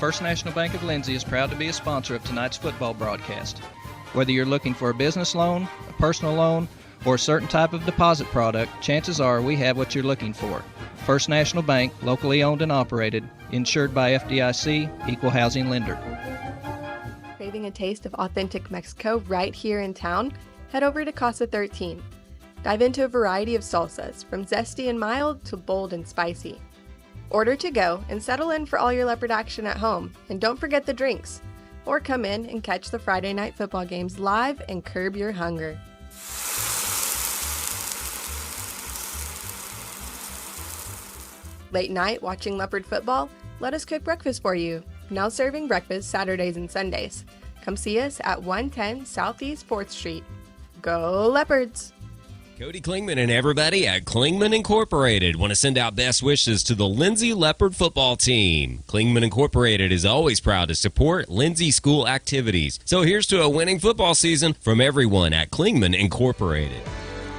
First National Bank of Lindsay is proud to be a sponsor of tonight's football broadcast. Whether you're looking for a business loan, a personal loan, or a certain type of deposit product, chances are we have what you're looking for. First National Bank, locally owned and operated, insured by FDIC, equal housing lender. Craving a taste of authentic Mexico right here in town? Head over to Casa 13. Dive into a variety of salsas, from zesty and mild to bold and spicy. Order to go and settle in for all your Leopard action at home, and don't forget the drinks. Or come in and catch the Friday night football games live and curb your hunger. Late night watching Leopard football? Let us cook breakfast for you. Now serving breakfast Saturdays and Sundays. Come see us at 110 Southeast 4th Street. Go Leopards! Cody Klingman and everybody at Klingman Incorporated want to send out best wishes to the Lindsay Leopard football team. Klingman Incorporated is always proud to support Lindsay school activities. So here's to a winning football season from everyone at Klingman Incorporated.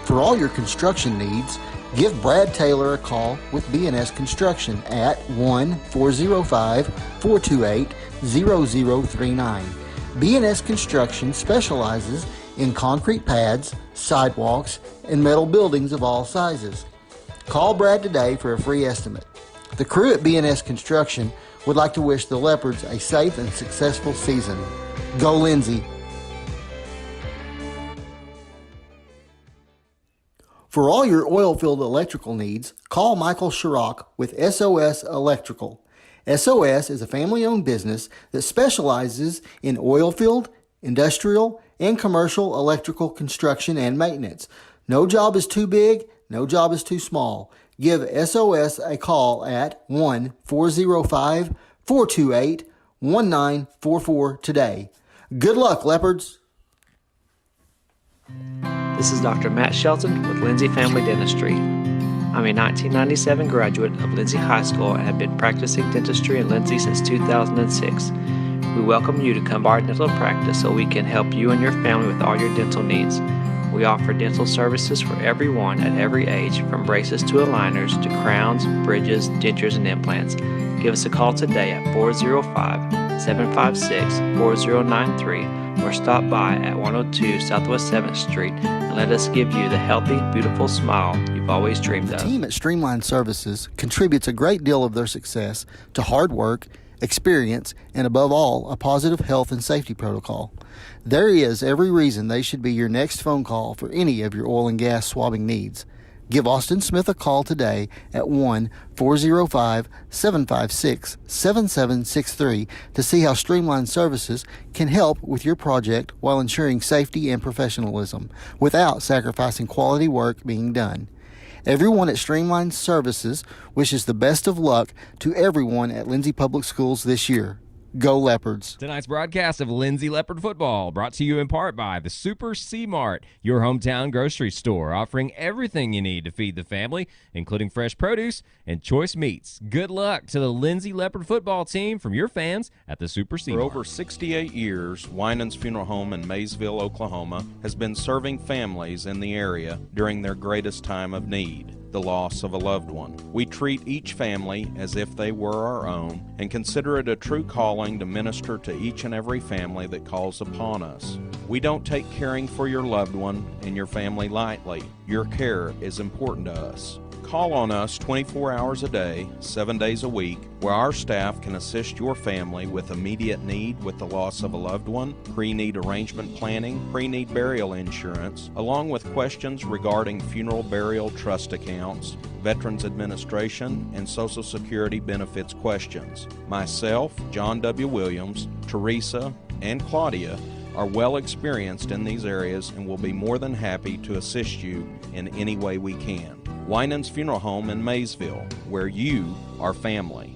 For all your construction needs, give Brad Taylor a call with B&S Construction at 1-405-428-0039. B&S Construction specializes in concrete pads, sidewalks, and metal buildings of all sizes. Call Brad today for a free estimate. The crew at B&S Construction would like to wish the Leopards a safe and successful season. Go Lindsay! For all your oil-filled electrical needs, call Michael Sharrock with SOS Electrical. SOS is a family-owned business that specializes in oil-filled, industrial, and commercial electrical construction and maintenance. No job is too big, no job is too small. Give SOS a call at 1-405-428-1944 today. Good luck, Leopards! This is Dr. Matt Shelton with Lindsay Family Dentistry. I'm a 1997 graduate of Lindsay High School and have been practicing dentistry in Lindsay since 2006. We welcome you to come to our dental practice so we can help you and your family with all your dental needs. We offer dental services for everyone at every age, from braces to aligners to crowns, bridges, dentures, and implants. Give us a call today at 405-756-4093 or stop by at 102 Southwest 7th Street and let us give you the healthy, beautiful smile you've always dreamed of. The team at Streamline Services contributes a great deal of their success to hard work, experience, and above all, a positive health and safety protocol. There is every reason they should be your next phone call for any of your oil and gas swabbing needs. Give Austin Smith a call today at 1-405-756-7763 to see how Streamline Services can help with your project while ensuring safety and professionalism without sacrificing quality work being done. Everyone at Streamline Services wishes the best of luck to everyone at Lindsay Public Schools this year. Go Leopards. Tonight's broadcast of Lindsay Leopard Football brought to you in part by the Super C Mart, your hometown grocery store, offering everything you need to feed the family, including fresh produce and choice meats. Good luck to the Lindsay Leopard Football team from your fans at the Super C Mart. For over 68 years, Winans Funeral Home in Maysville, Oklahoma, has been serving families in the area during their greatest time of need, the loss of a loved one. We treat each family as if they were our own and consider it a true calling to minister to each and every family that calls upon us. We don't take caring for your loved one and your family lightly. Your care is important to us. Call on us 24 hours a day, 7 days a week, where our staff can assist your family with immediate need with the loss of a loved one, pre-need arrangement planning, pre-need burial insurance, along with questions regarding funeral burial trust accounts, Veterans Administration, and Social Security benefits questions. Myself, John W. Williams, Teresa, and Claudia are well experienced in these areas and will be more than happy to assist you in any way we can. Winans Funeral Home in Maysville, where you are family.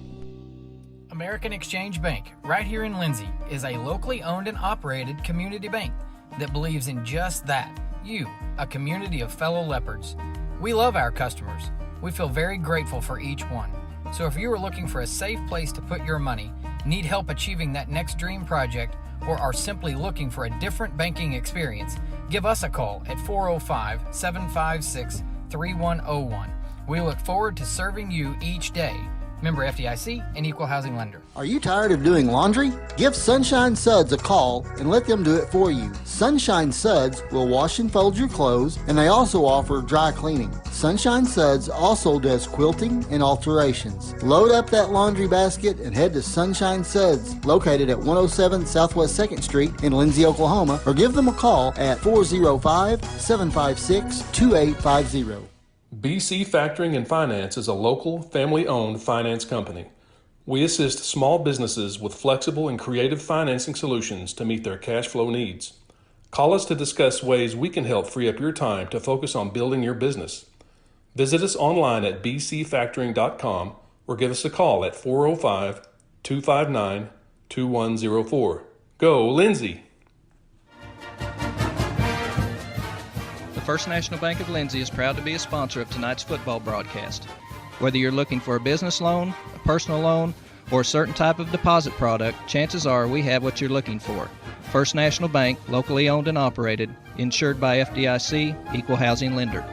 American Exchange Bank, right here in Lindsay, is a locally owned and operated community bank that believes in just that, you, a community of fellow Leopards. We love our customers. We feel very grateful for each one. So if you are looking for a safe place to put your money, need help achieving that next dream project, or are simply looking for a different banking experience, give us a call at 405-756-3101. We look forward to serving you each day. Member FDIC and equal housing lender. Are you tired of doing laundry? Give Sunshine Suds a call and let them do it for you. Sunshine Suds will wash and fold your clothes, and they also offer dry cleaning. Sunshine Suds also does quilting and alterations. Load up that laundry basket and head to Sunshine Suds, located at 107 Southwest 2nd Street in Lindsay, Oklahoma, or give them a call at 405-756-2850. BC Factoring and Finance is a local, family-owned finance company. We assist small businesses with flexible and creative financing solutions to meet their cash flow needs. Call us to discuss ways we can help free up your time to focus on building your business. Visit us online at bcfactoring.com or give us a call at 405-259-2104. Go, Lindsay! The First National Bank of Lindsay is proud to be a sponsor of tonight's football broadcast. Whether you're looking for a business loan, a personal loan, or a certain type of deposit product, chances are we have what you're looking for. First National Bank, locally owned and operated, insured by FDIC, equal housing lender.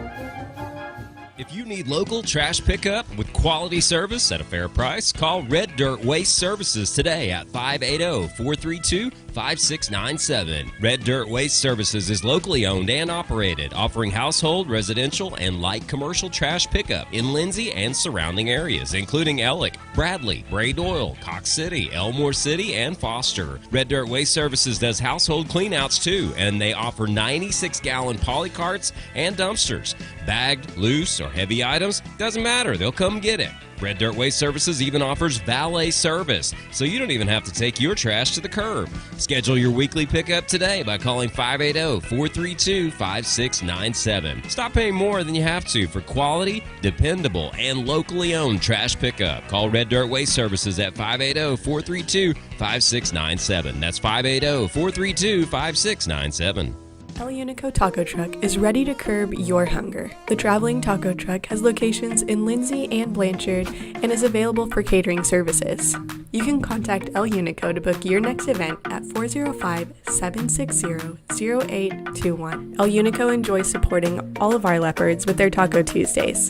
If you need local trash pickup with quality service at a fair price, call Red Dirt Waste Services today at 580-432-5697. Red Dirt Waste Services is locally owned and operated, offering household, residential, and light commercial trash pickup in Lindsay and surrounding areas, including Ellick, Bradley, Braid Oil, Cox City, Elmore City, and Foster. Red Dirt Waste Services does household cleanouts too, and they offer 96-gallon poly carts and dumpsters. Bagged, loose, or heavy items, doesn't matter, they'll come get it. Red Dirt Waste Services even offers valet service, so you don't even have to take your trash to the curb. Schedule your weekly pickup today by calling 580-432-5697. Stop paying more than you have to for quality, dependable, and locally owned trash pickup. Call Red Dirt Waste Services at 580-432-5697. That's 580-432-5697. El Unico Taco Truck is ready to curb your hunger. The traveling taco truck has locations in Lindsay and Blanchard and is available for catering services. You can contact El Unico to book your next event at 405-760-0821. El Unico enjoys supporting all of our Leopards with their Taco Tuesdays.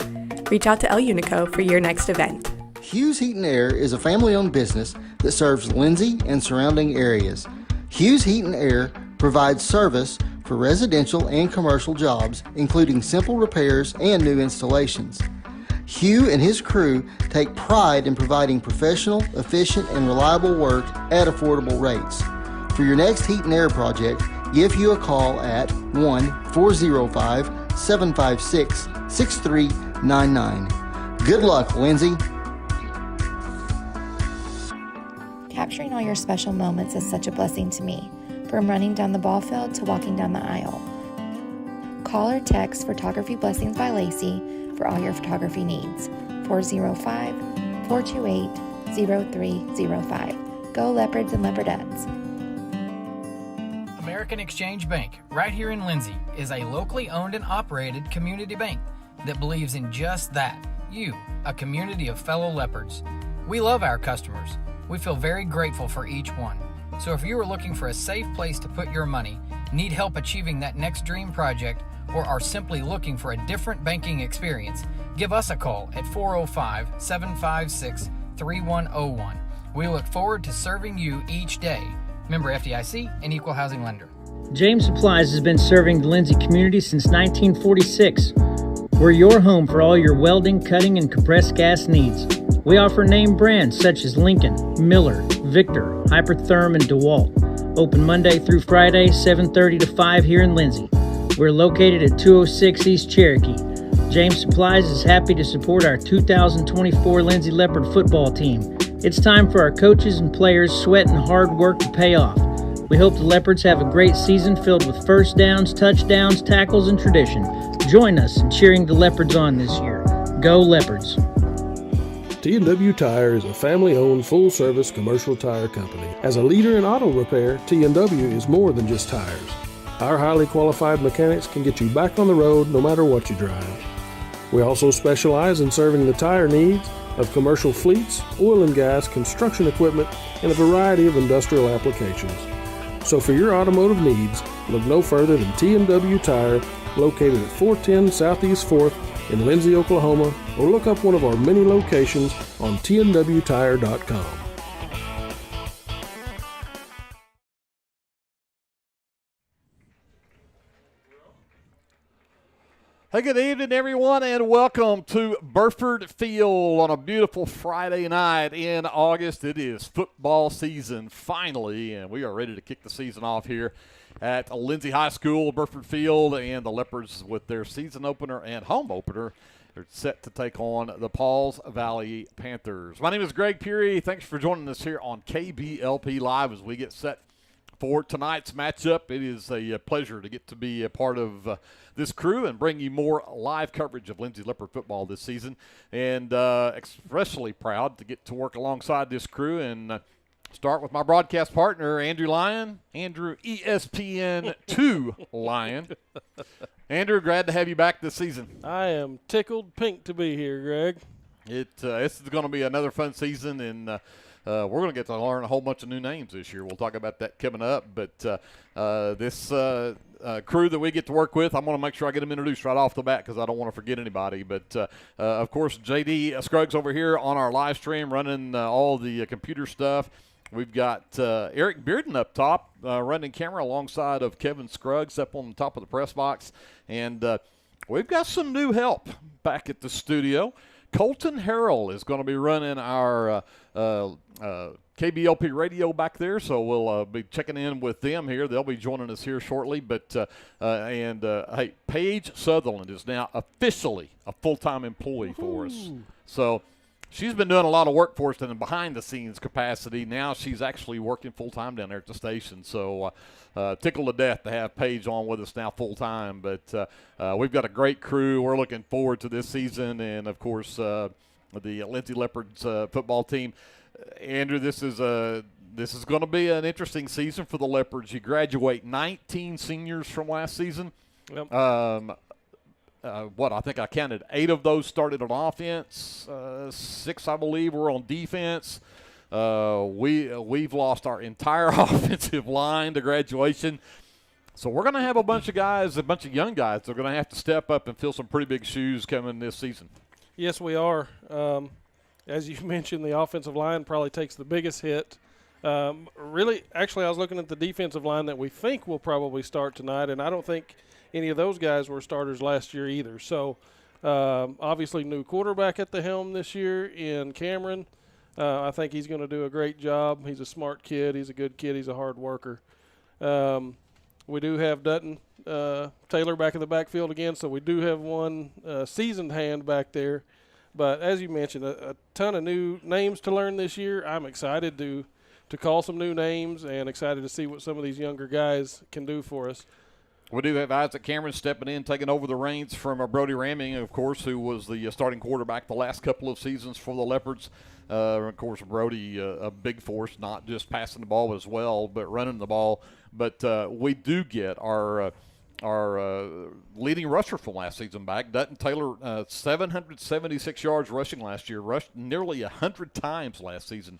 Reach out to El Unico for your next event. Hughes Heat and Air is a family-owned business that serves Lindsay and surrounding areas. Hughes Heat and Air provides service for residential and commercial jobs, including simple repairs and new installations. Hugh and his crew take pride in providing professional, efficient, and reliable work at affordable rates. For your next heat and air project, give Hugh a call at 1-405-756-6399. Good luck, Lindsay. Capturing all your special moments is such a blessing to me. From running down the ball field to walking down the aisle. Call or text Photography Blessings by Lacey for all your photography needs. 405-428-0305. Go Leopards and Leopardettes. American Exchange Bank, right here in Lindsay, is a locally owned and operated community bank that believes in just that, you, a community of fellow Leopards. We love our customers. We feel very grateful for each one. So if you are looking for a safe place to put your money, need help achieving that next dream project, or are simply looking for a different banking experience, give us a call at 405-756-3101. We look forward to serving you each day. Member FDIC and equal housing lender. James Supplies has been serving the Lindsay community since 1946. We're your home for all your welding, cutting, and compressed gas needs. We offer name brands such as Lincoln, Miller, Victor, Hypertherm, and DeWalt. Open Monday through Friday, 7:30 to 5 here in Lindsay. We're located at 206 East Cherokee. James Supplies is happy to support our 2024 Lindsay Leopard football team. It's time for our coaches and players' sweat and hard work to pay off. We hope the Leopards have a great season filled with first downs, touchdowns, tackles, and tradition. Join us in cheering the Leopards on this year. Go Leopards! T&W Tire is a family-owned, full-service commercial tire company. As a leader in auto repair, T&W is more than just tires. Our highly qualified mechanics can get you back on the road no matter what you drive. We also specialize in serving the tire needs of commercial fleets, oil and gas, construction equipment, and a variety of industrial applications. So for your automotive needs, look no further than T&W Tire, located at 410 Southeast 4th in Lindsay, Oklahoma, or look up one of our many locations on tnwtire.com. Hey, good evening, everyone, and welcome to Burford Field on a beautiful Friday night in August. It is football season finally, and we are ready to kick the season off here at Lindsay High School, Burford Field, and the Leopards with their season opener and home opener. They're set to take on the Pauls Valley Panthers. My name is Greg Peary. Thanks for joining us here on KBLP Live as we get set for tonight's matchup. It is a pleasure to get to be a part of this crew and bring you more live coverage of Lindsay Leopard football this season. And especially proud to get to work alongside this crew and start with my broadcast partner, Andrew Lyon. Andrew, ESPN2 Lyon. Andrew, glad to have you back this season. I am tickled pink to be here, Greg. This is going to be another fun season, and we're going to get to learn a whole bunch of new names this year. We'll talk about that coming up. But this crew that we get to work with, I'm going to make sure I get them introduced right off the bat because I don't want to forget anybody. But, of course, J.D. Scruggs over here on our live stream running all the computer stuff. We've got Eric Bearden up top running camera alongside of Kevin Scruggs up on the top of the press box. And we've got some new help back at the studio. Colton Harrell is going to be running our KBLP radio back there, so we'll be checking in with them here. They'll be joining us here shortly. But hey, Paige Sutherland is now officially a full-time employee for us. So she's been doing a lot of work for us in a behind-the-scenes capacity. Now she's actually working full-time down there at the station. So tickled to death to have Paige on with us now full-time. But we've got a great crew. We're looking forward to this season. And, of course, the Lindsay Leopards football team. Andrew, this is going to be an interesting season for the Leopards. You graduate 19 seniors from last season. Yep. I think I counted 8 of those started on offense. 6, I believe, were on defense. We've lost our entire offensive line to graduation. So we're going to have a bunch of young guys that are going to have to step up and fill some pretty big shoes coming this season. Yes, we are. As you mentioned, the offensive line probably takes the biggest hit. Actually, I was looking at the defensive line that we think will probably start tonight, and I don't think any of those guys were starters last year either. So, obviously, new quarterback at the helm this year in Cameron. I think he's going to do a great job. He's a smart kid. He's a good kid. He's a hard worker. We do have Dutton Taylor back in the backfield again, so we do have one seasoned hand back there. But as you mentioned, a ton of new names to learn this year. I'm excited to call some new names and excited to see what some of these younger guys can do for us. We do have Isaac Cameron stepping in, taking over the reins from Brody Ramming, of course, who was the starting quarterback the last couple of seasons for the Leopards. Of course, Brody, a big force, not just passing the ball as well, but running the ball. But we do get our leading rusher from last season back. Dutton Taylor, 776 yards rushing last year, rushed nearly 100 times last season.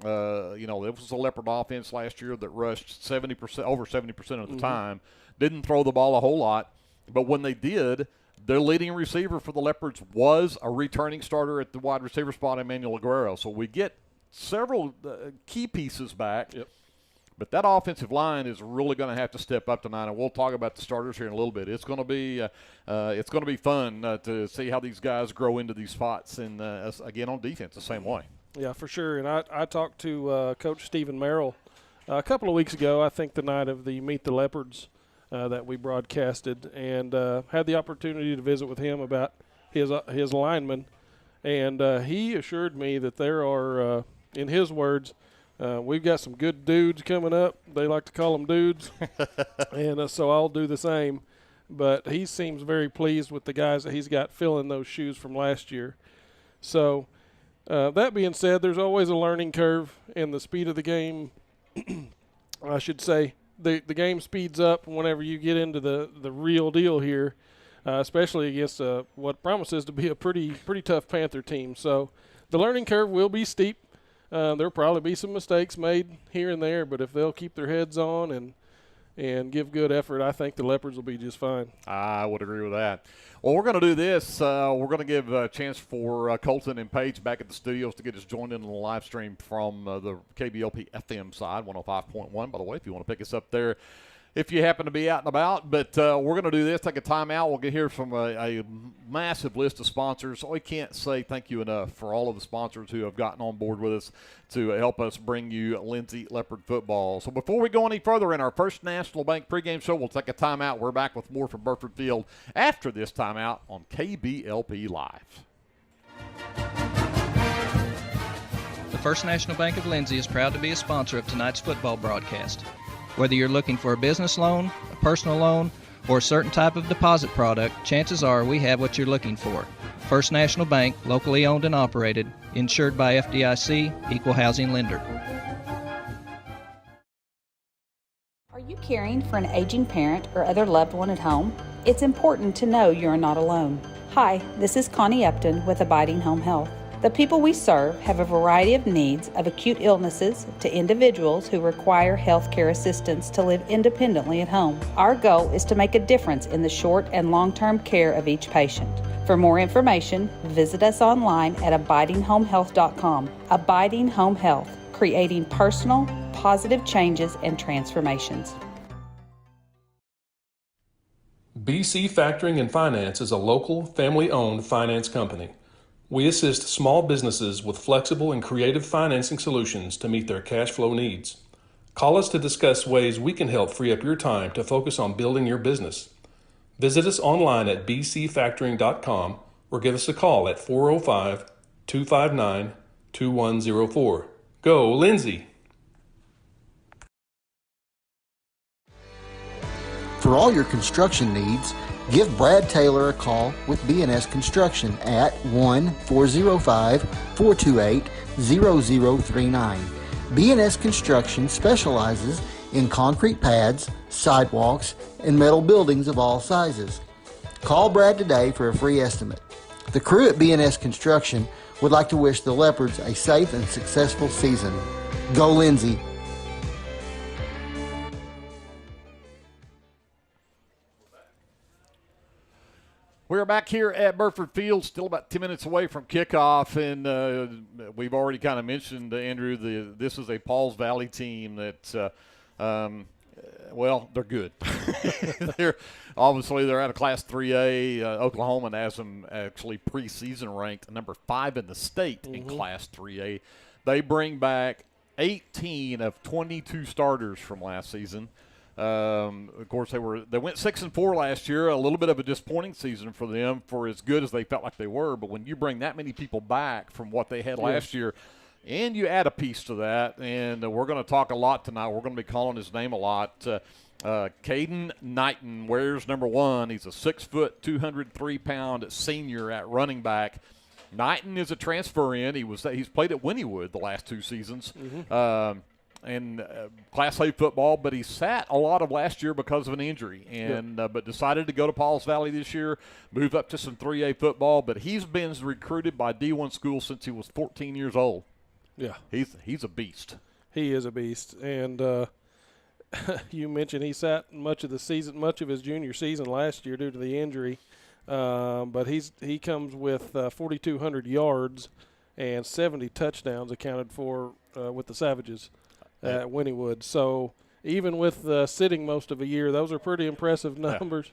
It was a Leopard offense last year that rushed over 70% of the time. Didn't throw the ball a whole lot, but when they did, their leading receiver for the Leopards was a returning starter at the wide receiver spot, Emmanuel Aguero. So we get several key pieces back. Yep. But that offensive line is really going to have to step up tonight, and we'll talk about the starters here in a little bit. It's going to be fun to see how these guys grow into these spots, and again on defense the same way. Yeah, for sure. And I talked to Coach Stephen Merrill a couple of weeks ago. I think the night of the Meet the Leopards that we broadcasted, and had the opportunity to visit with him about his linemen, and he assured me that there are, in his words, we've got some good dudes coming up. They like to call them dudes, and so I'll do the same. But he seems very pleased with the guys that he's got filling those shoes from last year. So that being said, there's always a learning curve in the speed of the game. I should say the game speeds up whenever you get into the real deal here, especially against what promises to be a pretty tough Panther team. So the learning curve will be steep. There'll probably be some mistakes made here and there, but if they'll keep their heads on and give good effort, I think the Leopards will be just fine. I would agree with that. Well, we're going to do this. We're going to give a chance for Colton and Paige back at the studios to get us joined in on the live stream from the KBLP FM side, 105.1, by the way, if you want to pick us up there if you happen to be out and about. But we're going to do this, take a timeout. We'll get here from a massive list of sponsors. We can't say thank you enough for all of the sponsors who have gotten on board with us to help us bring you Lindsay Leopard football. So before we go any further in our First National Bank pregame show, we'll take a timeout. We're back with more from Burford Field after this timeout on KBLP Live. The First National Bank of Lindsay is proud to be a sponsor of tonight's football broadcast. Whether you're looking for a business loan, a personal loan, or a certain type of deposit product, chances are we have what you're looking for. First National Bank, locally owned and operated, insured by FDIC, equal housing lender. Are you caring for an aging parent or other loved one at home? It's important to know you're not alone. Hi, this is Connie Upton with Abiding Home Health. The people we serve have a variety of needs, of acute illnesses to individuals who require health care assistance to live independently at home. Our goal is to make a difference in the short and long-term care of each patient. For more information, visit us online at abidinghomehealth.com. Abiding Home Health, creating personal, positive changes and transformations. BC Factoring and Finance is a local, family-owned finance company. We assist small businesses with flexible and creative financing solutions to meet their cash flow needs. Call us to discuss ways we can help free up your time to focus on building your business. Visit us online at bcfactoring.com or give us a call at 405-259-2104. Go, Lindsay! For all your construction needs, give Brad Taylor a call with B&S Construction at 1-405-428-0039. B&S Construction specializes in concrete pads, sidewalks, and metal buildings of all sizes. Call Brad today for a free estimate. The crew at B&S Construction would like to wish the Leopards a safe and successful season. Go Lindsay! We're back here at Burford Field, still about 10 minutes away from kickoff, and we've already kind of mentioned, Andrew, this is a Pauls Valley team that, well, they're good. They're out of Class 3A. Oklahoma has them actually preseason ranked number 5 in the state in Class 3A. They bring back 18 of 22 starters from last season. Of course, they went 6-4 last year. A little bit of a disappointing season for them, for as good as they felt like they were. But when you bring that many people back from what they had last year, and you add a piece to that, and we're going to talk a lot tonight. We're going to be calling his name a lot. Knighton wears number 1. He's a 6-foot, 203-pound senior at running back. Knighton is a transfer in. He's played at Wynnewood the last 2 seasons. And Class A football, but he sat a lot of last year because of an injury, and but decided to go to Pauls Valley this year, move up to some 3A football. But he's been recruited by D1 schools since he was 14 years old. Yeah, he's a beast. He is a beast, and You mentioned he sat much of his junior season last year due to the injury, but he comes with 4,200 yards and 70 touchdowns accounted for with the Savages at Wynnewood. So even with sitting most of a year, those are pretty impressive numbers.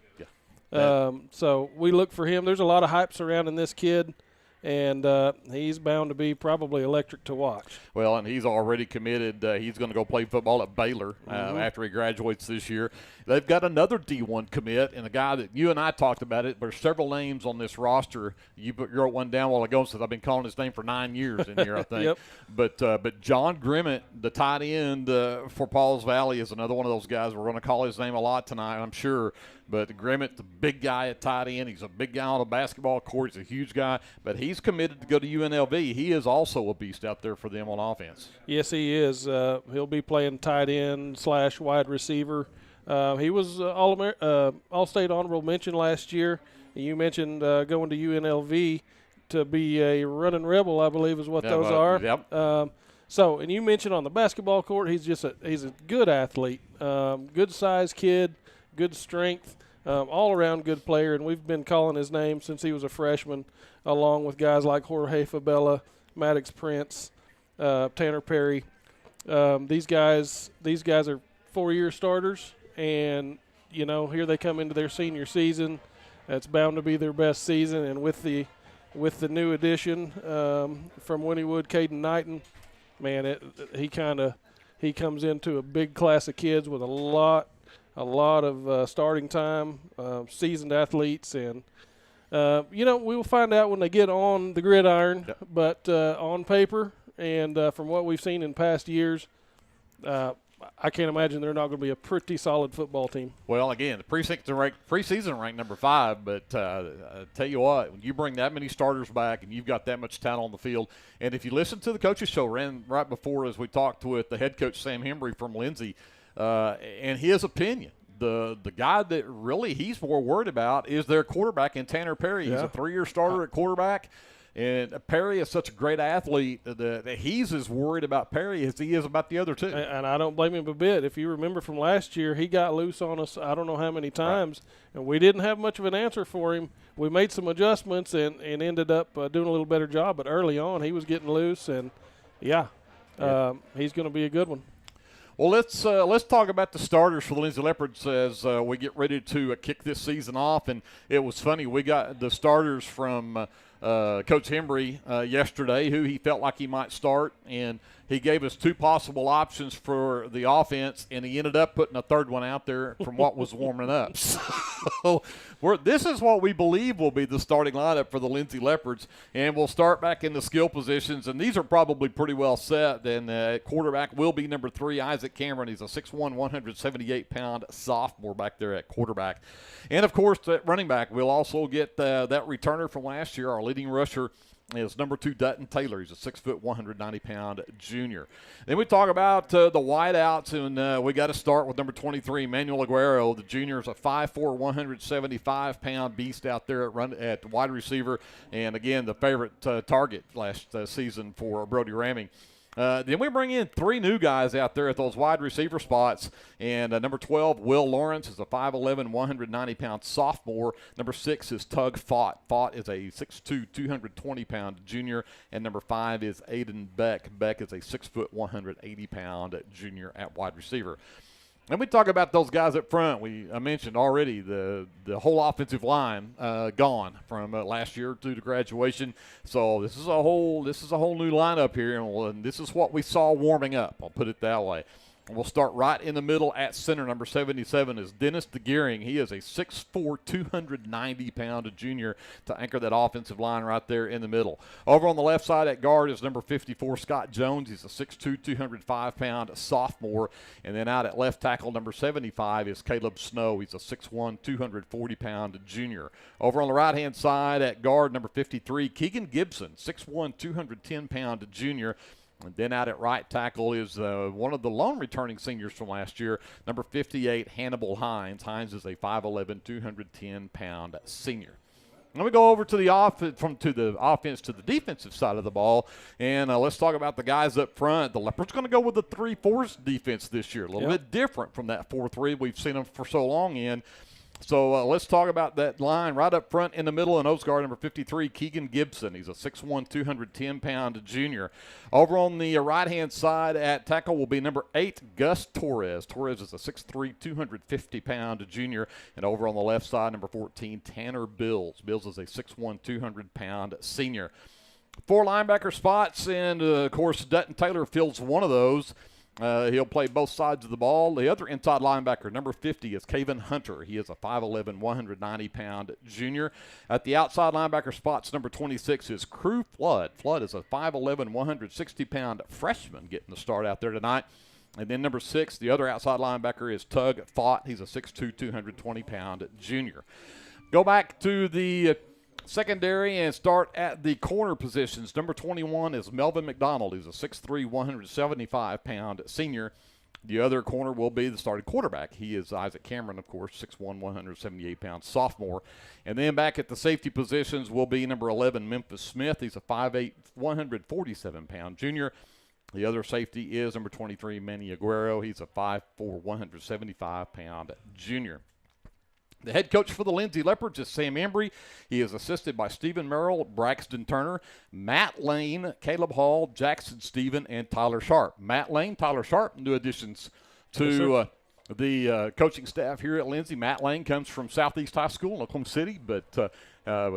So we look for him. There's a lot of hype surrounding this kid, and he's bound to be probably electric to watch. Well, and he's already committed. He's going to go play football at Baylor after he graduates this year. They've got another D1 commit, and a guy that you and I talked about it. There's several names on this roster. You wrote one down a while ago, since I've been calling his name for 9 years in here, I think. But John Grimmett, the tight end for Pauls Valley, is another one of those guys. We're going to call his name a lot tonight, I'm sure. But Grimmett, the big guy at tight end, he's a big guy on the basketball court. He's a huge guy. But he's committed to go to UNLV. He is also a beast out there for them on offense. Yes, he is. He'll be playing tight end / wide receiver. He was All-State honorable mention last year. You mentioned going to UNLV to be a running rebel, I believe is what those are. So, and you mentioned on the basketball court, he's a good athlete, good size kid, good strength, all around good player. And we've been calling his name since he was a freshman, along with guys like Jorge Fabella, Maddox Prince, Tanner Perry. These guys are 4-year starters, and here they come into their senior season. It's bound to be their best season, and with the new addition from Wynnewood, Caden Knighton, man, he comes into a big class of kids with a lot of starting time, seasoned athletes, and we'll find out when they get on the gridiron. Yep. But on paper and from what we've seen in past years, I can't imagine they're not going to be a pretty solid football team. Well, again, the preseason ranked number 5, but I tell you what, when you bring that many starters back and you've got that much talent on the field, and if you listen to the coaches show ran right before as we talked with the head coach Sam Hembry from Lindsay, and his opinion, the guy that really he's more worried about is their quarterback in Tanner Perry. He's a 3-year starter at quarterback. And Perry is such a great athlete that he's as worried about Perry as he is about the other two. And I don't blame him a bit. If you remember from last year, he got loose on us I don't know how many times, and we didn't have much of an answer for him. We made some adjustments and ended up doing a little better job. But early on, he was getting loose, and, he's going to be a good one. Well, let's talk about the starters for the Lindsay Leopards as we get ready to kick this season off. And it was funny. We got the starters from Coach Hembry yesterday, who he felt like he might start, and he gave us 2 possible options for the offense, and he ended up putting a third one out there from what was warming up. So this is what we believe will be the starting lineup for the Lindsay Leopards, and we'll start back in the skill positions, and these are probably pretty well set. And quarterback will be number 3, Isaac Cameron. He's a 6'1", 178-pound sophomore back there at quarterback. And, of course, at running back, we'll also get that returner from last year, our leading rusher, is number 2, Dutton Taylor. He's a 6 foot, 190-pound junior. Then we talk about the wideouts, and we got to start with number 23, Manuel Aguero. The junior is a 5'4", 175-pound beast out there at wide receiver, and again the favorite target last season for Brody Ramming. Then we bring in 3 new guys out there at those wide receiver spots. And number 12, Will Lawrence, is a 5'11", 190-pound sophomore. Number 6 is Tug Fott. Fott is a 6'2", 220-pound junior. And number 5 is Aiden Beck. Beck is a 6 foot, 180-pound junior at wide receiver. And we talk about those guys up front. I mentioned already the whole offensive line gone from last year due to graduation. So this is a whole new lineup here, and this is what we saw warming up. I'll put it that way. We'll start right in the middle at center. Number 77 is Dennis DeGearing. He is a 6'4", 290-pound junior to anchor that offensive line right there in the middle. Over on the left side at guard is number 54, Scott Jones. He's a 6'2", 205-pound sophomore. And then out at left tackle, number 75 is Caleb Snow. He's a 6'1", 240-pound junior. Over on the right-hand side at guard, number 53, Keegan Gibson, 6'1", 210-pound junior. And then out at right tackle is one of the lone returning seniors from last year, number 58, Hannibal Hines. Hines is a 5'11", 210-pound senior. Let me go over to the offense to the defensive side of the ball, and let's talk about the guys up front. The Leopards going to go with the 3-4 defense this year, a little bit different from that 4-3 we've seen them for so long in. So let's talk about that line right up front in the middle. And nose guard number 53, Keegan Gibson. He's a 6'1", 210-pound junior. Over on the right-hand side at tackle will be number 8, Gus Torres. Torres is a 6'3", 250-pound junior. And over on the left side, number 14, Tanner Bills. Bills is a 6'1", 200-pound senior. 4 linebacker spots, and, of course, Dutton Taylor fills one of those. He'll play both sides of the ball. The other inside linebacker, number 50, is Kaven Hunter. He is a 5'11", 190-pound junior. At the outside linebacker spots, number 26 is Crew Flood. Flood is a 5'11", 160-pound freshman getting the start out there tonight. And then number 6, the other outside linebacker, is Tug Fott. He's a 6'2", 220-pound junior. Go back to the secondary and start at the corner positions. Number 21 is Melvin McDonald. He's a 6'3", 175-pound senior. The other corner will be the starting quarterback. He is Isaac Cameron, of course, 6'1", 178-pound sophomore. And then back at the safety positions will be number 11, Memphis Smith. He's a 5'8", 147-pound junior. The other safety is number 23, Manny Aguero. He's a 5'4", 175-pound junior. The head coach for the Lindsay Leopards is Sam Embry. He is assisted by Stephen Merrill, Braxton Turner, Matt Lane, Caleb Hall, Jackson Stephen, and Tyler Sharp. Matt Lane, Tyler Sharp, new additions to the coaching staff here at Lindsay. Matt Lane comes from Southeast High School in Oklahoma City, but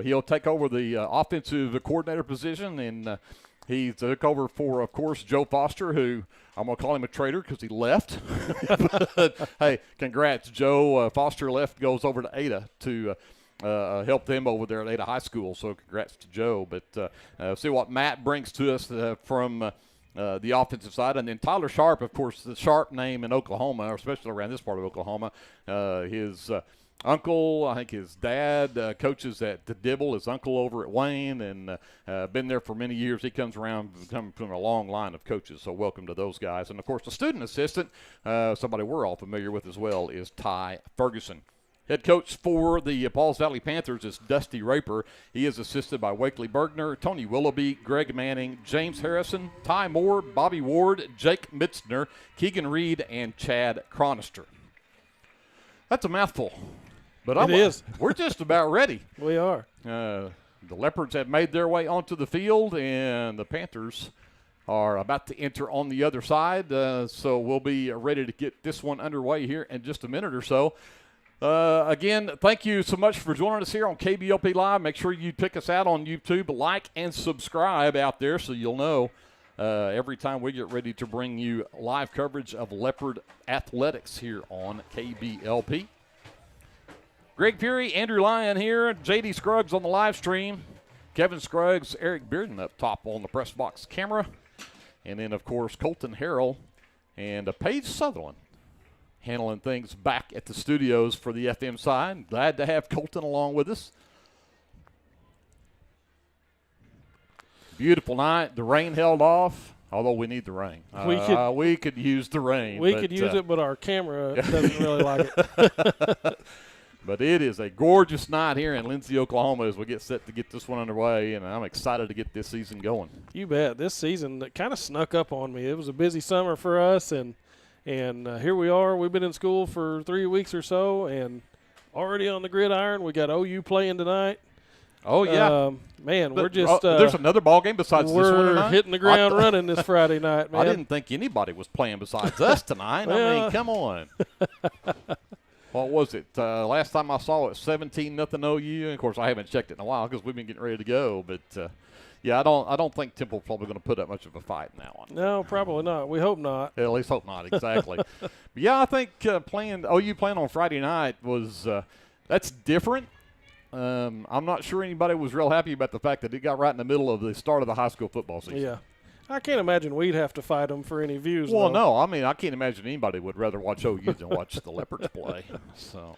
he'll take over the offensive coordinator position, and he took over for, of course, Joe Foster, who I'm going to call him a traitor because he left. But, hey, congrats. Joe Foster goes over to Ada to help them over there at Ada High School. So congrats to Joe. But see what Matt brings to us from the offensive side. And then Tyler Sharp, of course, the Sharp name in Oklahoma, or especially around this part of Oklahoma, his uncle, I think his dad coaches at the Dibble, his uncle over at Wayne, and been there for many years. He comes from a long line of coaches, so welcome to those guys. And, of course, the student assistant, somebody we're all familiar with as well, is Ty Ferguson. Head coach for the Pauls Valley Panthers is Dusty Raper. He is assisted by Wakely Bergner, Tony Willoughby, Greg Manning, James Harrison, Ty Moore, Bobby Ward, Jake Mitzner, Keegan Reed, and Chad Cronister. That's a mouthful. But it is. We're just about ready. We are. The Leopards have made their way onto the field, and the Panthers are about to enter on the other side. So we'll be ready to get this one underway here in just a minute or so. Again, thank you so much for joining us here on KBLP Live. Make sure you pick us out on YouTube, like and subscribe out there so you'll know every time we get ready to bring you live coverage of Leopard athletics here on KBLP. Greg Fury, Andrew Lyon here, J.D. Scruggs on the live stream, Kevin Scruggs, Eric Bearden up top on the press box camera, and then, of course, Colton Harrell and Paige Sutherland handling things back at the studios for the FM side. Glad to have Colton along with us. Beautiful night. The rain held off, although we need the rain. We could use the rain. We could use it, but our camera doesn't really like it. But it is a gorgeous night here in Lindsay, Oklahoma as we get set to get this one underway, and I'm excited to get this season going. You bet. This season kind of snuck up on me. It was a busy summer for us, and here we are. We've been in school for 3 weeks or so, and already on the gridiron. We got OU playing tonight. Oh, yeah. Man, we're just there's another ball game besides this one tonight? We're hitting the ground running this Friday night, man. I didn't think anybody was playing besides us tonight. I mean, come on. What was it? Last time I saw it, 17-0 OU. And of course, I haven't checked it in a while because we've been getting ready to go. But yeah, I don't think Temple's probably going to put up much of a fight in that one. No, probably not. We hope not. Yeah, at least hope not. Exactly. But yeah, I think OU playing on Friday night was that's different. I'm not sure anybody was real happy about the fact that it got right in the middle of the start of the high school football season. Yeah. I can't imagine we'd have to fight them for any views. Well, though. no. I mean, I can't imagine anybody would rather watch OU than watch the Leopards play. So,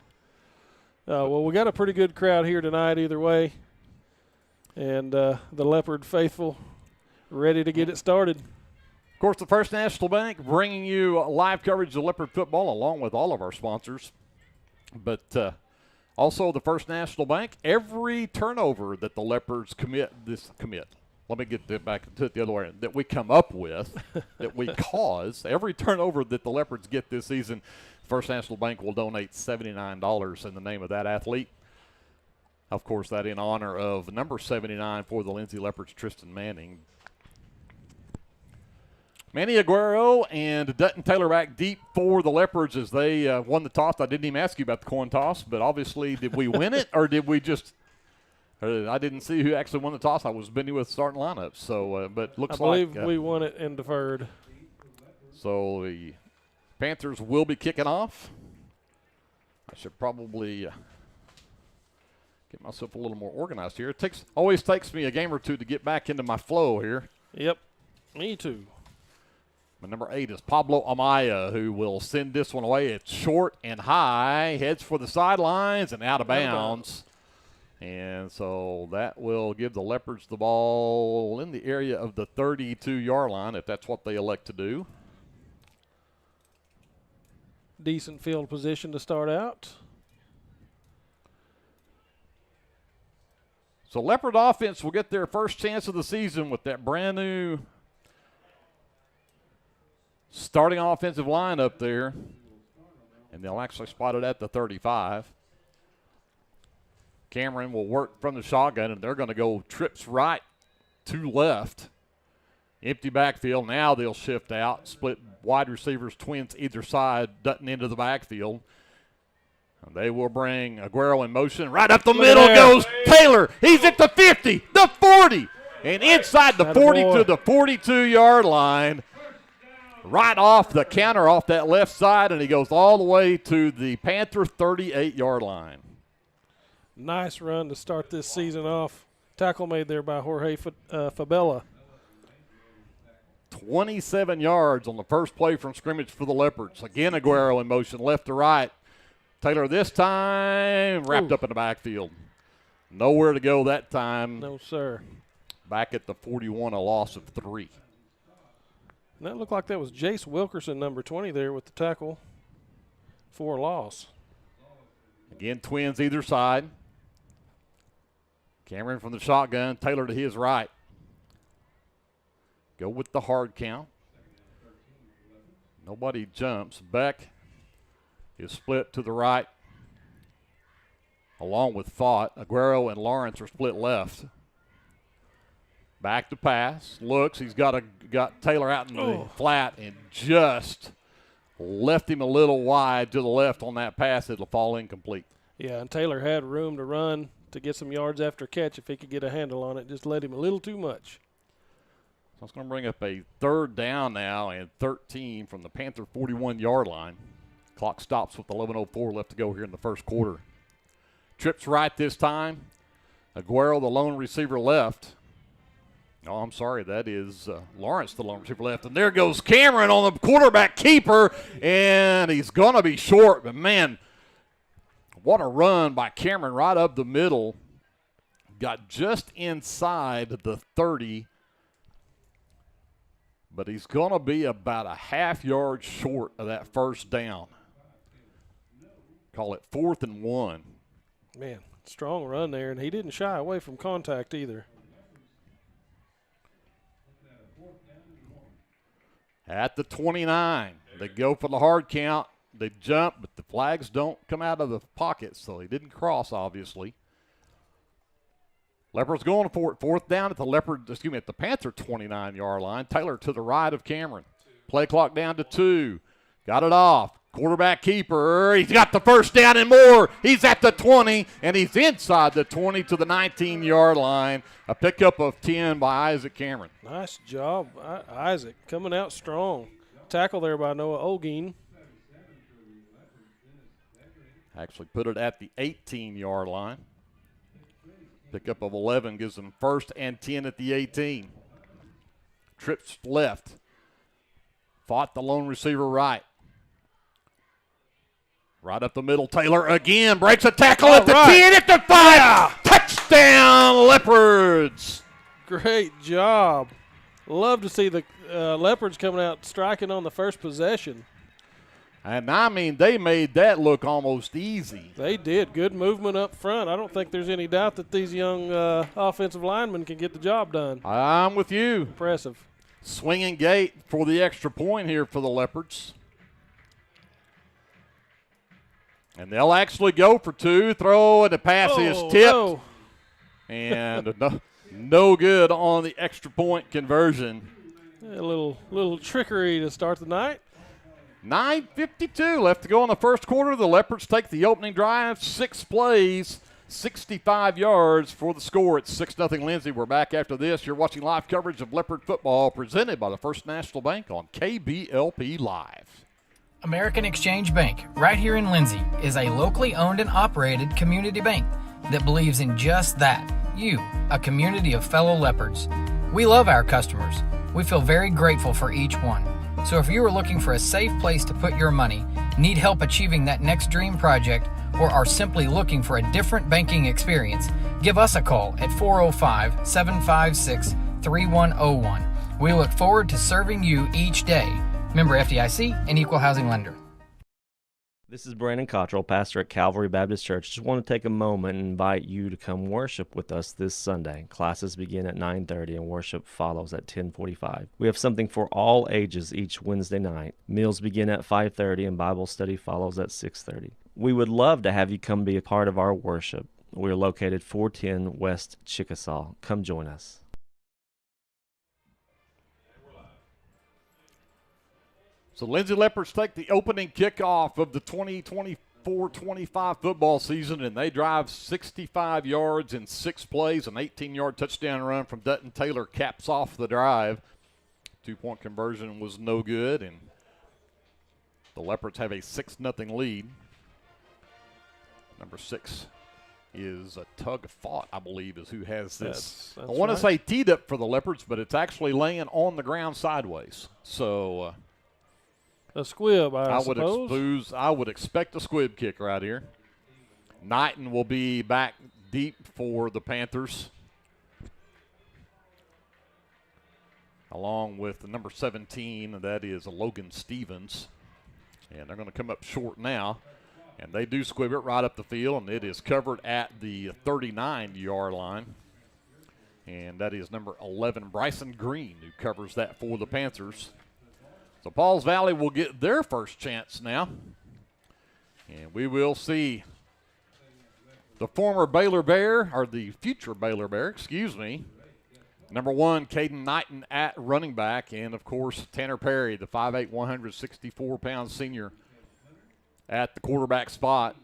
well, we got a pretty good crowd here tonight either way. And the Leopard faithful ready to get it started. Of course, the First National Bank bringing you live coverage of Leopard football along with all of our sponsors. But also the First National Bank, every turnover that the Leopards commit. Let me get back to it the other way, that we come up with, that we cause, every turnover that the Leopards get this season, First National Bank will donate $79 in the name of that athlete. Of course, that in honor of number 79 for the Lindsay Leopards, Tristan Manning. Manny Aguero and Dutton Taylor back deep for the Leopards as they won the toss. I didn't even ask you about the coin toss, but obviously, did we win it or did we just – I didn't see who actually won the toss. I was busy with starting lineups. So, but looks like I believe we won it and deferred. So the Panthers will be kicking off. I should probably get myself a little more organized here. It always takes me a game or two to get back into my flow here. Yep, me too. My number 8 is Pablo Amaya, who will send this one away. It's short and high, heads for the sidelines and out of bounds. And so that will give the Leopards the ball in the area of the 32-yard line, if that's what they elect to do. Decent field position to start out. So Leopard offense will get their first chance of the season with that brand new starting offensive line up there, and they'll actually spot it at the 35. Cameron will work from the shotgun, and they're going to go trips right to left. Empty backfield. Now they'll shift out, split wide receivers, twins either side, Dutton into the backfield. And they will bring Aguero in motion. Right up the middle goes Taylor. He's at the 50, the 40, and inside the 40 to the 42-yard line. Right off the counter off that left side, and he goes all the way to the Panther 38-yard line. Nice run to start this season off. Tackle made there by Jorge Fabella. 27 yards on the first play from scrimmage for the Leopards. Again, Aguero in motion, left to right. Taylor this time wrapped up in the backfield. Nowhere to go that time. No, sir. Back at the 41, a loss of 3. And that looked like that was Jace Wilkerson, number 20 there with the tackle for a loss. Again, twins either side. Cameron from the shotgun, Taylor to his right. Go with the hard count. Nobody jumps. Beck is split to the right along with Fott. Aguero and Lawrence are split left. Back to pass. Looks. He's got Taylor out in the flat and just left him a little wide to the left on that pass. It'll fall incomplete. Yeah, and Taylor had room to run to get some yards after catch if he could get a handle on it. Just let him a little too much. So it's going to bring up a third down now and 13 from the Panther 41-yard line. Clock stops with 11:04 left to go here in the first quarter. Trips right this time. Aguero, the lone receiver, left. Oh, I'm sorry, that is Lawrence, the lone receiver, left. And there goes Cameron on the quarterback keeper, and he's going to be short. But, man, what a run by Cameron right up the middle. Got just inside the 30. But he's going to be about a half yard short of that first down. Call it 4th and 1. Man, strong run there, and he didn't shy away from contact either. At the 29, they go for the hard count. They jump, but the flags don't come out of the pocket, so he didn't cross, obviously. Leopards going for it. 4th down at the Panther 29-yard line. Taylor to the right of Cameron. Play clock down to 2. Got it off. Quarterback keeper. He's got the first down and more. He's at the 20, and he's inside the 20 to the 19-yard line. A pickup of 10 by Isaac Cameron. Nice job, Isaac, coming out strong. Tackle there by Noah Olgeen. Actually put it at the 18-yard line. Pickup of 11 gives them 1st and 10 at the 18. Trips left. Fought the lone receiver right. Right up the middle, Taylor again breaks a tackle at the 10, at the 5. Yeah. Touchdown, Leopards. Great job. Love to see the Leopards coming out striking on the first possession. And, I mean, they made that look almost easy. They did. Good movement up front. I don't think there's any doubt that these young offensive linemen can get the job done. I'm with you. Impressive. Swinging gate for the extra point here for the Leopards. And they'll actually go for 2. Throw, and the pass is tipped. No. And no good on the extra point conversion. A little trickery to start the night. 9:52 left to go in the first quarter. The Leopards take the opening drive, 6 plays, 65 yards for the score. It's 6-0 Lindsay. We're back after this. You're watching live coverage of Leopard football presented by the First National Bank on KBLP Live. American Exchange Bank, right here in Lindsay, is a locally owned and operated community bank that believes in just that, you, a community of fellow Leopards. We love our customers. We feel very grateful for each one. So if you are looking for a safe place to put your money, need help achieving that next dream project, or are simply looking for a different banking experience, give us a call at 405-756-3101. We look forward to serving you each day. Member FDIC and Equal Housing Lender. This is Brandon Cottrell, pastor at Calvary Baptist Church. Just want to take a moment and invite you to come worship with us this Sunday. Classes begin at 9:30 and worship follows at 10:45. We have something for all ages each Wednesday night. Meals begin at 5:30 and Bible study follows at 6:30. We would love to have you come be a part of our worship. We are located 410 West Chickasaw. Come join us. So Lindsay Leopards take the opening kickoff of the 2024-25 football season, and they drive 65 yards in 6 plays. An 18-yard touchdown run from Dutton Taylor caps off the drive. 2-point conversion was no good, and the Leopards have a 6-0 lead. Number 6 is a Tug Fought, I believe, is who has this. That's I want to right. say teed up for the Leopards, but it's actually laying on the ground sideways. So a squib, I suppose. I would expect a squib kick right here. Knighton will be back deep for the Panthers, along with the number 17, and that is Logan Stevens. And they're going to come up short now. And they do squib it right up the field, and it is covered at the 39-yard line. And that is number 11, Bryson Green, who covers that for the Panthers. So Pauls Valley will get their first chance now. And we will see the former Baylor Bear, or the future Baylor Bear, excuse me, number 1, Caden Knighton at running back. And, of course, Tanner Perry, the 5'8", 164-pound senior, at the quarterback spot.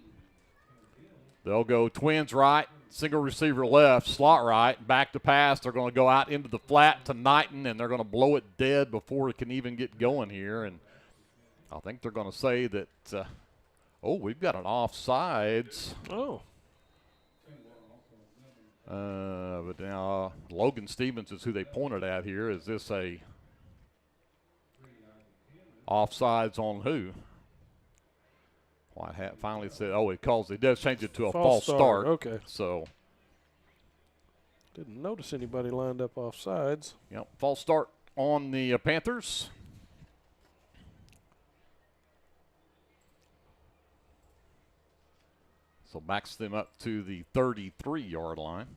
They'll go twins right, single receiver left, slot right, back to pass. They're going to go out into the flat to Knighton, and they're going to blow it dead before it can even get going here. And I think they're going to say that, we've got an offsides. Oh. But now Logan Stevens is who they pointed at here. Is this a offsides on who? White Hat finally said, it does change it to a false start. Okay. So. Didn't notice anybody lined up off sides. Yep, false start on the Panthers. So backs them up to the 33-yard line.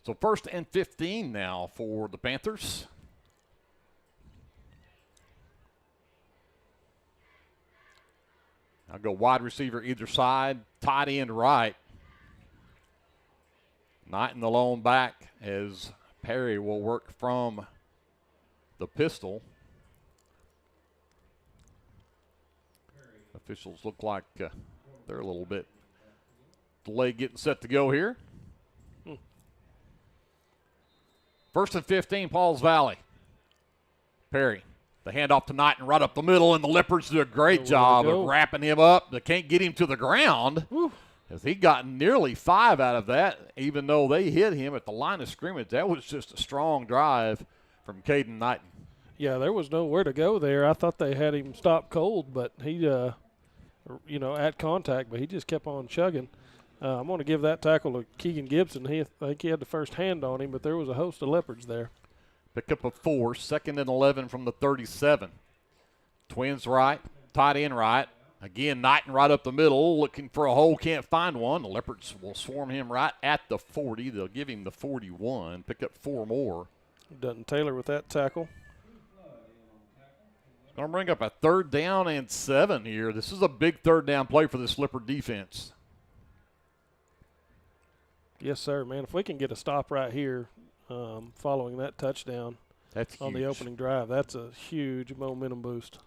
So 1st and 15 now for the Panthers. I'll go wide receiver either side, tight end right. Knighton the lone back as Perry will work from the pistol. Officials look like they're a little bit delayed getting set to go here. 1st and 15, Pauls Valley. Perry, the handoff to Knighton right up the middle, and the Leopards do a great job of wrapping him up. They can't get him to the ground, as he got nearly 5 out of that, even though they hit him at the line of scrimmage. That was just a strong drive from Caden Knighton. Yeah, there was nowhere to go there. I thought they had him stopped cold, but he, at contact, but he just kept on chugging. I'm going to give that tackle to Keegan Gibson. I think he had the first hand on him, but there was a host of Leopards there. Pick up a 4, 2nd and 11 from the 37. Twins right, tight end right. Again, Knighton right up the middle, looking for a hole, can't find one. The Leopards will swarm him right at the 40. They'll give him the 41, pick up 4 more. Dutton Taylor with that tackle. Going to bring up a 3rd down and 7 here. This is a big 3rd down play for this Leopard defense. Yes, sir, man. If we can get a stop right here following that touchdown on the opening drive, that's a huge momentum boost.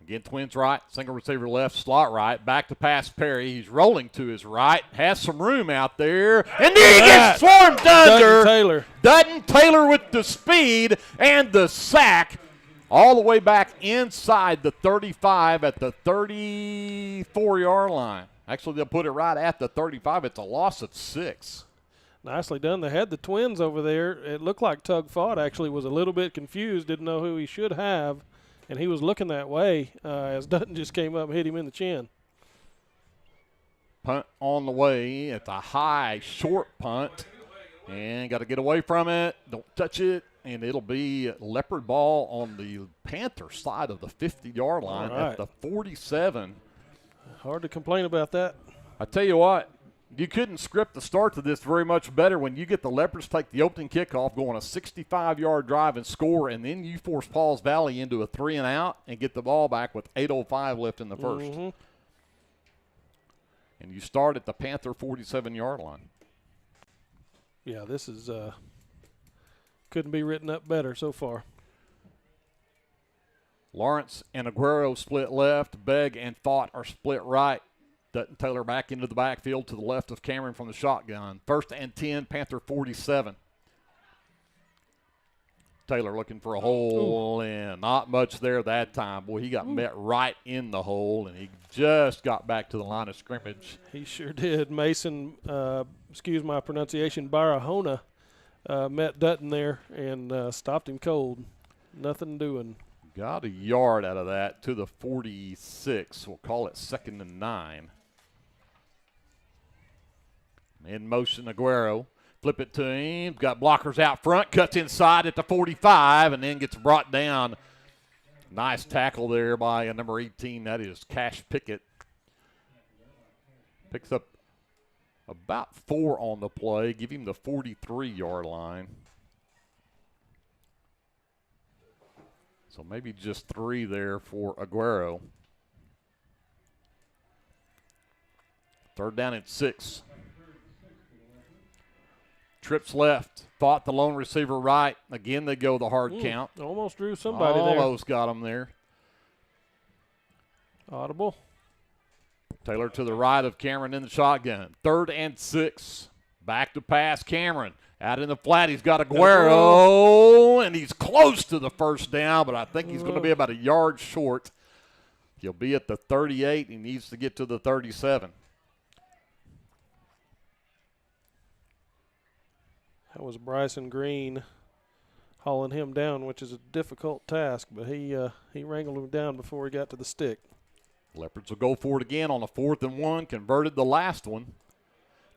Again, twins right, single receiver left, slot right, back to pass Perry. He's rolling to his right, has some room out there, and then he gets swarmed under. Dutton Taylor with the speed and the sack all the way back inside the 35 at the 34-yard line. Actually, they'll put it right at the 35. It's a loss of 6. Nicely done. They had the twins over there. It looked like Tug Fought actually was a little bit confused, didn't know who he should have, and he was looking that way as Dutton just came up and hit him in the chin. Punt on the way. It's a high, short punt. And got to get away from it. Don't touch it. And it'll be Leopard ball on the Panther side of the 50-yard line at the 47. Hard to complain about that. I tell you what, you couldn't script the start to this very much better when you get the Leopards take the opening kickoff, go on a 65-yard drive and score, and then you force Pauls Valley into a 3-and-out and get the ball back with 8:05 left in the first. Mm-hmm. And you start at the Panther 47-yard line. Yeah, this is couldn't be written up better so far. Lawrence and Aguero split left. Begg and Fott are split right. Dutton Taylor back into the backfield to the left of Cameron from the shotgun. 1st and 10, Panther 47. Taylor looking for a hole, and not much there that time. Boy, he got met right in the hole, and he just got back to the line of scrimmage. He sure did. Mason, excuse my pronunciation, Barahona, met Dutton there and stopped him cold. Nothing doing. Got a yard out of that to the 46. We'll call it 2nd and 9. In motion, Aguero. Flip it to him. Got blockers out front. Cuts inside at the 45 and then gets brought down. Nice tackle there by number 18. That is Cash Pickett. Picks up about 4 on the play. Give him the 43-yard line. So maybe just 3 there for Aguero. 3rd down and 6. Trips left. Fought the lone receiver right. Again, they go the hard count. Almost drew somebody there. Almost got him there. Audible. Taylor to the right of Cameron in the shotgun. 3rd and 6. Back to pass Cameron. Out in the flat, he's got Aguero, and he's close to the first down, but I think he's going to be about a yard short. He'll be at the 38. He needs to get to the 37. That was Bryson Green hauling him down, which is a difficult task, but he wrangled him down before he got to the stick. Leopards will go for it again on a 4th and 1. Converted the last one.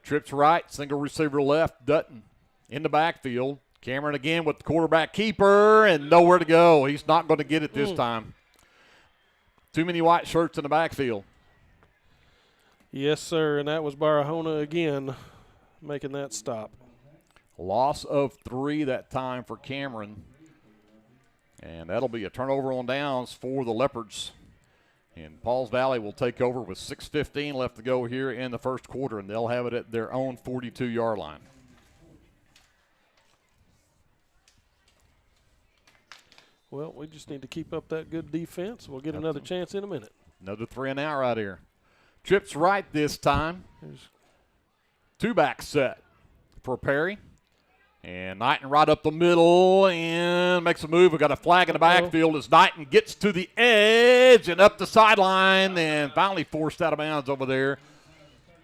Trips right, single receiver left. Dutton in the backfield. Cameron again with the quarterback keeper and nowhere to go. He's not going to get it this time. Too many white shirts in the backfield. Yes, sir, and that was Barahona again making that stop. Loss of 3 that time for Cameron. And that'll be a turnover on downs for the Leopards. And Pauls Valley will take over with 6:15 left to go here in the first quarter, and they'll have it at their own 42-yard line. Well, we just need to keep up that good defense. We'll get another chance in a minute. Another 3-and-out right here. Trips right this time. 2-back set for Perry. And Knighton right up the middle and makes a move. We got a flag in the backfield as Knighton gets to the edge and up the sideline and finally forced out of bounds over there.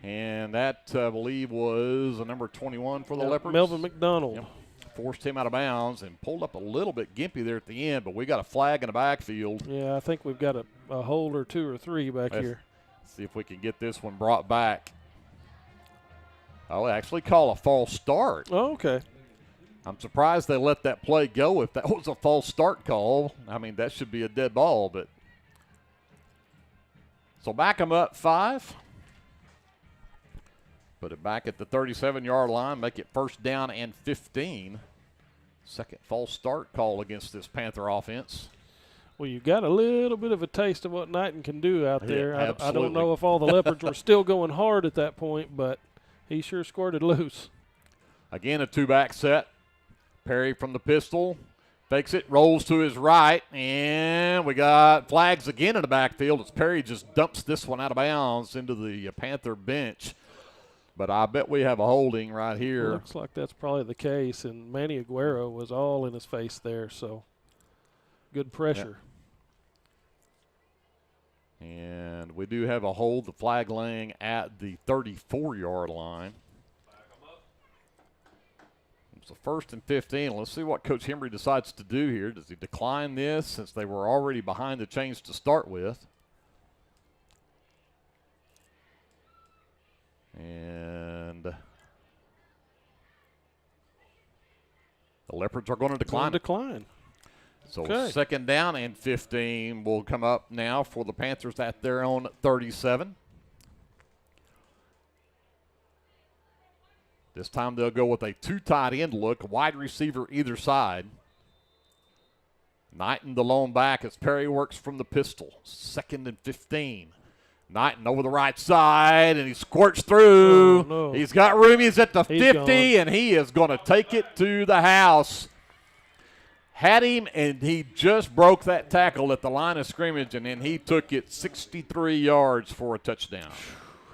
And that, I believe, was a number 21 for the Leopards. Melvin McDonald. Yep. Forced him out of bounds and pulled up a little bit gimpy there at the end, but we got a flag in the backfield. Yeah, I think we've got a hold or 2 or 3 back here. See if we can get this one brought back. I'll actually call a false start. Oh, okay. I'm surprised they let that play go. If that was a false start call, I mean, that should be a dead ball. But so back them up 5. Put it back at the 37-yard line. Make it 1st down and 15. Second false start call against this Panther offense. Well, you got a little bit of a taste of what Knighton can do out there. Yeah, I don't know if all the Leopards were still going hard at that point, but he sure squirted loose. Again, a 2-back set. Perry from the pistol, fakes it, rolls to his right, and we got flags again in the backfield as Perry just dumps this one out of bounds into the Panther bench. But I bet we have a holding right here. Looks like that's probably the case, and Manny Aguero was all in his face there, so good pressure. Yep. And we do have a hold, the flag laying at the 34-yard line. So 1st and 15. Let's see what Coach Hembry decides to do here. Does he decline this since they were already behind the chains to start with? And The Leopards are going to decline. So second down and 15 will come up now for the Panthers at their own 37. This time they'll go with a two tight end look, wide receiver either side. Knighton the lone back as Perry works from the pistol. Second and 15. Knighton over the right side, and he squirts through. Oh, no. He's got room. He's at the He's 50, gone. and he is going to take it to the house. Had him, and he just broke that tackle at the line of scrimmage, and then he took it 63 yards for a touchdown.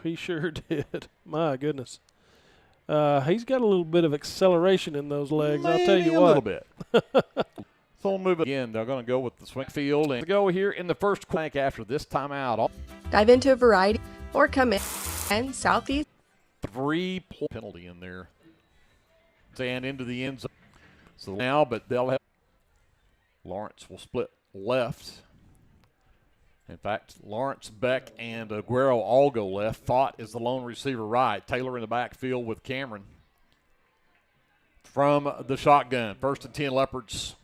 He sure did. My goodness. He's got a little bit of acceleration in those legs, I'll tell you a what. little bit. So move it again. They're going to go with the swing field and go here in the first quarter after this timeout. Dive into a variety or come in and southeast. 3-point penalty in there. And into the end zone. So now, but they'll have Lawrence will split left. In fact, Lawrence, Beck, and Aguero all go left. Thought is the lone receiver right. Taylor in the backfield with Cameron from the shotgun. First and 10 Leopards.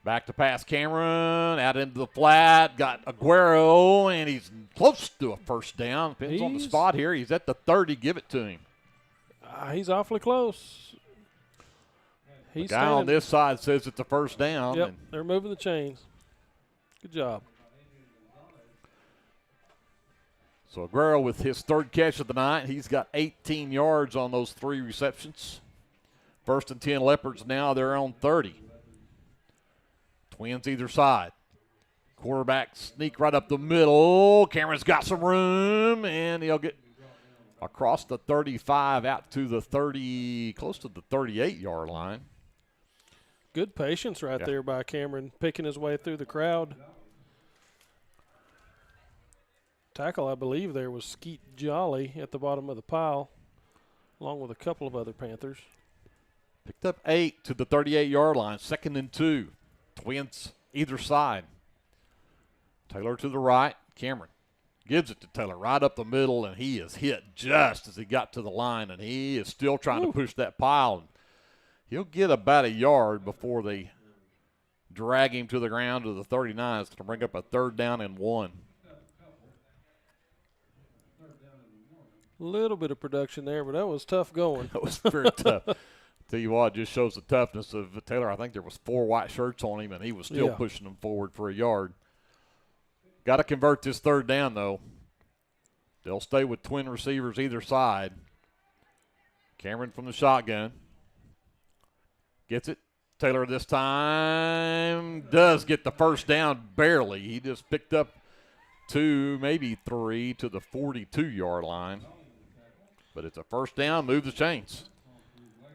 Back to pass Cameron, out into the flat, got Aguero, and he's close to a first down. Depends on the spot here. He's at the 30. Give it to him. He's awfully close. The guy on this side says it's a first down. Yep, they're moving the chains. Good job. So Aguero with his third catch of the night. He's got 18 yards on those 3 receptions. First and 10 Leopards now they're on 30. Twins either side. Quarterback sneak right up the middle. Cameron's got some room, and he'll get across the 35 out to the 30, close to the 38-yard line. Good patience right there by Cameron, picking his way through the crowd. Tackle, I believe, there was Skeet Jolly at the bottom of the pile, along with a couple of other Panthers. Picked up 8 to the 38-yard line, second and 2. Twins either side. Taylor to the right. Cameron gives it to Taylor right up the middle, and he is hit just as he got to the line, and he is still trying to push that pile. He'll get about a yard before they drag him to the ground to the 39. It's going to bring up a third down and 1. A little bit of production there, but that was tough going. That was very tough. Tell you what, it just shows the toughness of Taylor. I think there was 4 white shirts on him, and he was still pushing them forward for a yard. Got to convert this third down, though. They'll stay with twin receivers either side. Cameron from the shotgun. Gets it. Taylor this time does get the first down barely. He just picked up 2, maybe 3 to the 42-yard line. But it's a first down, move the chains.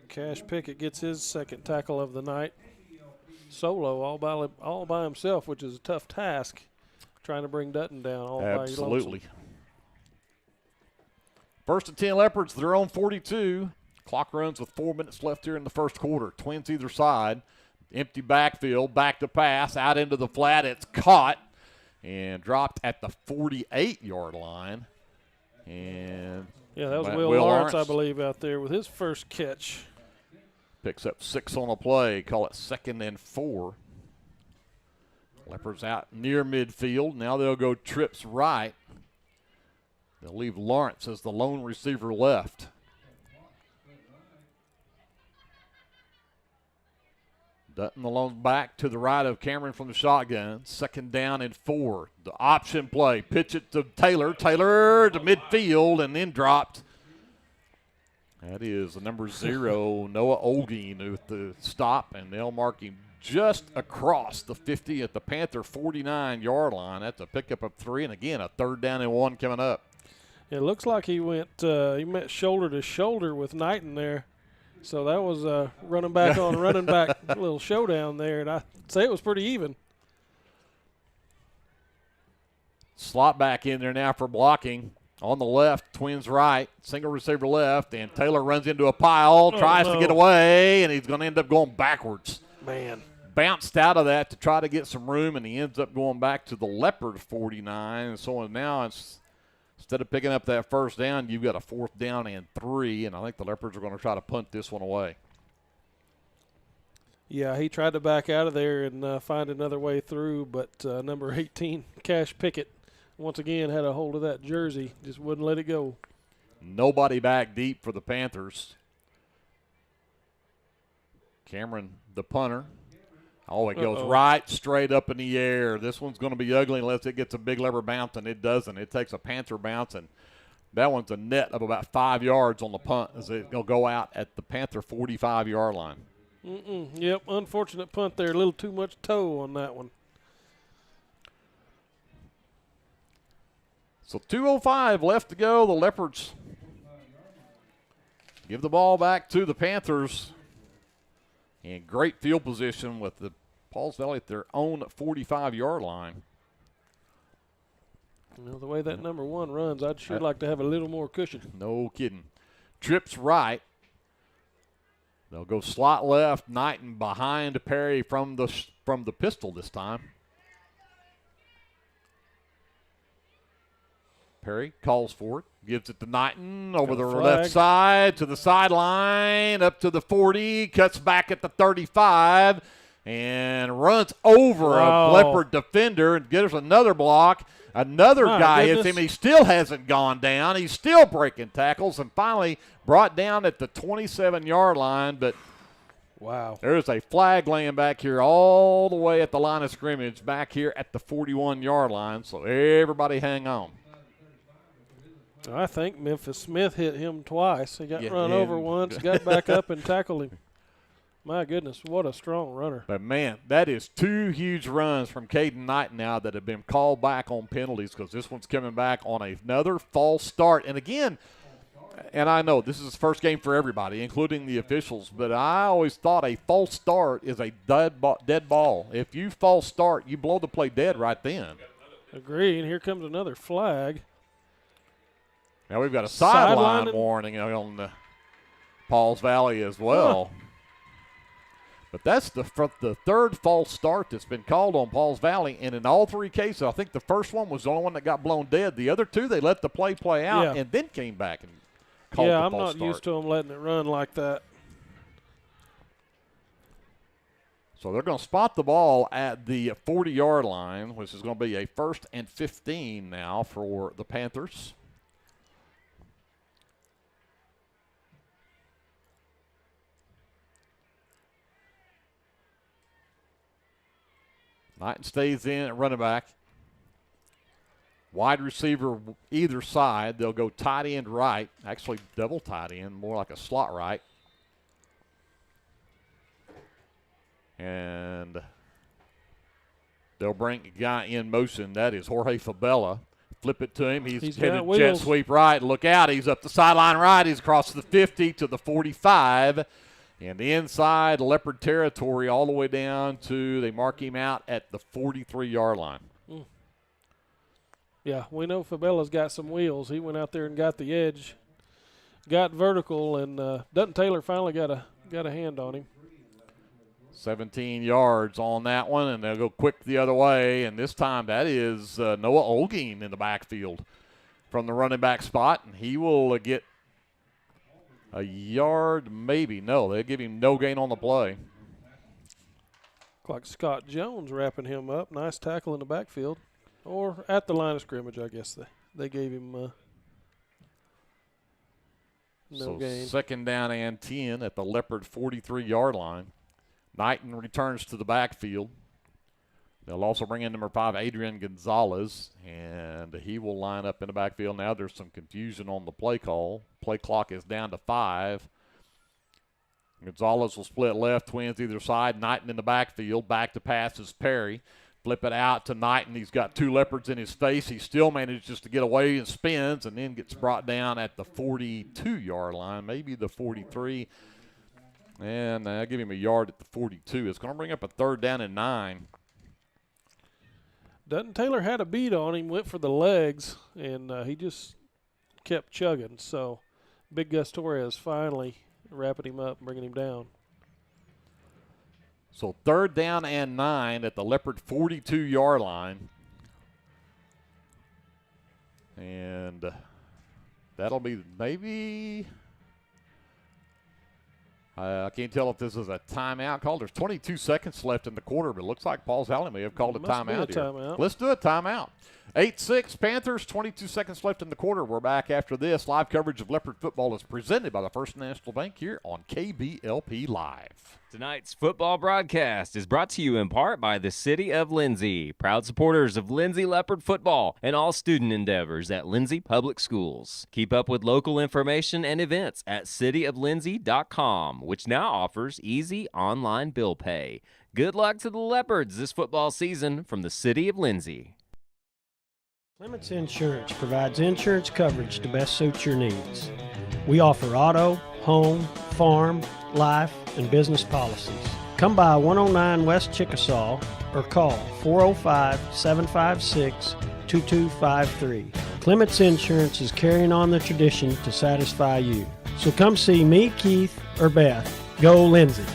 Cash Pickett gets his second tackle of the night. Solo, all by himself, which is a tough task, trying to bring Dutton down all by your lonesome. Absolutely. First and 10 Leopards, their own 42. Clock runs with 4 minutes left here in the first quarter. Twins either side. Empty backfield, back to pass, out into the flat. It's caught and dropped at the 48-yard line. And yeah, that was Will Lawrence, I believe, out there with his first catch. Picks up 6 on a play. Call it second and 4. Leopards out near midfield. Now they'll go trips right. They'll leave Lawrence as the lone receiver left. Dutton along back to the right of Cameron from the shotgun. Second down and 4. The option play. Pitch it to Taylor. Taylor to midfield and then dropped. That is the number 0, Noah Olgeen, with the stop, and they'll mark him just across the 50 at the Panther 49-yard line. That's a pickup of 3, and again, a third down and 1 coming up. It looks like he met shoulder to shoulder with Knighton there. So that was a running back on running back little showdown there, and I'd say it was pretty even. Slot back in there now for blocking. On the left, Twins right, single receiver left, and Taylor runs into a pile, tries to get away, and he's going to end up going backwards. Man. Bounced out of that to try to get some room, and he ends up going back to the Leopard 49. And so now instead of picking up that first down, you've got a 4th down and 3, and I think the Leopards are going to try to punt this one away. Yeah, he tried to back out of there and find another way through, but number 18, Cash Pickett, once again had a hold of that jersey, just wouldn't let it go. Nobody back deep for the Panthers. Cameron, the punter. Oh, it goes right straight up in the air. This one's going to be ugly unless it gets a big lever bounce, and it doesn't. It takes a Panther bounce, and that one's a net of about 5 yards on the punt as it'll go out at the Panther 45-yard line. Yep, unfortunate punt there. A little too much toe on that one. So 2:05 left to go. The Leopards give the ball back to the Panthers. In great field position with the Pauls Valley at their own 45-yard line. You know, the way that number 1 runs, I'd sure like to have a little more cushion. No kidding. Trips right. They'll go slot left. Knighton behind Perry from the pistol this time. Perry calls for it, gives it to Knighton over the left side to the sideline, up to the 40, cuts back at the 35, and runs over a Leopard defender and gets another block. Another guy hits him. He still hasn't gone down. He's still breaking tackles and finally brought down at the 27-yard line, but wow, there's a flag laying back here all the way at the line of scrimmage, back here at the 41-yard line, so everybody hang on. I think Memphis Smith hit him twice. He got run over once, got back up and tackled him. My goodness, what a strong runner. But, man, that is 2 huge runs from Caden Knight now that have been called back on penalties because this one's coming back on another false start. And, again, and I know this is the first game for everybody, including the officials, but I always thought a false start is a dead ball. If you false start, you blow the play dead right then. Agreed. And here comes another flag. Now we've got a sideline warning on the Pauls Valley as well. But that's the third false start that's been called on Pauls Valley, and in all 3 cases, I think the first one was the only one that got blown dead. The other 2, they let the play out and then came back and called the false start. Yeah, I'm not used to them letting it run like that. So they're going to spot the ball at the 40-yard line, which is going to be a 1st and 15 now for the Panthers. Knighton stays in at running back. Wide receiver either side. They'll go tight end right. Actually, double tight end, more like a slot right. And they'll bring a guy in motion. That is Jorge Fabella. Flip it to him. He's headed jet sweep right. Look out. He's up the sideline right. He's across the 50 to the 45. And inside Leopard territory all the way down to, they mark him out at the 43-yard line. Yeah, we know Fabella's got some wheels. He went out there and got the edge, got vertical, and Dutton Taylor finally got a hand on him. 17 yards on that one, and they'll go quick the other way. And this time that is Noah Olgeen in the backfield from the running back spot, and he will get a yard, maybe. No, they'll give him no gain on the play. Look like Scott Jones wrapping him up. Nice tackle in the backfield. Or at the line of scrimmage, I guess they gave him no gain. 2nd down and 10 at the Leopard 43-yard line. Knighton returns to the backfield. They'll also bring in number 5, Adrian Gonzalez, and he will line up in the backfield. Now there's some confusion on the play call. Play clock is down to 5. Gonzalez will split left, twins either side. Knighton in the backfield. Back to pass is Perry. Flip it out to Knighton. He's got 2 Leopards in his face. He still manages to get away and spins and then gets brought down at the 42-yard line, maybe the 43. And I'll give him a yard at the 42. It's going to bring up a 3rd down and 9. Dutton Taylor had a beat on him, went for the legs, and he just kept chugging. So Big Gus Torres finally wrapping him up and bringing him down. So 3rd down and 9 at the Leopard 42-yard line. And that'll be maybe I can't tell if this is a timeout call. There's 22 seconds left in the quarter, but it looks like Pauls Valley may have called a timeout here. Let's do a timeout. 8-6 Panthers, 22 seconds left in the quarter. We're back after this. Live coverage of Leopard football is presented by the First National Bank here on KBLP Live. Tonight's football broadcast is brought to you in part by the City of Lindsay, proud supporters of Lindsay Leopard football and all student endeavors at Lindsay Public Schools. Keep up with local information and events at cityoflindsay.com, which now offers easy online bill pay. Good luck to the Leopards this football season from the City of Lindsay. Clements Insurance provides insurance coverage to best suit your needs. We offer auto, home, farm, life, and business policies. Come by 109 West Chickasaw or call 405-756-2253. Clements Insurance is carrying on the tradition to satisfy you. So come see me, Keith, or Beth. Go Lindsay.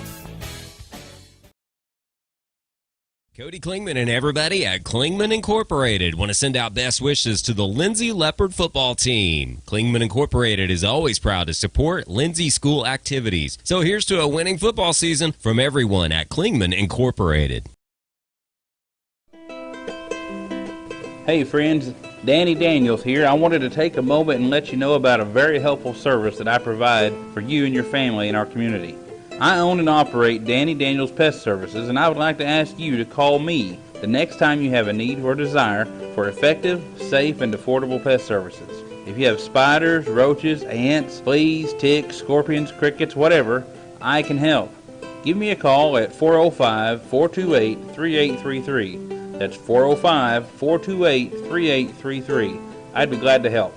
Cody Klingman and everybody at Klingman Incorporated want to send out best wishes to the Lindsay Leopard football team. Klingman Incorporated is always proud to support Lindsay school activities. So here's to a winning football season from everyone at Klingman Incorporated. Hey friends, Danny Daniels here. I wanted to take a moment and let you know about a very helpful service that I provide for you and your family in our community. I own and operate Danny Daniels Pest Services, and I would like to ask you to call me the next time you have a need or desire for effective, safe, and affordable pest services. If you have spiders, roaches, ants, fleas, ticks, scorpions, crickets, whatever, I can help. Give me a call at 405-428-3833. That's 405-428-3833. I'd be glad to help.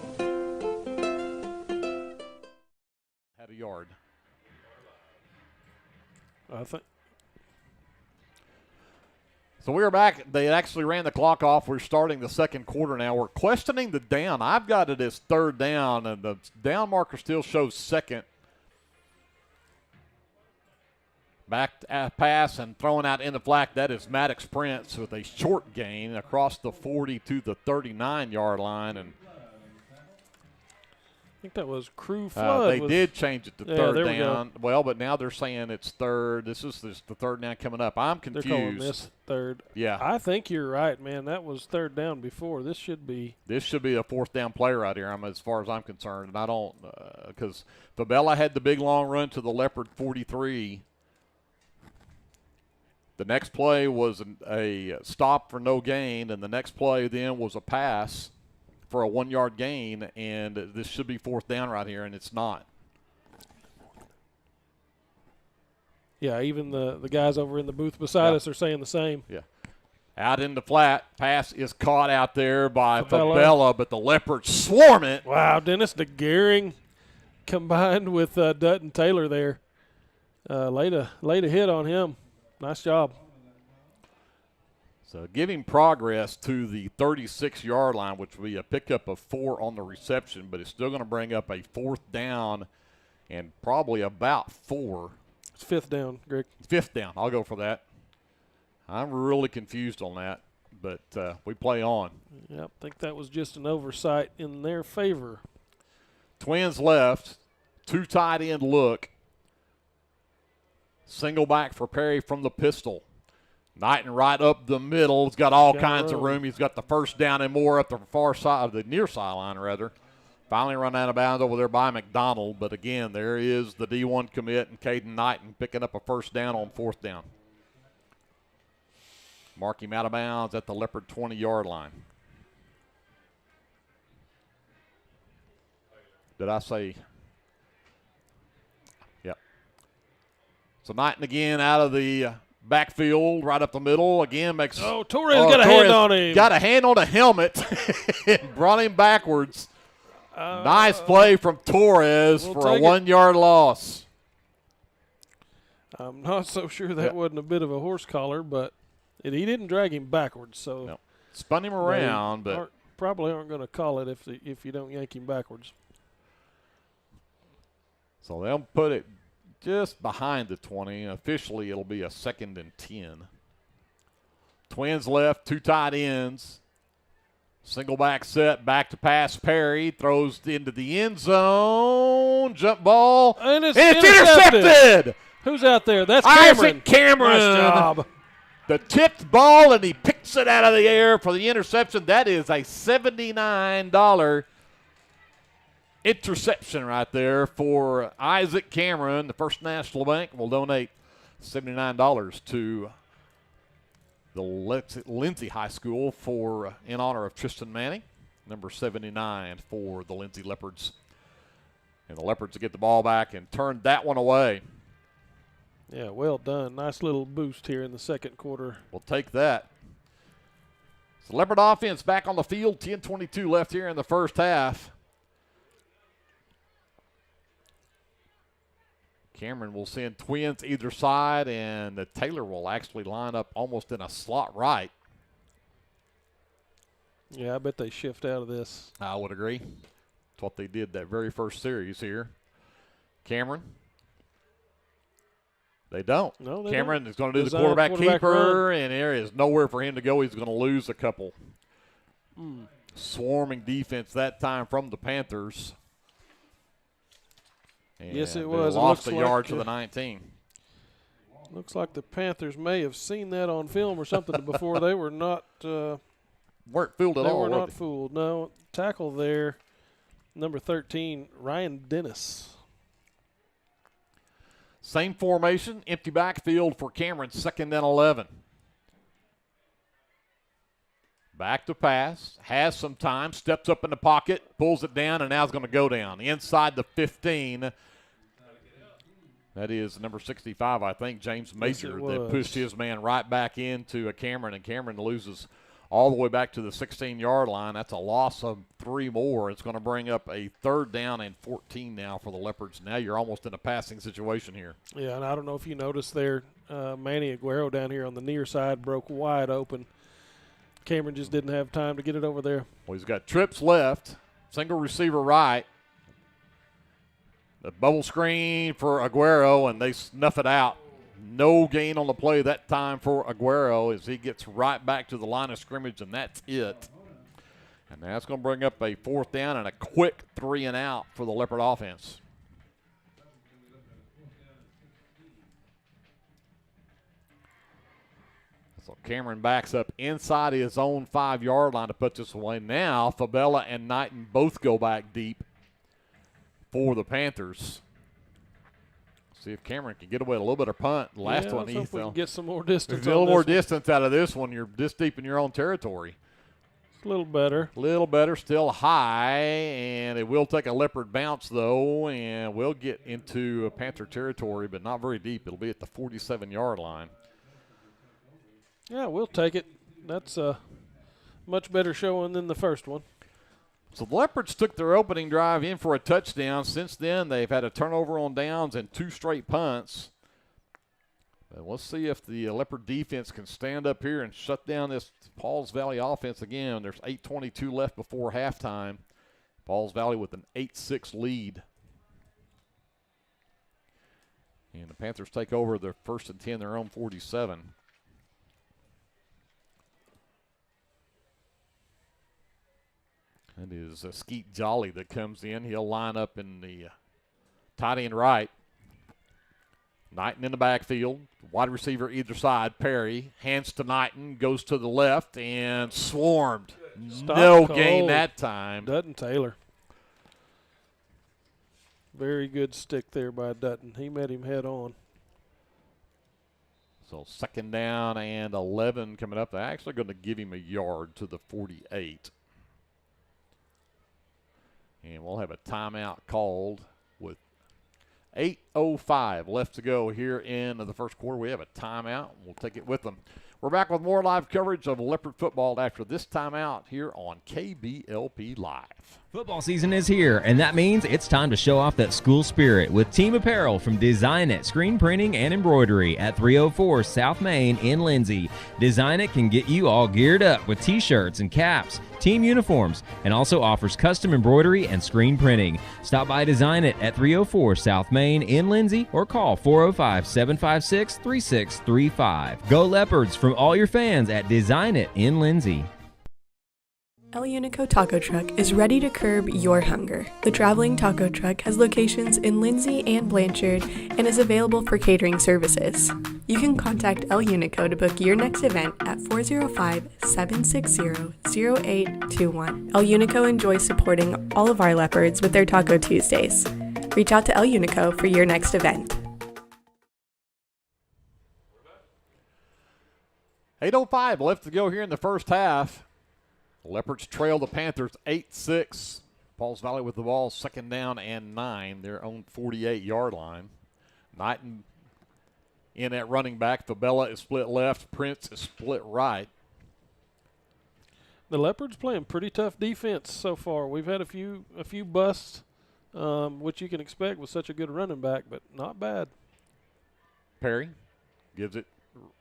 Had a yard. I think. So we are back. They actually ran the clock off. We're starting the second quarter now. We're questioning the down. I've got it as third down, and the down marker still shows second. Back pass and throwing out in the flat. That is Maddox Prince with a short gain across the 40 to the 39-yard line. And I think that was Crew Flood. They did change it to third down. Well, but now they're saying it's third. This is the third down coming up. I'm confused. They're calling this third. Yeah. I think you're right, man. That was third down before. This should be a fourth down play right here, as far as I'm concerned. And I don't because Fabella had the big long run to the Leopard 43. The next play was a stop for no gain, and the next play then was a pass for a 1-yard gain, and this should be fourth down right here, and it's not. Yeah, even the guys over in the booth beside us are saying the same. Yeah. Out in the flat, pass is caught out there by Fabella, but the Leopards swarm it. Wow, Dennis DeGehring combined with Dutton Taylor there. Laid a hit on him. Nice job. So giving progress to the 36-yard line, which will be a pickup of 4 on the reception, but it's still going to bring up a fourth down and probably about 4. It's fifth down, Greg. Fifth down. I'll go for that. I'm really confused on that, but we play on. Yep, I think that was just an oversight in their favor. Twins left, 2 tight end look. Single back for Perry from the pistol. Knighton right up the middle. He's got all kinds of room. He's got the first down and more up the far side of the near sideline, rather. Finally run out of bounds over there by McDonald. But, again, there is the D1 commit and Caden Knighton picking up a first down on fourth down. Mark him out of bounds at the Leopard 20-yard line. Did I say? Yep. So Knighton again out of the backfield, right up the middle. Again makes. Torres got a hand on him. Got a hand on the helmet and brought him backwards. Nice play from Torres for a 1-yard loss. I'm not so sure that wasn't a bit of a horse collar, but he didn't drag him backwards. So no. Spun him around, but probably aren't going to call it if you don't yank him backwards. So they'll put it just behind the 20. Officially, it'll be a 2nd and 10. Twins left, 2 tight ends. Single back set, back to pass. Perry throws into the end zone. Jump ball. And it's intercepted. Who's out there? That's Cameron. Isaac Cameron. Nice job. The tipped ball, and he picks it out of the air for the interception. That is a $79 interception right there for Isaac Cameron. The First National Bank will donate $79 to the Lindsay High School in honor of Tristan Manning, number 79 for the Lindsay Leopards. And the Leopards get the ball back and turn that one away. Yeah, well done. Nice little boost here in the second quarter. We'll take that. So Leopard offense back on the field, 10:22 left here in the first half. Cameron will send twins either side, and Taylor will actually line up almost in a slot right. Yeah, I bet they shift out of this. I would agree. That's what they did that very first series here. Cameron. They don't. No, they Cameron don't. is going to do Design the quarterback keeper, run. and there is nowhere for him to go. He's going to lose a couple. Swarming defense that time from the Panthers. And yes, it was. They lost it a looks yard like, to the 19. Looks like the Panthers may have seen that on film or something before. They were not weren't fooled at all. They were not fooled. No, tackle there, number 13, Ryan Dennis. Same formation, empty backfield for Cameron, 2nd and 11. Back to pass, has some time, steps up in the pocket, pulls it down, and now is going to go down. Inside the 15. That is number 65, I think, James Major, that pushed his man right back into a Cameron, and Cameron loses all the way back to the 16-yard line. That's a loss of 3 more. It's going to bring up a 3rd down and 14 now for the Leopards. Now you're almost in a passing situation here. Yeah, and I don't know if you noticed there, Manny Aguero down here on the near side broke wide open. Cameron just didn't have time to get it over there. Well, he's got trips left, single receiver right. The bubble screen for Aguero, and they snuff it out. No gain on the play that time for Aguero as he gets right back to the line of scrimmage, and that's it. And that's going to bring up a 4th down and a quick 3 and out for the Leopard offense. So Cameron backs up inside his own 5-yard line to put this away. Now Fabella and Knighton both go back deep for the Panthers. See if Cameron can get away with a little bit of punt. Last one, let's hope we can get some more distance. A little more distance out of this one. You're this deep in your own territory. A little better. A little better, still high, and it will take a Leopard bounce, though, and we'll get into Panther territory, but not very deep. It'll be at the 47-yard line. Yeah, we'll take it. That's a much better showing than the first one. So the Leopards took their opening drive in for a touchdown. Since then, they've had a turnover on downs and 2 straight punts. But let's see if the Leopard defense can stand up here and shut down this Pauls Valley offense again. There's 8:22 left before halftime. Pauls Valley with an 8-6 lead. And the Panthers take over their 1st and 10, their own 47. That is Skeet Jolly that comes in. He'll line up in the tight end right. Knighton in the backfield. Wide receiver either side. Perry hands to Knighton, goes to the left, and swarmed. No gain that time. Dutton Taylor. Very good stick there by Dutton. He met him head on. So 2nd down and 11 coming up. They're actually going to give him a yard to the 48. And we'll have a timeout called with 8:05 left to go here in the first quarter. We have a timeout. We'll take it with them. We're back with more live coverage of Leopard football after this timeout here on KBLP Live. Football season is here, and that means it's time to show off that school spirit with team apparel from Design It Screen Printing and Embroidery at 304 South Main in Lindsay. Design It can get you all geared up with t-shirts and caps, team uniforms, and also offers custom embroidery and screen printing. Stop by Design It at 304 South Main in Lindsay or call 405-756-3635. Go Leopards from all your fans at Design It in Lindsay. El Unico Taco Truck is ready to curb your hunger. The traveling taco truck has locations in Lindsay and Blanchard and is available for catering services. You can contact El Unico to book your next event at 405-760-0821. El Unico enjoys supporting all of our Leopards with their Taco Tuesdays. Reach out to El Unico for your next event. 8:05 left to go here in the first half. The Leopards trail the Panthers 8-6. Pauls Valley with the ball, 2nd down and 9, their own 48-yard line. Knighton in at running back. Fabella is split left. Prince is split right. The Leopards playing pretty tough defense so far. We've had a few busts, which you can expect with such a good running back, but not bad. Perry gives it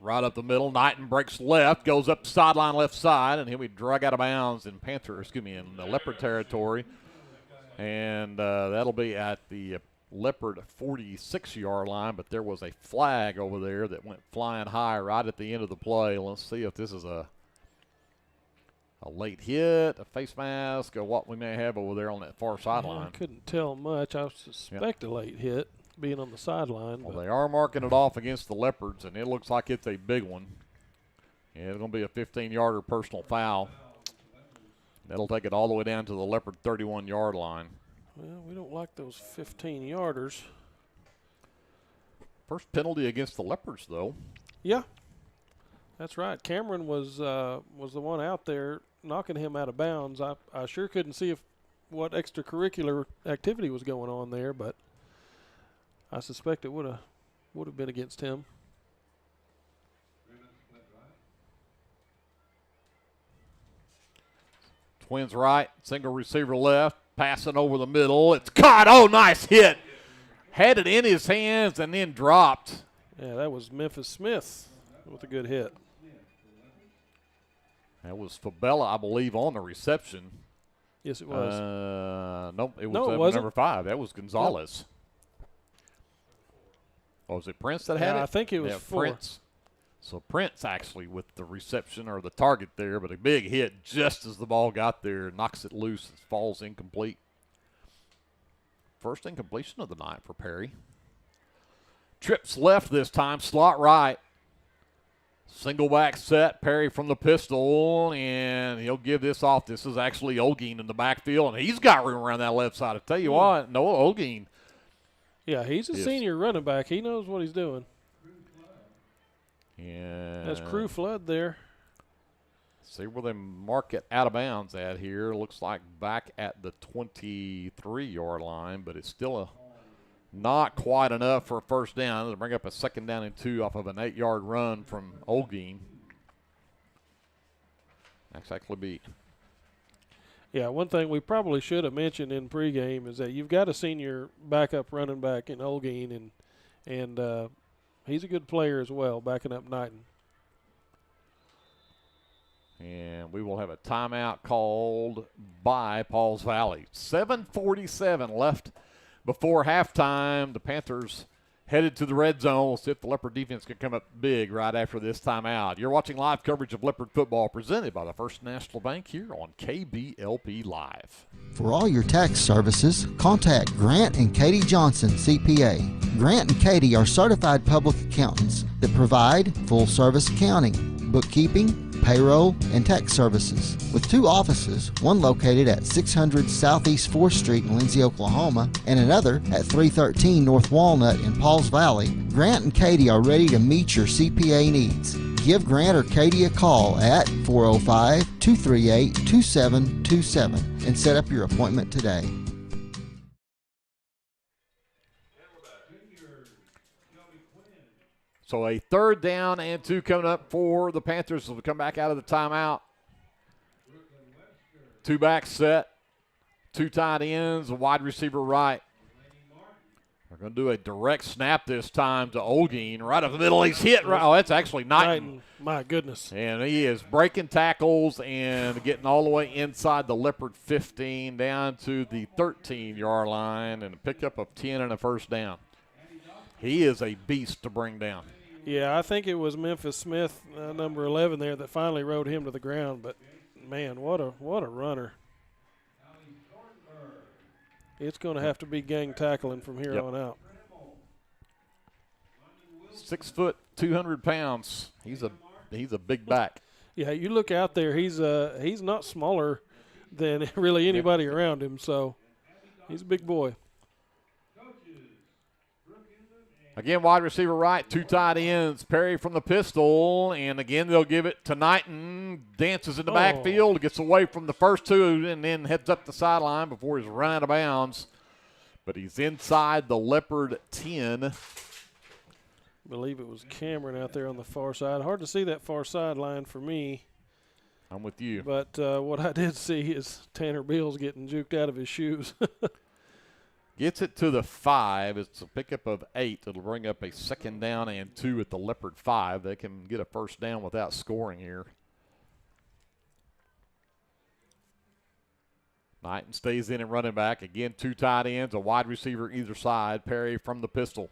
right up the middle. Knighton breaks left, goes up the sideline left side, and he'll be dragged out of bounds in in the Leopard territory. And that'll be at the Leopard 46-yard line, but there was a flag over there that went flying high right at the end of the play. Let's see if this is a late hit, a face mask, or what we may have over there on that far sideline. I couldn't tell much. I suspect a late hit being on the sideline. Well, they are marking it off against the Leopards, and it looks like it's a big one. And it's going to be a 15-yarder personal foul. That'll take it all the way down to the Leopard 31-yard line. Well, we don't like those 15-yarders. First penalty against the Leopards, though. Yeah, that's right. Cameron was the one out there knocking him out of bounds. I sure couldn't see what extracurricular activity was going on there, but I suspect it would have been against him. Twins right, single receiver left, passing over the middle. It's caught. Oh, nice hit. Had it in his hands and then dropped. Yeah, that was Memphis Smith with a good hit. That was Fabella, I believe, on the reception. Yes, it was. Nope, it was number 5. That was Gonzalez. Nope. Oh, was it Prince that had it? I think it was 4. Prince. So Prince actually with the reception or the target there, but a big hit just as the ball got there, knocks it loose, it falls incomplete. First incompletion of the night for Perry. Trips left this time, slot right. Single back set, Perry from the pistol, and he'll give this off. This is actually Olguin in the backfield, and he's got room around that left side. I tell you what, Noah Olguin. Yeah, he's a senior running back. He knows what he's doing. Yeah. That's Crew Flood there. See where they mark it out of bounds at here. Looks like back at the 23-yard line, but it's still not quite enough for a first down. They'll bring up a 2nd down and 2 off of an 8-yard run from Olguin. That's actually beat. Yeah, one thing we probably should have mentioned in pregame is that you've got a senior backup running back in Olguin, and he's a good player as well, backing up Knighton. And we will have a timeout called by Pauls Valley. 7:47 left before halftime. The Panthers headed to the red zone. We'll see if the Leopard defense can come up big right after this timeout. You're watching live coverage of Leopard football presented by the First National Bank here on KBLP Live. For all your tax services, contact Grant and Katie Johnson, CPA. Grant and Katie are certified public accountants that provide full-service accounting, bookkeeping, payroll, and tax services. With 2 offices, one located at 600 Southeast 4th Street in Lindsay, Oklahoma, and another at 313 North Walnut in Pauls Valley, Grant and Katie are ready to meet your CPA needs. Give Grant or Katie a call at 405-238-2727 and set up your appointment today. So a 3rd down and 2 coming up for the Panthers as we come back out of the timeout. 2 back set, 2 tight ends, a wide receiver right. We're going to do a direct snap this time to Olguin right up the middle. He's hit. Right. Oh, that's actually Knighton. My goodness. And he is breaking tackles and getting all the way inside the Leopard 15 down to the 13-yard line and a pickup of 10 and a first down. He is a beast to bring down. Yeah, I think it was Memphis Smith, number 11 there, that finally rode him to the ground. But, Man, what a runner. It's going to have to be gang tackling from here on out. 6 foot, 200 pounds. He's a big back. Yeah, you look out there. He's not smaller than really anybody around him, so he's a big boy. Again, wide receiver right, 2 tight ends. Perry from the pistol, and again they'll give it to Knighton. Dances in the backfield, gets away from the first 2, and then heads up the sideline before he's run out of bounds. But he's inside the Leopard 10. I believe it was Cameron out there on the far side. Hard to see that far sideline for me. I'm with you. But what I did see is Tanner Beals getting juked out of his shoes. Gets it to the 5. It's a pickup of 8. It'll bring up a 2nd down and 2 at the Leopard 5. They can get a first down without scoring here. Knighton stays in and running back. Again, 2 tight ends, a wide receiver either side. Perry from the pistol.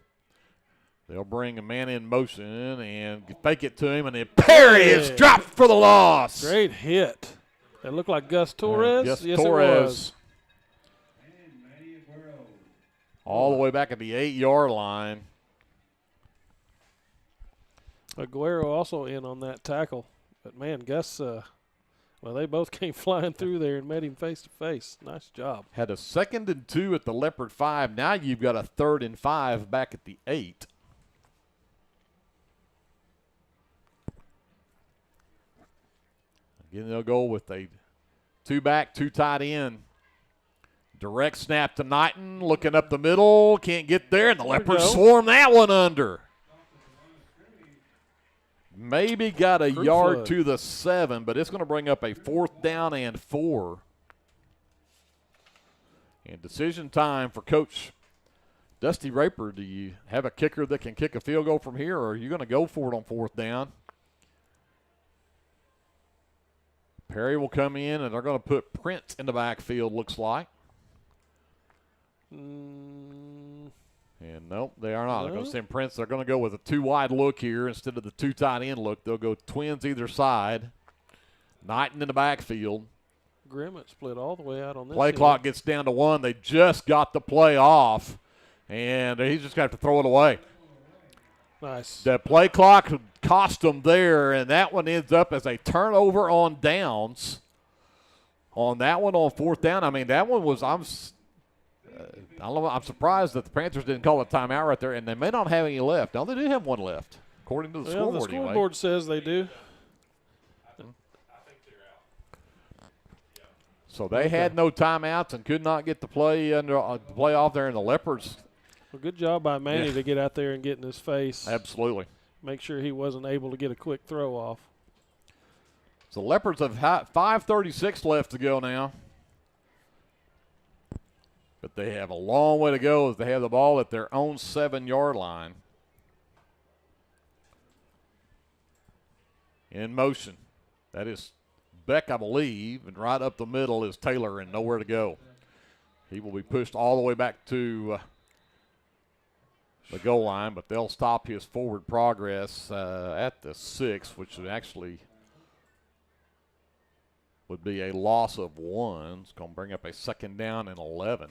They'll bring a man in motion and fake it to him, and then Perry is dropped for the loss. Great hit. That looked like Gus Torres. Gus yes, Torres. it was. All the way back at the 8-yard line. Aguero also in on that tackle. But, man, Gus, well, they both came flying through there and met him face to face. Nice job. Had a 2nd and 2 at the Leopard 5. Now you've got a 3rd and 5 back at the 8. Again, they'll go with a 2-back, 2 tight end. Direct snap to Knighton, looking up the middle, can't get there, and the Leopards swarm that one under. Maybe got a yard to the 7, but it's going to bring up a 4th down and 4. And decision time for Coach Dusty Raper. Do you have a kicker that can kick a field goal from here, or are you going to go for it on 4th down? Perry will come in, and they're going to put Prince in the backfield, looks like. And nope, they are not. They're going to send Prince. They're going to go with a 2-wide look here instead of the 2 tight end look. They'll go twins either side. Knighton in the backfield. Grimmett split all the way out on this. Play clock gets down to 1. They just got the play off, and he's just going to have to throw it away. Nice. The play clock cost them there, and that one ends up as a turnover on downs. On that one on 4th down, I mean, that one was I'm surprised that the Panthers didn't call a timeout right there, and they may not have any left. No, they do have one left, according to the scoreboard. The scoreboard says they do. So they had no timeouts and could not get the play off there, and the Leopards. Well, good job by Manny to get out there and get in his face. Absolutely. Make sure he wasn't able to get a quick throw off. So Leopards have 5:36 left to go now. But they have a long way to go as they have the ball at their own 7-yard line. In motion. That is Beck, I believe, and right up the middle is Taylor and nowhere to go. He will be pushed all the way back to the goal line, but they'll stop his forward progress at the 6, which actually would be a loss of 1. It's going to bring up a 2nd down and 11.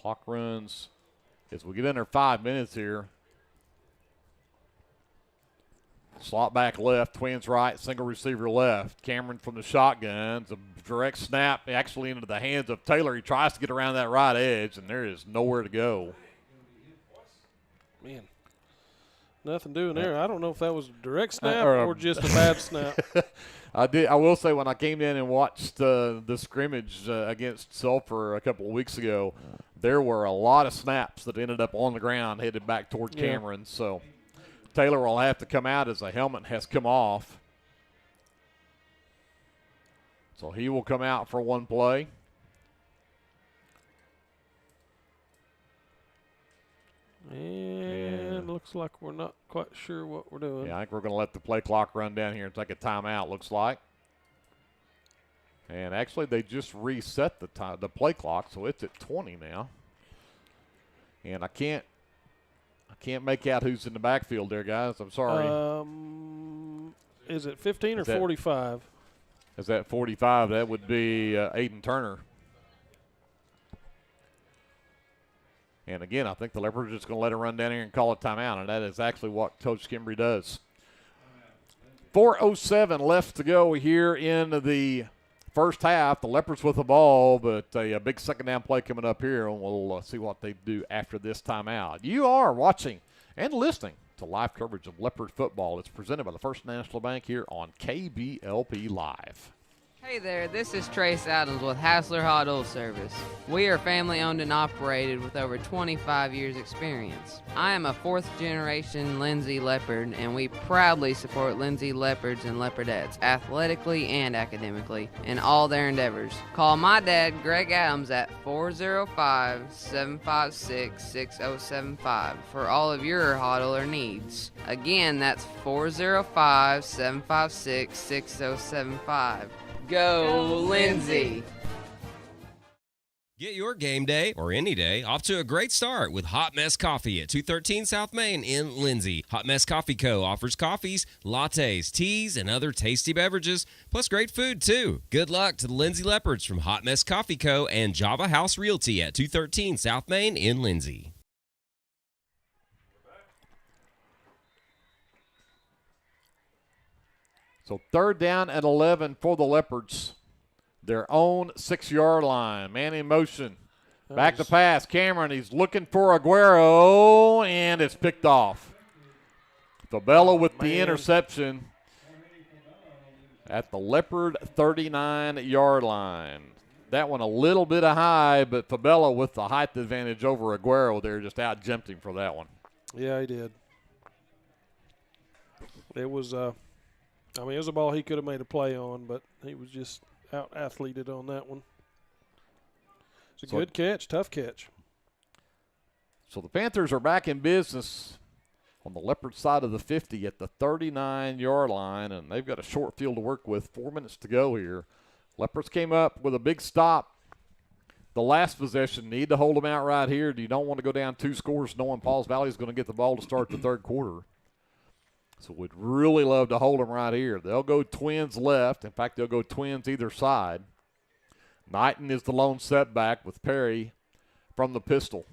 Clock runs as we get under 5 minutes here. Slot back left, twins right, single receiver left. Cameron from the shotguns, a direct snap actually into the hands of Taylor. He tries to get around that right edge, and there is nowhere to go. Man, nothing doing there. I don't know if that was a direct snap or just a bad snap. I will say when I came in and watched the scrimmage against Sulphur a couple of weeks ago, there were a lot of snaps that ended up on the ground headed back toward Cameron. So Taylor will have to come out as the helmet has come off. So he will come out for one play. And looks like we're not quite sure what we're doing. Yeah, I think we're going to let the play clock run down here and take a timeout, looks like. And actually, they just reset the play clock, so it's at 20 now. And I can't I can't make out who's in the backfield there, guys. I'm sorry. Is it 15 or 45? Is that 45? That would be Aiden Turner. And again, I think the Leopards are just going to let it run down here and call a timeout, and that is actually what Coach Skembry does. 4:07 left to go here in the first half. The Leopards with the ball, but a big second down play coming up here, and we'll see what they do after this timeout. You are watching and listening to live coverage of Leopard football. It's presented by the First National Bank here on KBLP Live. Hey there, this is Trace Adams with Hassler Hot Oil Service. We are family owned and operated with over 25 years experience. I am a fourth generation Lindsay Leopard, and we proudly support Lindsay Leopards and Leopardettes athletically and academically in all their endeavors. Call my dad, Greg Adams, at 405-756-6075 for all of your hot oiler needs. Again, that's 405-756-6075. Go, Lindsay! Get your game day, or any day, off to a great start with Hot Mess Coffee at 213 South Main in Lindsay. Hot Mess Coffee Co. offers coffees, lattes, teas, and other tasty beverages, plus great food, too. Good luck to the Lindsay Leopards from Hot Mess Coffee Co. and Java House Realty at 213 South Main in Lindsay. So 3rd down and 11 for the Leopards. Their own 6-yard line. Man in motion. Back to pass. Cameron, he's looking for Aguero, and it's picked off. Fabella with the interception at the Leopard 39-yard line. That one a little bit high, but Fabella with the height advantage over Aguero there just out-jumped him for that one. Yeah, he did. It was it was a ball he could have made a play on, but he was just out-athleted on that one. It's a good catch, tough catch. So the Panthers are back in business on the Leopard side of the 50 at the 39-yard line, and they've got a short field to work with. 4 minutes to go here. Leopards came up with a big stop the last possession. Need to hold them out right here. You don't want to go down 2 scores knowing Pauls Valley is going to get the ball to start the third quarter. So we'd really love to hold them right here. They'll go twins left. In fact, they'll go twins either side. Knighton is the lone setback with Perry from the pistol.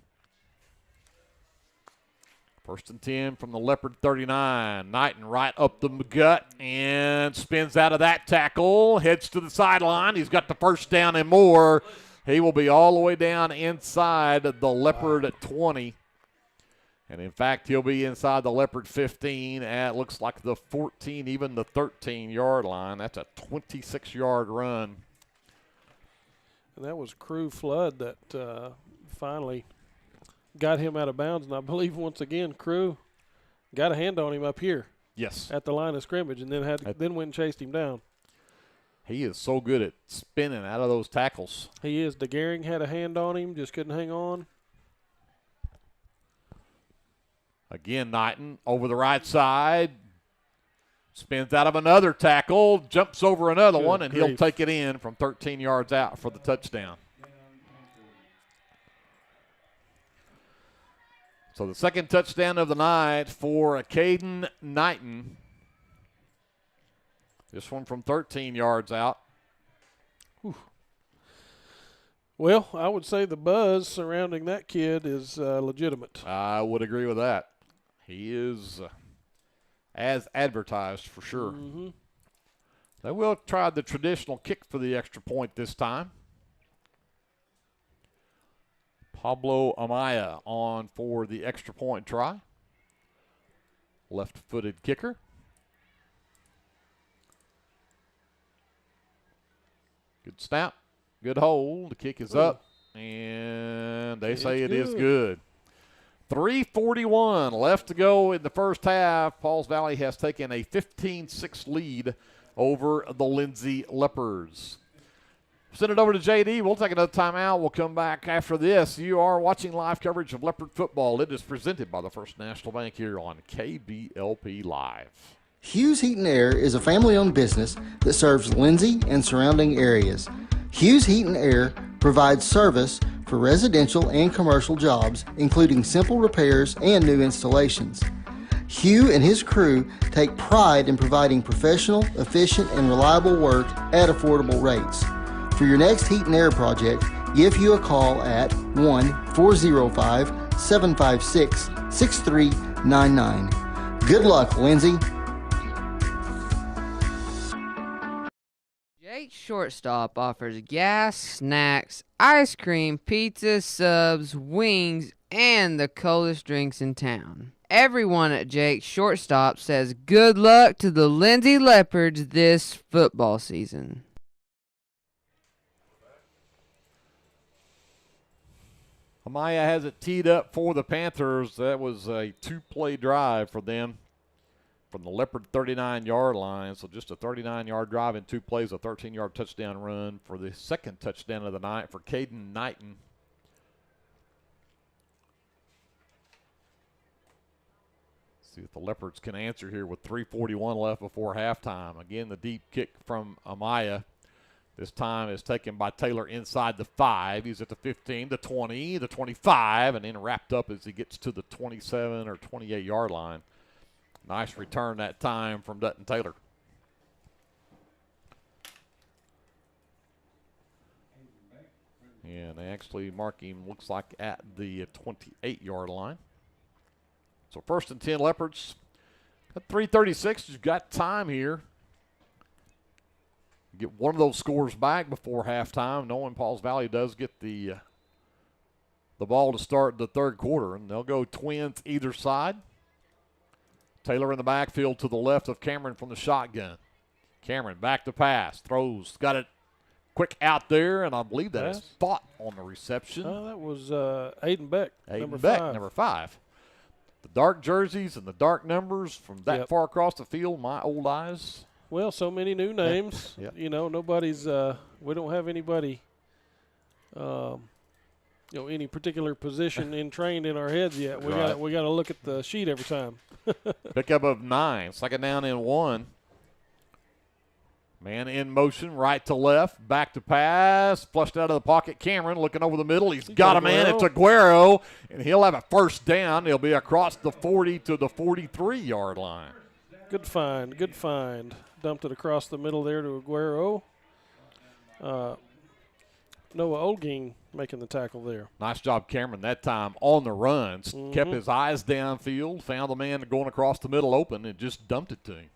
1st and 10 from the Leopard 39. Knighton right up the gut and spins out of that tackle. Heads to the sideline. He's got the first down and more. He will be all the way down inside the Leopard 20. And, in fact, he'll be inside the Leopard 15 at, looks like, the 14, even the 13-yard line. That's a 26-yard run. And that was Crew Flood that finally got him out of bounds. And I believe, once again, Crew got a hand on him up here. Yes. At the line of scrimmage, and then then went and chased him down. He is so good at spinning out of those tackles. He is. DeGaring had a hand on him, just couldn't hang on. Again, Knighton over the right side. Spins out of another tackle, jumps over another one, and he'll take it in from 13 yards out for the touchdown. So the second touchdown of the night for Caden Knighton. This one from 13 yards out. Whew. Well, I would say the buzz surrounding that kid is legitimate. I would agree with that. He is as advertised for sure. Mm-hmm. They will try the traditional kick for the extra point this time. Pablo Amaya on for the extra point try. Left-footed kicker. Good snap. Good hold. The kick is up. And they say it is good. 3:41 left to go in the first half. Pauls Valley has taken a 15-6 lead over the Lindsay Leopards. Send it over to JD. We'll take another timeout. We'll come back after this. You are watching live coverage of Leopard football. It is presented by the First National Bank here on KBLP Live. Hughes Heat and Air is a family-owned business that serves Lindsay and surrounding areas. Hughes Heat and Air provides service for residential and commercial jobs, including simple repairs and new installations. Hugh and his crew take pride in providing professional, efficient, and reliable work at affordable rates. For your next heat and air project, give Hugh a call at 1-405-756-6399. Good luck, Lindsay. Jake Shortstop offers gas, snacks, ice cream, pizza, subs, wings, and the coldest drinks in town. Everyone at Jake Shortstop says good luck to the Lindsay Leopards this football season. Amaya has it teed up for the Panthers. That was a two-play drive for them from the Leopard 39-yard line. So just a 39-yard drive in 2 plays, a 13-yard touchdown run for the second touchdown of the night for Caden Knighton. See if the Leopards can answer here with 3:41 left before halftime. Again, the deep kick from Amaya. This time is taken by Taylor inside the 5. He's at the 15, the 20, the 25, and then wrapped up as he gets to the 27 or 28-yard line. Nice return that time from Dutton Taylor. And they actually mark him, looks like, at the 28-yard line. So 1st and 10 Leopards. At 3:36, you've got time here. Get one of those scores back before halftime, knowing Pauls Valley does get the ball to start the third quarter. And they'll go twins either side. Taylor in the backfield to the left of Cameron from the shotgun. Cameron back to pass. Throws. Got it quick out there, and I believe that is Fought on the reception. That was Aiden Beck, number 5. The dark jerseys and the dark numbers from that far across the field, my old eyes. Well, so many new names. You know, nobody's we don't have anybody any particular position in trained in our heads yet. We got to look at the sheet every time. Pickup of 9, 2nd down and 1. Man in motion, right to left, back to pass, flushed out of the pocket. Cameron looking over the middle. He's got a man. It's Aguero, and he'll have a first down. He'll be across the 40 to the 43-yard line. Good find, good find. Dumped it across the middle there to Aguero. Noah Olging making the tackle there. Nice job, Cameron, that time on the run. Kept his eyes downfield, found the man going across the middle open, and just dumped it to him.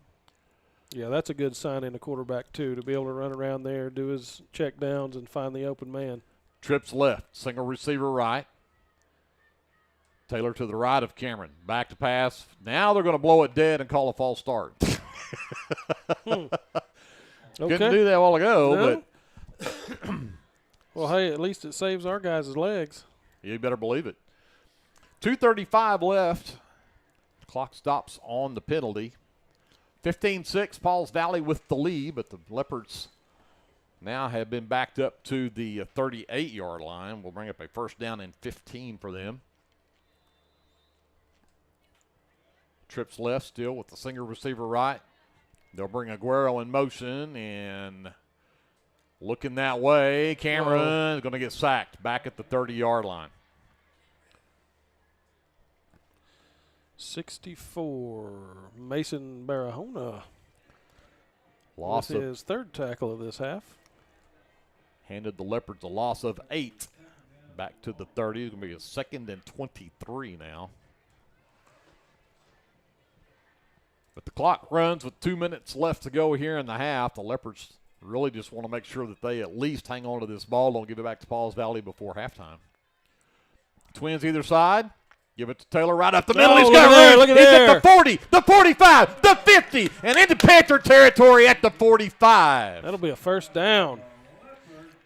Yeah, that's a good sign in a quarterback, too, to be able to run around there, do his check downs, and find the open man. Trips left, single receiver right. Taylor to the right of Cameron. Back to pass. Now they're going to blow it dead and call a false start. Okay. Couldn't do that a while ago, but well, hey, at least it saves our guys' legs. You better believe it. 2:35 left. Clock stops on the penalty. 15-6, Pauls Valley with the lead, but the Leopards now have been backed up to the 38-yard line. We'll bring up a first down and 15 for them. Trips left still with the single receiver right. They'll bring Aguero in motion and looking that way. Cameron is going to get sacked back at the 30-yard line. 64, Mason Barahona. Loss with of his third tackle of this half. Handed the Leopards a loss of 8. Back to the 30. It's going to be a 2nd and 23 now. But the clock runs with 2 minutes left to go here in the half. The Leopards really just want to make sure that they at least hang on to this ball. Don't give it back to Pauls Valley before halftime. Twins either side. Give it to Taylor right up the middle. He's got room. Look at He's there. at the 40, the 45, the 50, and into Panther territory at the 45. That'll be a first down.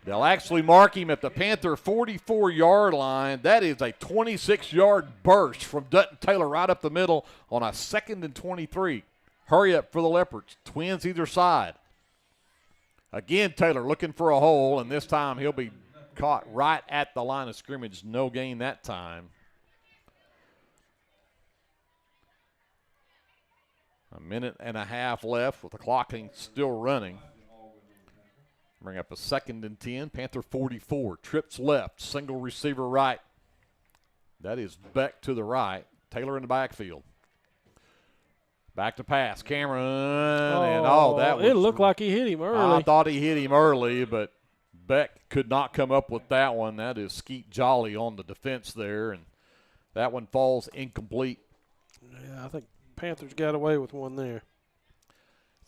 They'll actually mark him at the Panther 44-yard line. That is a 26-yard burst from Dutton Taylor right up the middle on a 2nd and 23. Hurry up for the Leopards. Twins either side. Again, Taylor looking for a hole, and this time he'll be caught right at the line of scrimmage. No gain that time. A minute and a half left with the clock still running. Bring up a 2nd and 10. Panther 44. Trips left. Single receiver right. That is Beck to the right. Taylor in the backfield. Back to pass. Cameron. That was, it looked like he hit him early. I thought he hit him early, but Beck could not come up with that one. That is Skeet Jolly on the defense there, and that one falls incomplete. Yeah, I think Panthers got away with one there.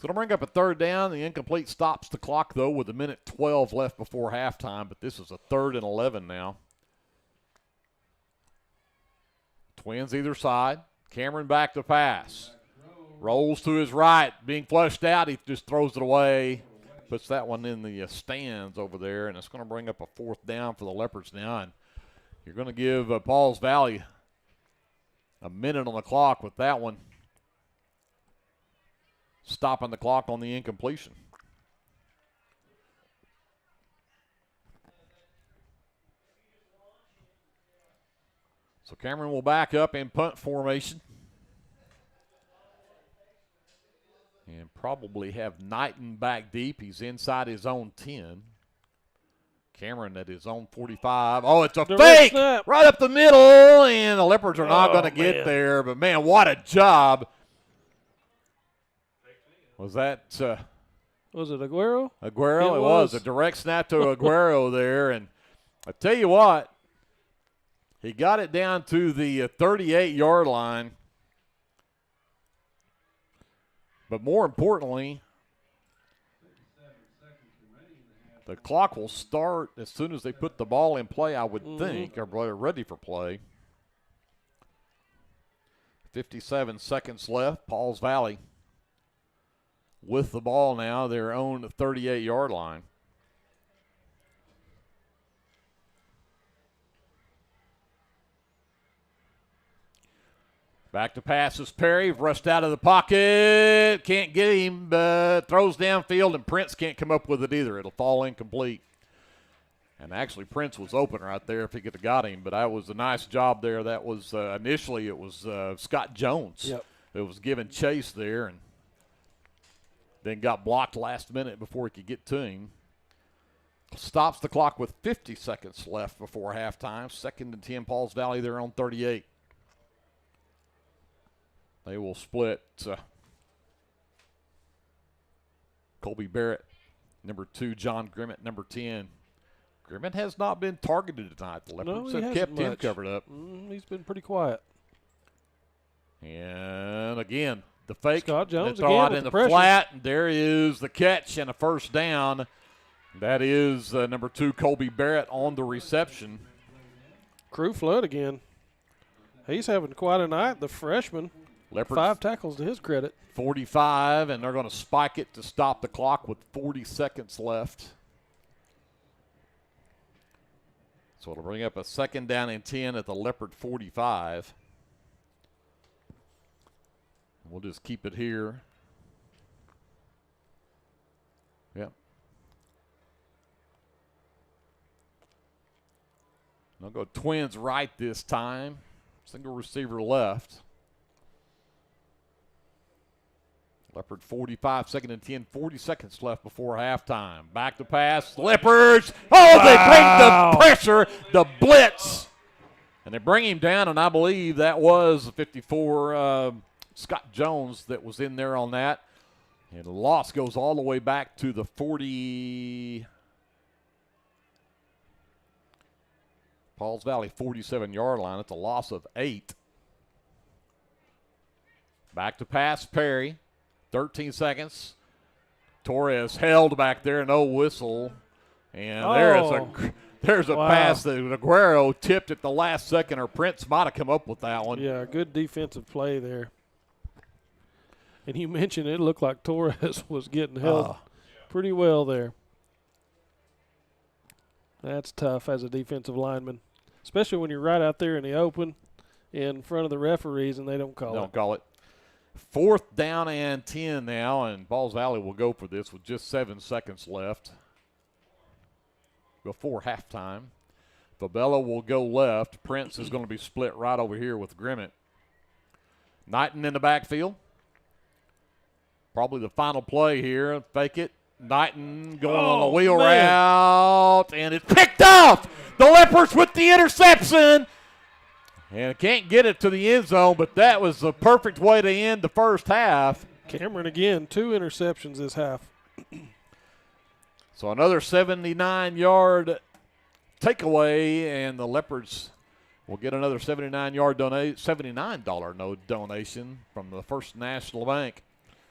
So to bring up a 3rd down. The incomplete stops the clock, though, with 1:12 left before halftime, but this is a 3rd and 11 now. Twins either side. Cameron back to pass. Rolls to his right. Being flushed out, he just throws it away. Puts that one in the stands over there, and it's going to bring up a 4th down for the Leopards now. And you're going to give Pauls Valley a minute on the clock with that one. Stopping the clock on the incompletion. So Cameron will back up in punt formation. And probably have Knighton back deep. He's inside his own 10. Cameron at his own 45. Oh, it's a fake! Snap. Right up the middle, and the Leopards are not going to get man. there. But, man, what a job. Was that was it Aguero? Aguero? It was a direct snap to Aguero there. And I tell you what, he got it down to the 38-yard line. But more importantly, the clock will start as soon as they put the ball in play, I would think, or ready for play. 57 seconds left. Pauls Valley with the ball now, their own 38-yard line. Back to pass is Perry, rushed out of the pocket, can't get him, but throws downfield, and Prince can't come up with it either. It'll fall incomplete. And actually, Prince was open right there if he could have got him, but that was a nice job there. That was initially it was Scott Jones. Yep. It was given chase there, and then got blocked last minute before he could get to him. Stops the clock with 50 seconds left before halftime. 2nd and 10, Pauls Valley, their own 38. They will split Colby Barrett, number 2, John Grimmett, number 10. Grimmett has not been targeted tonight. The Leopards have kept him covered up. He's been pretty quiet. And again, the fake. Scott Jones throw out again in the pressure. flat. And there is the catch and a 1st down. That is number 2, Colby Barrett on the reception. Crew flood again. He's having quite a night, the freshman. Leopards 5 tackles to his credit. 45, and they're going to spike it to stop the clock with 40 seconds left. So it'll bring up a 2nd down and 10 at the Leopard 45. We'll just keep it here. Yep. They'll go Twins right this time. Single receiver left. Leopard 45, 2nd and 10, 40 seconds left before halftime. Back to pass. Leopards. Oh, they bring the pressure, the blitz. And they bring him down, and I believe that was 54 Scott Jones that was in there on that. And the loss goes all the way back to the 40. Pauls Valley 47-yard line. It's a loss of 8. Back to pass, Perry. 13 seconds. Torres held back there, no whistle. And there's a pass that Aguero tipped at the last second, or Prince might have come up with that one. Yeah, good defensive play there. And you mentioned it looked like Torres was getting held pretty well there. That's tough as a defensive lineman, especially when you're right out there in the open in front of the referees and they don't call it. Don't call it. 4th down and 10 now, and Pauls Valley will go for this with just 7 seconds left before halftime. Fabella will go left. Prince is going to be split right over here with Grimmett. Knighton in the backfield. Probably the final play here. Fake it. Knighton going on the wheel route, and it's picked off. The Leopards with the interception. And can't get it to the end zone, but that was the perfect way to end the first half. Cameron again, 2 interceptions this half. So another 79-yard takeaway, and the Leopards will get another $79 donation from the First National Bank.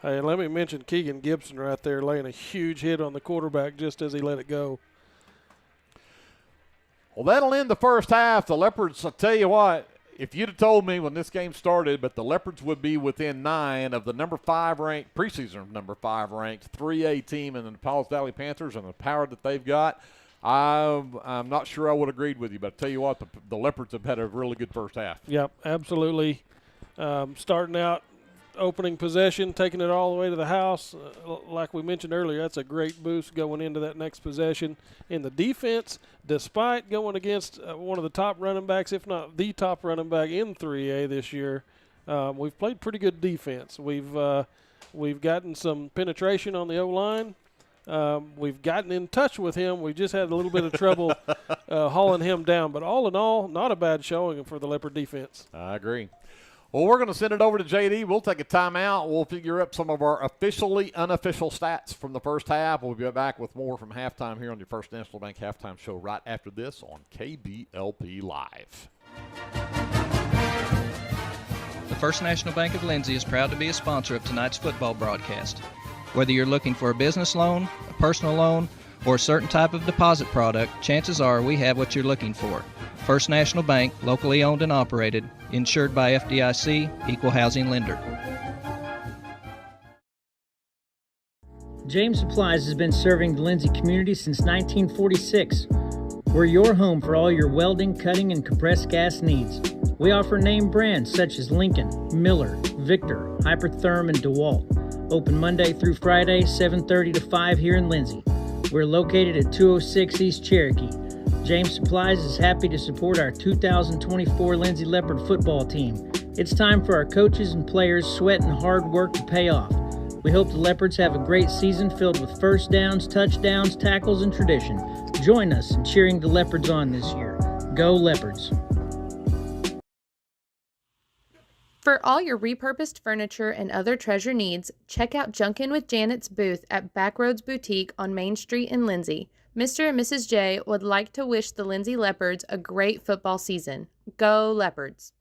Hey, let me mention Keegan Gibson right there laying a huge hit on the quarterback just as he let it go. Well, that'll end the first half. The Leopards, I'll tell you what, if you'd have told me when this game started, but the Leopards would be within 9 of the number 5 ranked, preseason number 5 ranked 3A team in the Pauls Valley Panthers and the power that they've got, I'm not sure I would have agreed with you, but I'll tell you what, the Leopards have had a really good first half. Yep, absolutely. Starting out, opening possession, taking it all the way to the house. Like we mentioned earlier, that's a great boost going into that next possession. In the defense, despite going against one of the top running backs, if not the top running back in 3A this year, we've played pretty good defense. We've gotten some penetration on the O-line. We've gotten in touch with him. We just had a little bit of trouble hauling him down. But all in all, not a bad showing for the Leopard defense. I agree. Well, we're going to send it over to JD. We'll take a timeout. We'll figure up some of our officially unofficial stats from the first half. We'll be back with more from halftime here on your First National Bank Halftime Show right after this on KBLP Live. The First National Bank of Lindsay is proud to be a sponsor of tonight's football broadcast. Whether you're looking for a business loan, a personal loan, or a certain type of deposit product, chances are we have what you're looking for. First National Bank, locally owned and operated, insured by FDIC, equal housing lender. James Supplies has been serving the Lindsay community since 1946. We're your home for all your welding, cutting, and compressed gas needs. We offer name brands such as Lincoln, Miller, Victor, Hypertherm, and DeWalt. Open Monday through Friday, 7:30 to 5 here in Lindsay. We're located at 206 East Cherokee. James Supplies is happy to support our 2024 Lindsay Leopard football team. It's time for our coaches and players' sweat and hard work to pay off. We hope the Leopards have a great season filled with first downs, touchdowns, tackles, and tradition. Join us in cheering the Leopards on this year. Go Leopards! For all your repurposed furniture and other treasure needs, check out Junkin' with Janet's booth at Backroads Boutique on Main Street in Lindsay. Mr. and Mrs. J would like to wish the Lindsay Leopards a great football season. Go Leopards!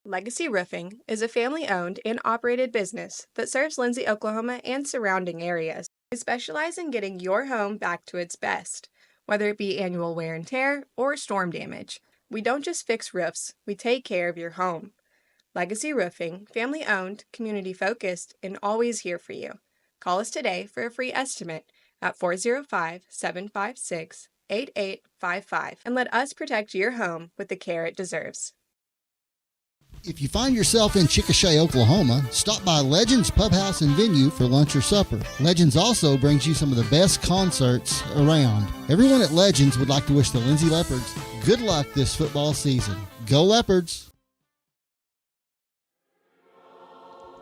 Legacy Roofing is a family-owned and operated business that serves Lindsay, Oklahoma and surrounding areas. We specialize in getting your home back to its best, whether it be annual wear and tear or storm damage. We don't just fix roofs, we take care of your home. Legacy Roofing, family-owned, community-focused, and always here for you. Call us today for a free estimate at 405-756-8855 and let us protect your home with the care it deserves. If you find yourself in Chickasha, Oklahoma, stop by Legends Pub House and Venue for lunch or supper. Legends also brings you some of the best concerts around. Everyone at Legends would like to wish the Lindsay Leopards good luck this football season. Go Leopards!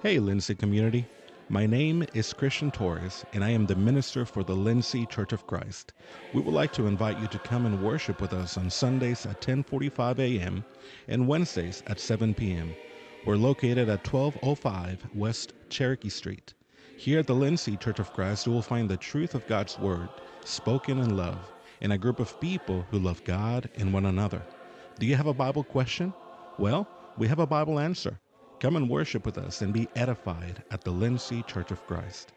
Hey Lindsay community, my name is Christian Torres and I am the minister for the Lindsay Church of Christ. We would like to invite you to come and worship with us on Sundays at 10:45 a.m. and Wednesdays at 7 p.m. We're located at 1205 West Cherokee Street. Here at the Lindsay Church of Christ, you will find the truth of God's Word spoken in love and a group of people who love God and one another. Do you have a Bible question? Well, we have a Bible answer. Come and worship with us and be edified at the Lindsay Church of Christ.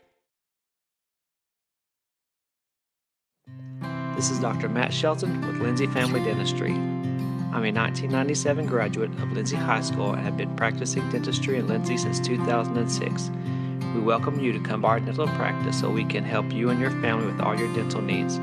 This is Dr. Matt Shelton with Lindsay Family Dentistry. I'm a 1997 graduate of Lindsay High School and have been practicing dentistry in Lindsay since 2006. We welcome you to come by our dental practice so we can help you and your family with all your dental needs.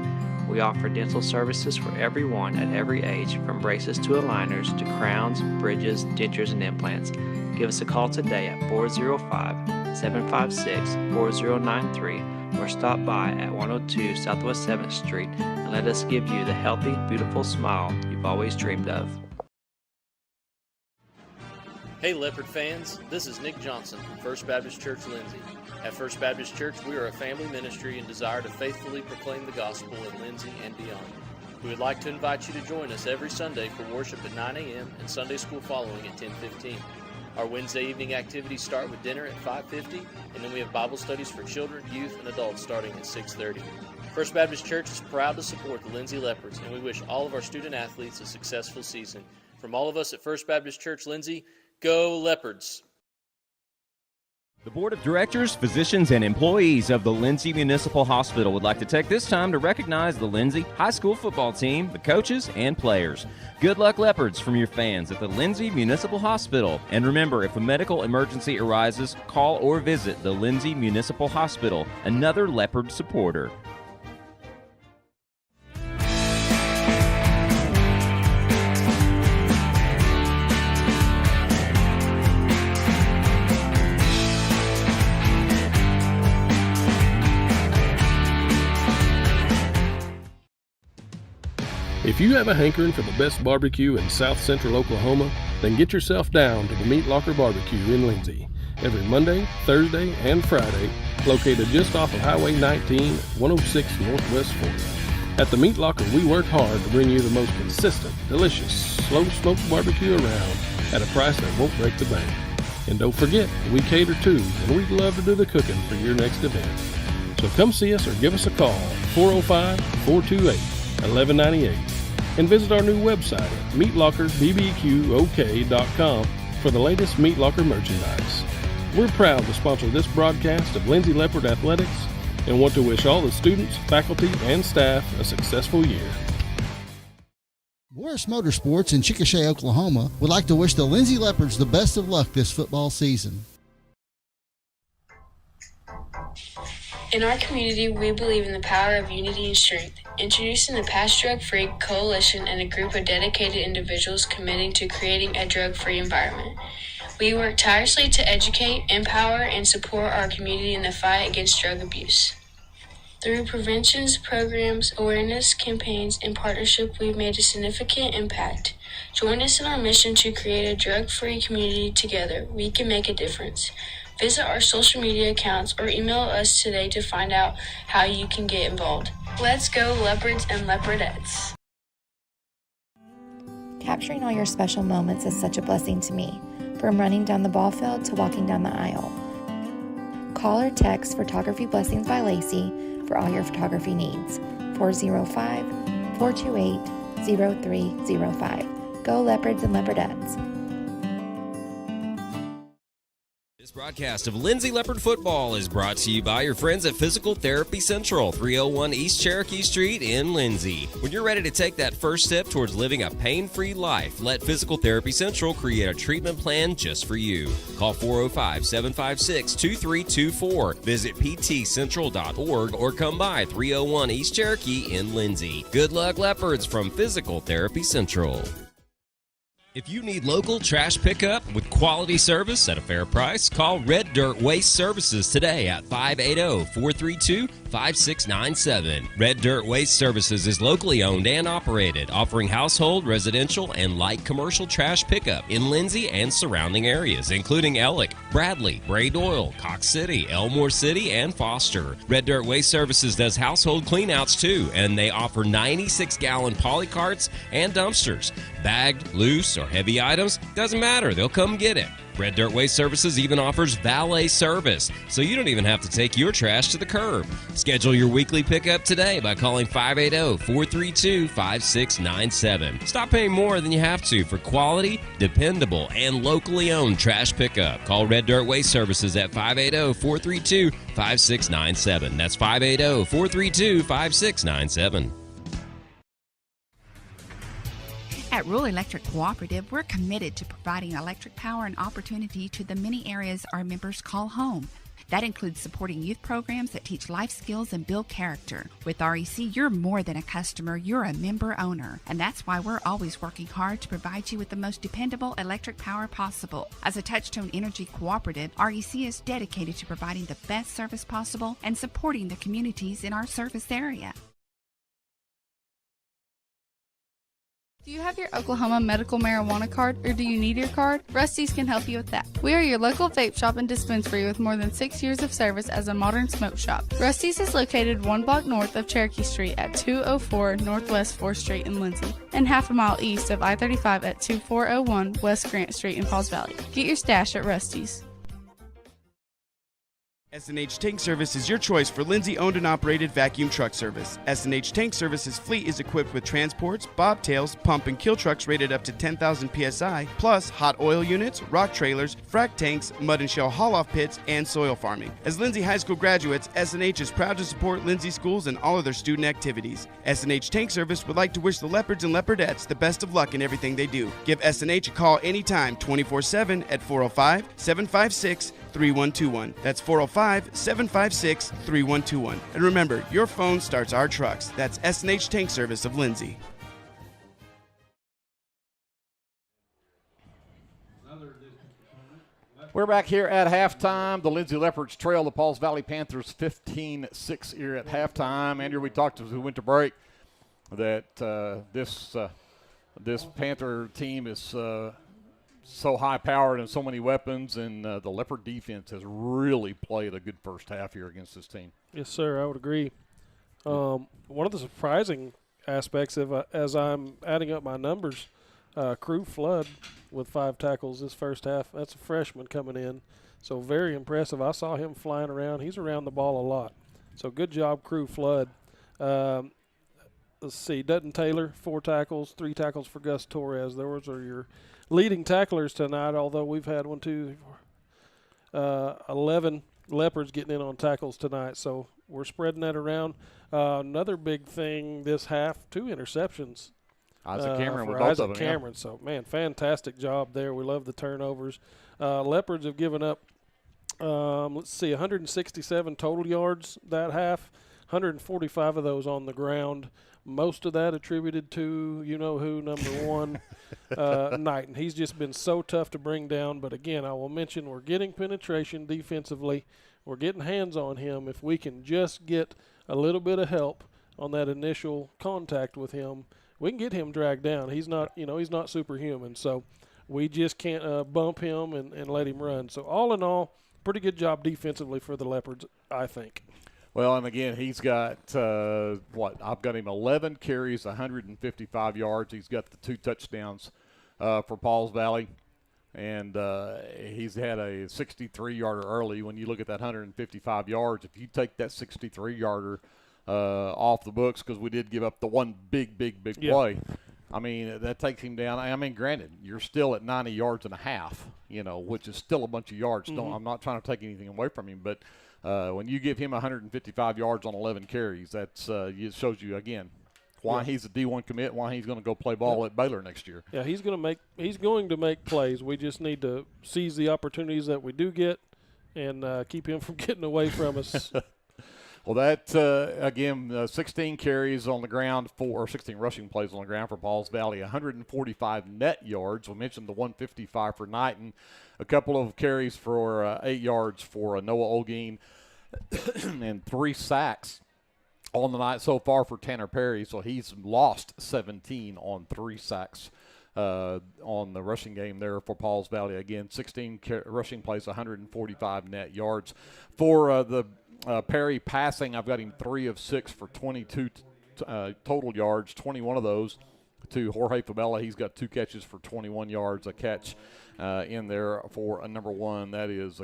We offer dental services for everyone at every age, from braces to aligners to crowns, bridges, dentures, and implants. Give us a call today at 405-756-4093 or stop by at 102 Southwest 7th Street and let us give you the healthy, beautiful smile you've always dreamed of. Hey Leopard fans, this is Nick Johnson from First Baptist Church Lindsay. At First Baptist Church, we are a family ministry and desire to faithfully proclaim the gospel in Lindsay and beyond. We would like to invite you to join us every Sunday for worship at 9 a.m. and Sunday school following at 10:15. Our Wednesday evening activities start with dinner at 5:50, and then we have Bible studies for children, youth, and adults starting at 6:30. First Baptist Church is proud to support the Lindsay Leopards, and we wish all of our student athletes a successful season. From all of us at First Baptist Church Lindsay, go Leopards! The Board of Directors, physicians, and employees of the Lindsay Municipal Hospital would like to take this time to recognize the Lindsay High School football team, the coaches, and players. Good luck, Leopards, from your fans at the Lindsay Municipal Hospital. And remember, if a medical emergency arises, call or visit the Lindsay Municipal Hospital, another Leopard supporter. If you have a hankering for the best barbecue in South Central Oklahoma, then get yourself down to the Meat Locker Barbecue in Lindsay. Every Monday, Thursday, and Friday, located just off of Highway 19, 106 Northwest 4th. At the Meat Locker, we work hard to bring you the most consistent, delicious, slow-smoked barbecue around at a price that won't break the bank. And don't forget, we cater too, and we'd love to do the cooking for your next event. So come see us or give us a call at 405-428-1198. And visit our new website at meatlockerbbqok.com for the latest Meat Locker merchandise. We're proud to sponsor this broadcast of Lindsay Leopard Athletics and want to wish all the students, faculty, and staff a successful year. Boris Motorsports in Chickasha, Oklahoma would like to wish the Lindsay Leopards the best of luck this football season. In our community, we believe in the power of unity and strength. Introducing the Pass Drug Free Coalition and a group of dedicated individuals committing to creating a drug-free environment. We work tirelessly to educate, empower, and support our community in the fight against drug abuse. Through preventions, programs, awareness campaigns, and partnership, we've made a significant impact. Join us in our mission to create a drug-free community together. We can make a difference. Visit our social media accounts or email us today to find out how you can get involved. Let's go Leopards and Leopardettes. Capturing all your special moments is such a blessing to me, from running down the ball field to walking down the aisle. Call or text Photography Blessings by Lacey for all your photography needs. 405-428-0305. Go Leopards and Leopardettes. This broadcast of Lindsay Leopard Football is brought to you by your friends at Physical Therapy Central, 301 East Cherokee Street in Lindsay. When you're ready to take that first step towards living a pain-free life, let Physical Therapy Central create a treatment plan just for you. Call 405-756-2324. Visit ptcentral.org or come by 301 East Cherokee in Lindsay. Good luck, Leopards, from Physical Therapy Central. If you need local trash pickup with quality service at a fair price, call Red Dirt Waste Services today at 580-432-5697. Red Dirt Waste Services is locally owned and operated, offering household, residential, and light commercial trash pickup in Lindsay and surrounding areas, including Ellick, Bradley, Bray Doyle, Cox City, Elmore City, and Foster. Red Dirt Waste Services does household cleanouts too, and they offer 96-gallon poly carts and dumpsters. Bagged, loose, or heavy items, doesn't matter, they'll come get it. Red Dirt Waste Services even offers valet service, so you don't even have to take your trash to the curb. Schedule your weekly pickup today by calling 580-432-5697. Stop paying more than you have to for quality, dependable, and locally owned trash pickup. Call Red Dirt Waste Services at 580-432-5697. That's 580-432-5697. At Rural Electric Cooperative, we're committed to providing electric power and opportunity to the many areas our members call home. That includes supporting youth programs that teach life skills and build character. With REC, you're more than a customer, you're a member owner. And that's why we're always working hard to provide you with the most dependable electric power possible. As a Touchstone Energy Cooperative, REC is dedicated to providing the best service possible and supporting the communities in our service area. Do you have your Oklahoma medical marijuana card, or do you need your card? Rusty's can help you with that. We are your local vape shop and dispensary with more than 6 years of service as a modern smoke shop. Rusty's is located 1 block north of Cherokee Street at 204 Northwest 4th Street in Lindsay, and half a mile east of I-35 at 2401 West Grant Street in Pauls Valley. Get your stash at Rusty's. S&H Tank Service is your choice for Lindsay-owned and operated vacuum truck service. S&H Tank Service's fleet is equipped with transports, bobtails, pump and kill trucks rated up to 10,000 PSI, plus hot oil units, rock trailers, frac tanks, mud and shell haul-off pits, and soil farming. As Lindsay High School graduates, S&H is proud to support Lindsay schools and all of their student activities. S&H Tank Service would like to wish the Leopards and Leopardettes the best of luck in everything they do. Give S&H a call anytime, 24/7 at 405-756-3121. That's 405-756-3121. And remember, your phone starts our trucks. That's S&H Tank Service of Lindsay. We're back here at halftime. The Lindsay Leopards trail the Pauls Valley Panthers 15-6 here at halftime. Andrew, we talked as we went to break that this Panther team is so high-powered and so many weapons, and the Leopard defense has really played a good first half here against this team. Yes, sir, I would agree. One of the surprising aspects as I'm adding up my numbers, Crew Flood with 5 tackles this first half. That's a freshman coming in, so very impressive. I saw him flying around. He's around the ball a lot. So good job, Crew Flood. Let's see, Dutton Taylor, 4 tackles, 3 tackles for Gus Torres. Those are your leading tacklers tonight, although we've had 11 Leopards getting in on tackles tonight, so we're spreading that around. Another big thing this half, 2 interceptions. Isaac Cameron with for both Isaac of them. Cameron. Yeah. So, man, fantastic job there. We love the turnovers. Leopards have given up, 167 total yards that half, 145 of those on the ground. Most of that attributed to you-know-who, number 1, Knighton. He's just been so tough to bring down. But, again, I will mention we're getting penetration defensively. We're getting hands on him. If we can just get a little bit of help on that initial contact with him, we can get him dragged down. He's not, he's not superhuman. So we just can't bump him and let him run. So, all in all, pretty good job defensively for the Leopards, I think. Well, and again, he's got, I've got him 11 carries, 155 yards. He's got the 2 touchdowns for Pauls Valley. And he's had a 63-yarder early. When you look at that 155 yards, if you take that 63-yarder off the books, because we did give up the one big play, I mean, that takes him down. I mean, granted, you're still at 90 yards and a half, which is still a bunch of yards. Mm-hmm. I'm not trying to take anything away from him, but when you give him 155 yards on 11 carries, that's it shows you, again, why he's a D1 commit, why he's going to go play ball at Baylor next year. Yeah, he's going to make plays. We just need to seize the opportunities that we do get and keep him from getting away from us. Well, that, again, 16 carries on the ground 16 rushing plays on the ground for Pauls Valley, 145 net yards. We mentioned the 155 for Knighton, a couple of carries for 8 yards for Noah Olguin, and 3 sacks on the night so far for Tanner Perry. So he's lost 17 on 3 sacks on the rushing game there for Pauls Valley. Again, 16 rushing plays, 145 net yards. For the Perry passing, I've got him 3 of 6 for 22 total yards, 21 of those to Jorge Fabella. He's got 2 catches for 21 yards, a catch in there for a number 1. That is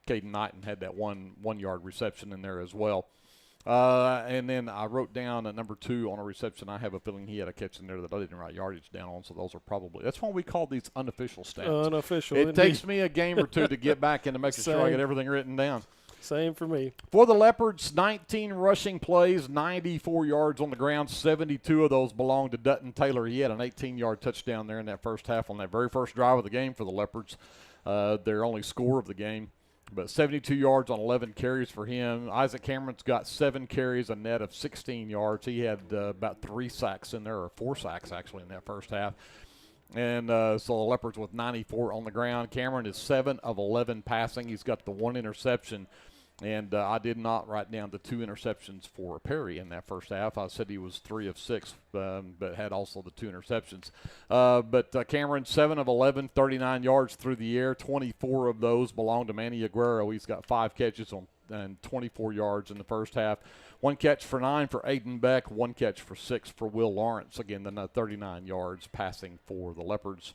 Caden Knighton had that 1-yard reception in there as well. And then I wrote down a number 2 on a reception. I have a feeling he had a catch in there that I didn't write yardage down on, so those are probably – that's why we call these unofficial stats. Unofficial. It takes me a game or 2 to get back into making sure I get everything written down. Same for me. For the Leopards, 19 rushing plays, 94 yards on the ground. 72 of those belong to Dutton Taylor. He had an 18-yard touchdown there in that first half on that very first drive of the game for the Leopards, their only score of the game. But 72 yards on 11 carries for him. Isaac Cameron's got 7 carries, a net of 16 yards. He had about 3 sacks in there, or 4 sacks actually in that first half. And so the Leopards with 94 on the ground. Cameron is 7 of 11 passing. He's got the 1 interception. And I did not write down the 2 interceptions for Perry in that first half. I said he was 3 of 6, but had also the 2 interceptions. But Cameron, 7 of 11, 39 yards through the air. 24 of those belong to Manny Aguero. He's got 5 catches and 24 yards in the first half. 1 catch for 9 for Aiden Beck. 1 catch for 6 for Will Lawrence. Again, the 39 yards passing for the Leopards.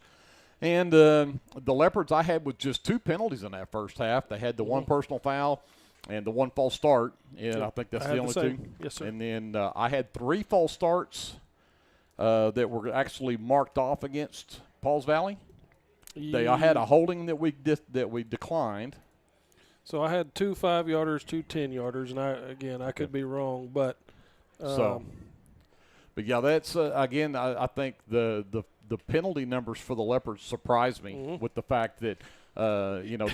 And the Leopards I had with just 2 penalties in that first half. They had the 1 personal foul and the 1 false start, and I think that's the only 2. Yes, sir. And then I had 3 false starts that were actually marked off against Pauls Valley. I had a holding that we declined. So I had 2 5-yarders, 2 10-yarders, and I could be wrong, but but yeah, that's again. I think the penalty numbers for the Leopards surprised me with the fact that.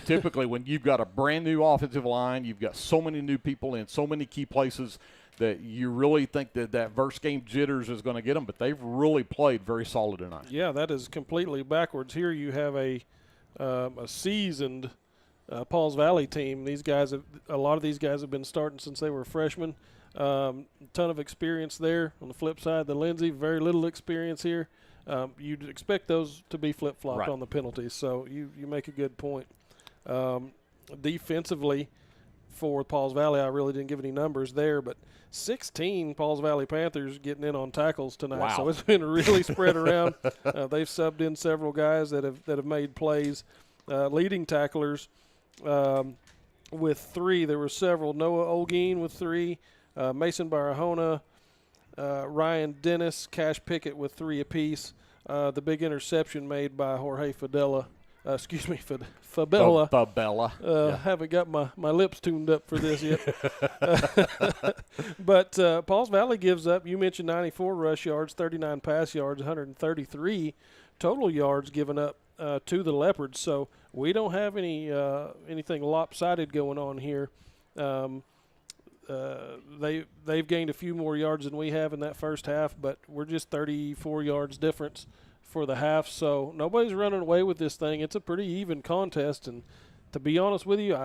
Typically when you've got a brand new offensive line, you've got so many new people in so many key places that you really think that first game jitters is going to get them, but they've really played very solid tonight. Yeah, that is completely backwards. Here you have a seasoned Pauls Valley team. A lot of these guys have been starting since they were freshmen. Ton of experience there. On the flip side, the Lindsay, very little experience here. You'd expect those to be flip-flopped on the penalties, so you make a good point. Defensively for Pauls Valley, I really didn't give any numbers there, but 16 Pauls Valley Panthers getting in on tackles tonight. Wow. So it's been really spread around. They've subbed in several guys that have made plays. Leading tacklers with 3. There were several. Noah Olguin with 3, Mason Barahona, Ryan Dennis, Cash Pickett with 3 apiece. The big interception made by Jorge Fabella. Fabella. Haven't got my lips tuned up for this yet. But Pauls Valley gives up, you mentioned 94 rush yards, 39 pass yards, 133 total yards given up to the Leopards. So we don't have anything lopsided going on here. They've gained a few more yards than we have in that first half, but we're just 34 yards difference for the half, so nobody's running away with this thing. It's a pretty even contest, and to be honest with you,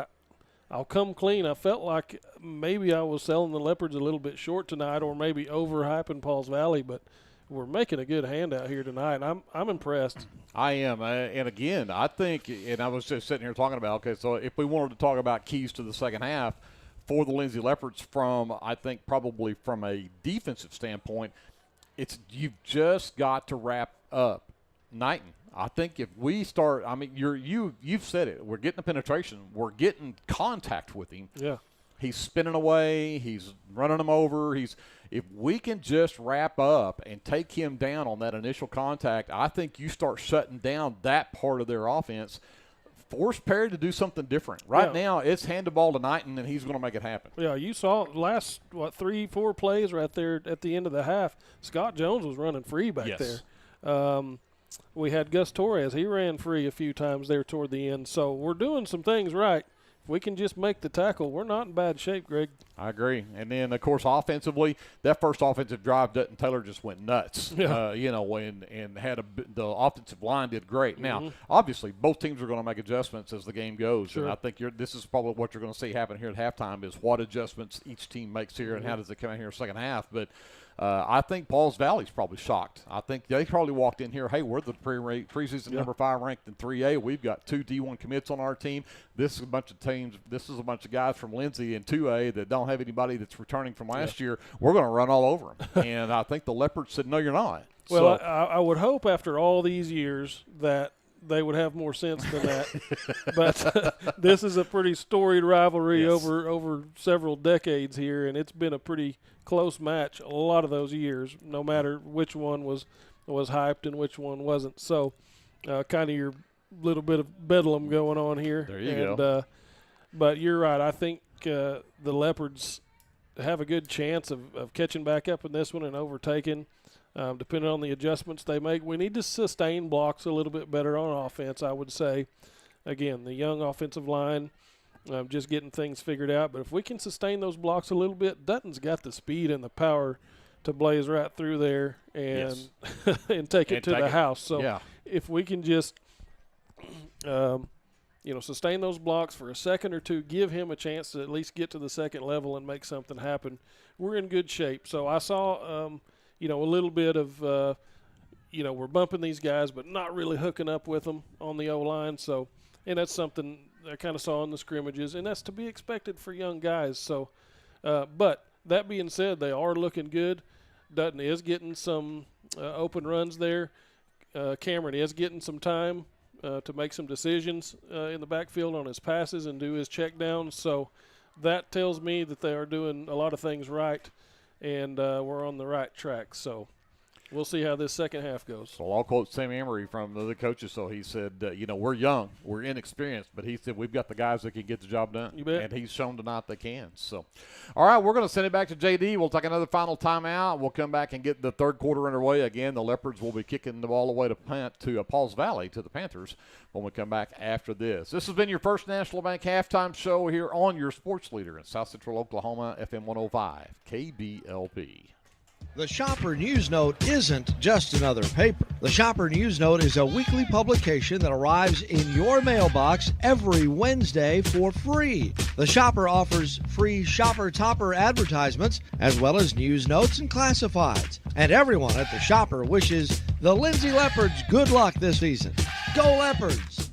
I'll come clean. I felt like maybe I was selling the Leopards a little bit short tonight, or maybe overhyping Pauls Valley, but we're making a good handout here tonight. I'm impressed. I am, and again, I think, and I was just sitting here talking about, okay, so if we wanted to talk about keys to the second half, for the Lindsay Leopards I think probably from a defensive standpoint, you've just got to wrap up Knighton. I think if we start, you've said it, we're getting the penetration, we're getting contact with him. Yeah. He's spinning away, he's running them over. If we can just wrap up and take him down on that initial contact, I think you start shutting down that part of their offense. Force Perry to do something different. Right now, it's hand the ball to Knighton, and he's going to make it happen. Yeah, you saw last, 3-4 plays right there at the end of the half. Scott Jones was running free back there. We had Gus Torres. He ran free a few times there toward the end. So we're doing some things right. If we can just make the tackle, we're not in bad shape, Greg. I agree. And then, of course, offensively, that first offensive drive, Dutton Taylor just went nuts. Yeah. And had the offensive line did great. Now, obviously, both teams are going to make adjustments as the game goes. Sure. And I think this is probably what you're going to see happen here at halftime is what adjustments each team makes here and how does it come out here in the second half. But I think Pauls Valley's probably shocked. I think they probably walked in here, hey, we're the preseason number 5 ranked in 3A. We've got 2 D1 commits on our team. This is a bunch of teams. This is a bunch of guys from Lindsay in 2A that don't have anybody that's returning from last year. We're going to run all over them. And I think the Leopards said, no, you're not. Well, so, I would hope after all these years that they would have more sense than that. But this is a pretty storied rivalry over several decades here, and it's been a pretty close match a lot of those years, no matter which one was hyped and which one wasn't. So kind of your little bit of bedlam going on here. There you go. But you're right. I think the Leopards have a good chance of catching back up in this one and overtaking. Depending on the adjustments they make. We need to sustain blocks a little bit better on offense, I would say. Again, the young offensive line, just getting things figured out. But if we can sustain those blocks a little bit, Dutton's got the speed and the power to blaze right through there and and take it to the house. So if we can just sustain those blocks for a second or two, give him a chance to at least get to the second level and make something happen, we're in good shape. So I saw, a little bit of, we're bumping these guys, but not really hooking up with them on the O-line. So, and that's something I kind of saw in the scrimmages, and that's to be expected for young guys. So, but that being said, they are looking good. Dutton is getting some open runs there. Cameron is getting some time to make some decisions in the backfield on his passes and do his check downs. So that tells me that they are doing a lot of things right, and we're on the right track. So we'll see how this second half goes. So I'll quote Sam Emery from the coaches. So he said, we're young, we're inexperienced, but he said we've got the guys that can get the job done. You bet. And he's shown tonight they can. So, all right, we're going to send it back to JD. We'll take another final timeout. We'll come back and get the third quarter underway. Again, the Leopards will be kicking the ball away to Pauls Valley, to the Panthers, when we come back after this. This has been your First National Bank halftime show here on your sports leader in South Central Oklahoma, FM 105, KBLP. The Shopper News Note isn't just another paper. The Shopper News Note is a weekly publication that arrives in your mailbox every Wednesday for free. The Shopper offers free Shopper Topper advertisements as well as news notes and classifieds. And everyone at the Shopper wishes the Lindsay Leopards good luck this season. Go Leopards!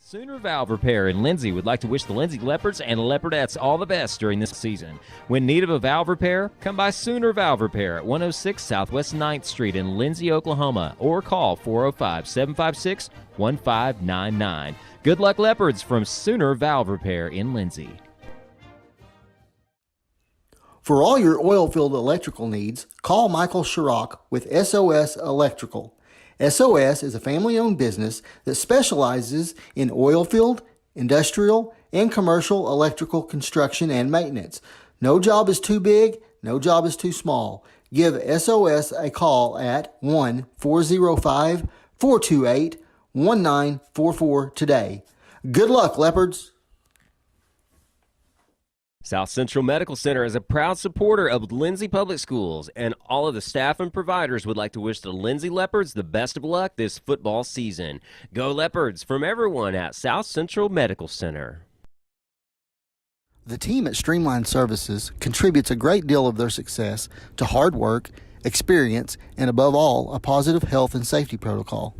Sooner Valve Repair in Lindsay would like to wish the Lindsay Leopards and Leopardettes all the best during this season. When in need of a valve repair, come by Sooner Valve Repair at 106 Southwest 9th Street in Lindsay, Oklahoma, or call 405-756-1599. Good luck, Leopards, from Sooner Valve Repair in Lindsay. For all your oil-filled electrical needs, call Michael Shirok with SOS Electrical. SOS is a family-owned business that specializes in oil-filled, industrial, and commercial electrical construction and maintenance. No job is too big, no job is too small. Give SOS a call at 1-405-428-1944 today. Good luck, Leopards! South Central Medical Center is a proud supporter of Lindsay Public Schools, and all of the staff and providers would like to wish the Lindsay Leopards the best of luck this football season. Go Leopards from everyone at South Central Medical Center. The team at Streamline Services contributes a great deal of their success to hard work, experience, and above all, a positive health and safety protocol.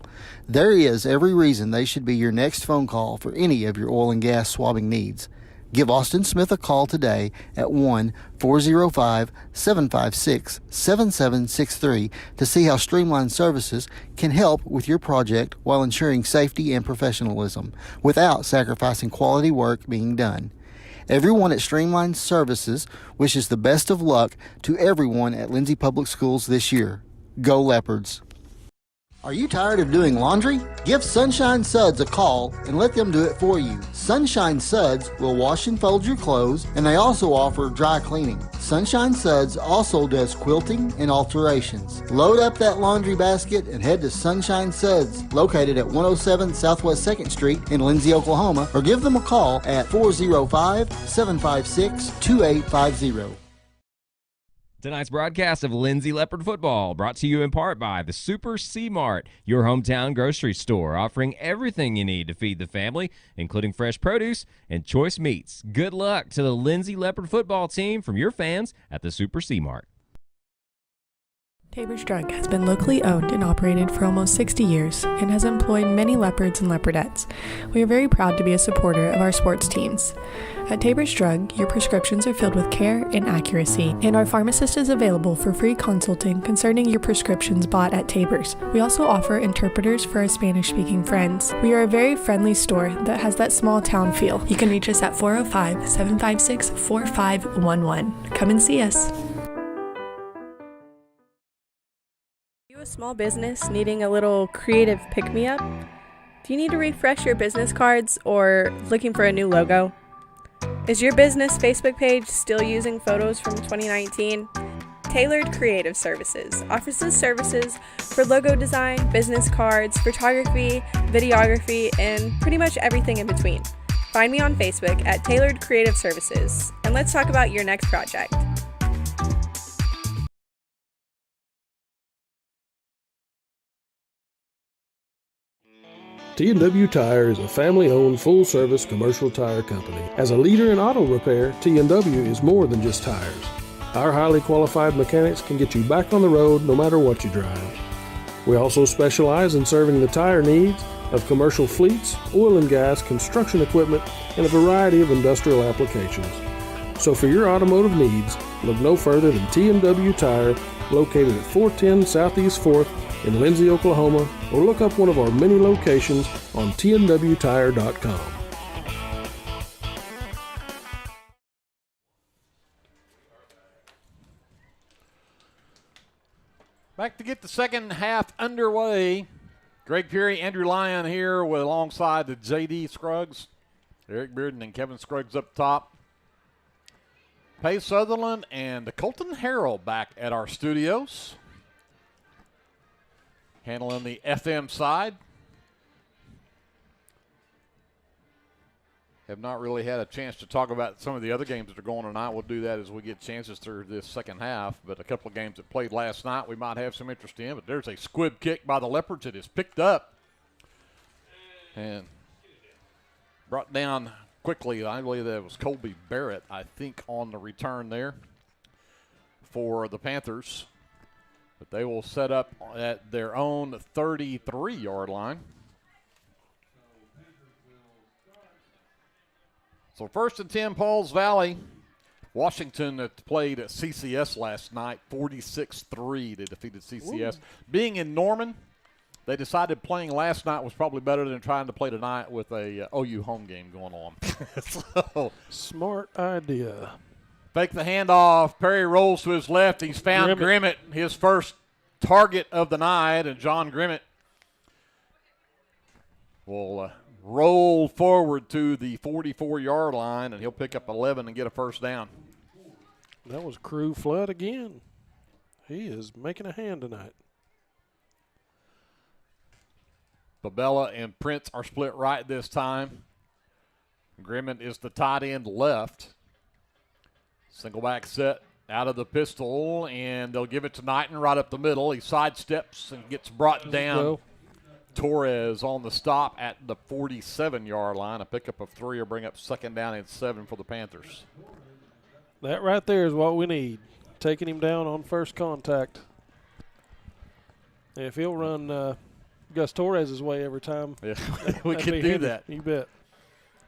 There is every reason they should be your next phone call for any of your oil and gas swabbing needs. Give Austin Smith a call today at 1-405-756-7763 to see how Streamline Services can help with your project while ensuring safety and professionalism without sacrificing quality work being done. Everyone at Streamline Services wishes the best of luck to everyone at Lindsay Public Schools this year. Go Leopards! Are you tired of doing laundry? Give Sunshine Suds a call and let them do it for you. Sunshine Suds will wash and fold your clothes, and they also offer dry cleaning. Sunshine Suds also does quilting and alterations. Load up that laundry basket and head to Sunshine Suds, located at 107 Southwest 2nd Street in Lindsay, Oklahoma, or give them a call at 405-756-2850. Tonight's broadcast of Lindsay Leopard Football brought to you in part by the Super C Mart, your hometown grocery store, offering everything you need to feed the family, including fresh produce and choice meats. Good luck to the Lindsay Leopard football team from your fans at the Super C Mart. Tabor's Drug has been locally owned and operated for almost 60 years and has employed many Leopards and Leopardettes. We are very proud to be a supporter of our sports teams. At Tabor's Drug, your prescriptions are filled with care and accuracy, and our pharmacist is available for free consulting concerning your prescriptions bought at Tabor's. We also offer interpreters for our Spanish-speaking friends. We are a very friendly store that has that small town feel. You can reach us at 405-756-4511. Come and see us. A small business needing a little creative pick-me-up? Do you need to refresh your business cards or looking for a new logo? Is your business Facebook page still using photos from 2019? Tailored Creative Services offers services for logo design, business cards, photography, videography, and pretty much everything in between. Find me on Facebook at Tailored Creative Services, and let's talk about your next project. T&W Tire is a family-owned, full-service commercial tire company. As a leader in auto repair, T&W is more than just tires. Our highly qualified mechanics can get you back on the road no matter what you drive. We also specialize in serving the tire needs of commercial fleets, oil and gas, construction equipment, and a variety of industrial applications. So for your automotive needs, look no further than T&W Tire, located at 410 Southeast 4th in Lindsay, Oklahoma, or look up one of our many locations on tnwtire.com. Back to get the second half underway. Greg Peary, Andrew Lyon here with alongside the J.D. Scruggs. Eric Bearden and Kevin Scruggs up top. Pace Sutherland and Colton Harrell back at our studios. Handling the FM side. Have not really had a chance to talk about some of the other games that are going tonight. We'll do that as we get chances through this second half. But a couple of games that played last night we might have some interest in. But there's a squib kick by the Leopards that is picked up and brought down quickly. I believe that was Colby Barrett, I think, on the return there for the Panthers. But they will set up at their own 33-yard line. So 1st and 10, Pauls Valley. Washington that played at CCS last night, 46-3. They defeated CCS. Ooh. Being in Norman, they decided playing last night was probably better than trying to play tonight with a OU home game going on. So, smart idea. Fake the handoff. Perry rolls to his left. He's found Grimmett, his first target of the night, and John Grimmett will roll forward to the 44-yard line, and he'll pick up 11 and get a first down. That was Crew Flood again. He is making a hand tonight. Babella and Prince are split right this time. Grimmett is the tight end left. Single back set out of the pistol, and they'll give it to Knighton right up the middle. He sidesteps and gets brought down. Torres on the stop at the 47-yard line. A pickup of 3 will bring up 2nd down and 7 for the Panthers. That right there is what we need. Taking him down on first contact. And if he'll run Gus Torres' way every time, yeah, we can do that. You bet.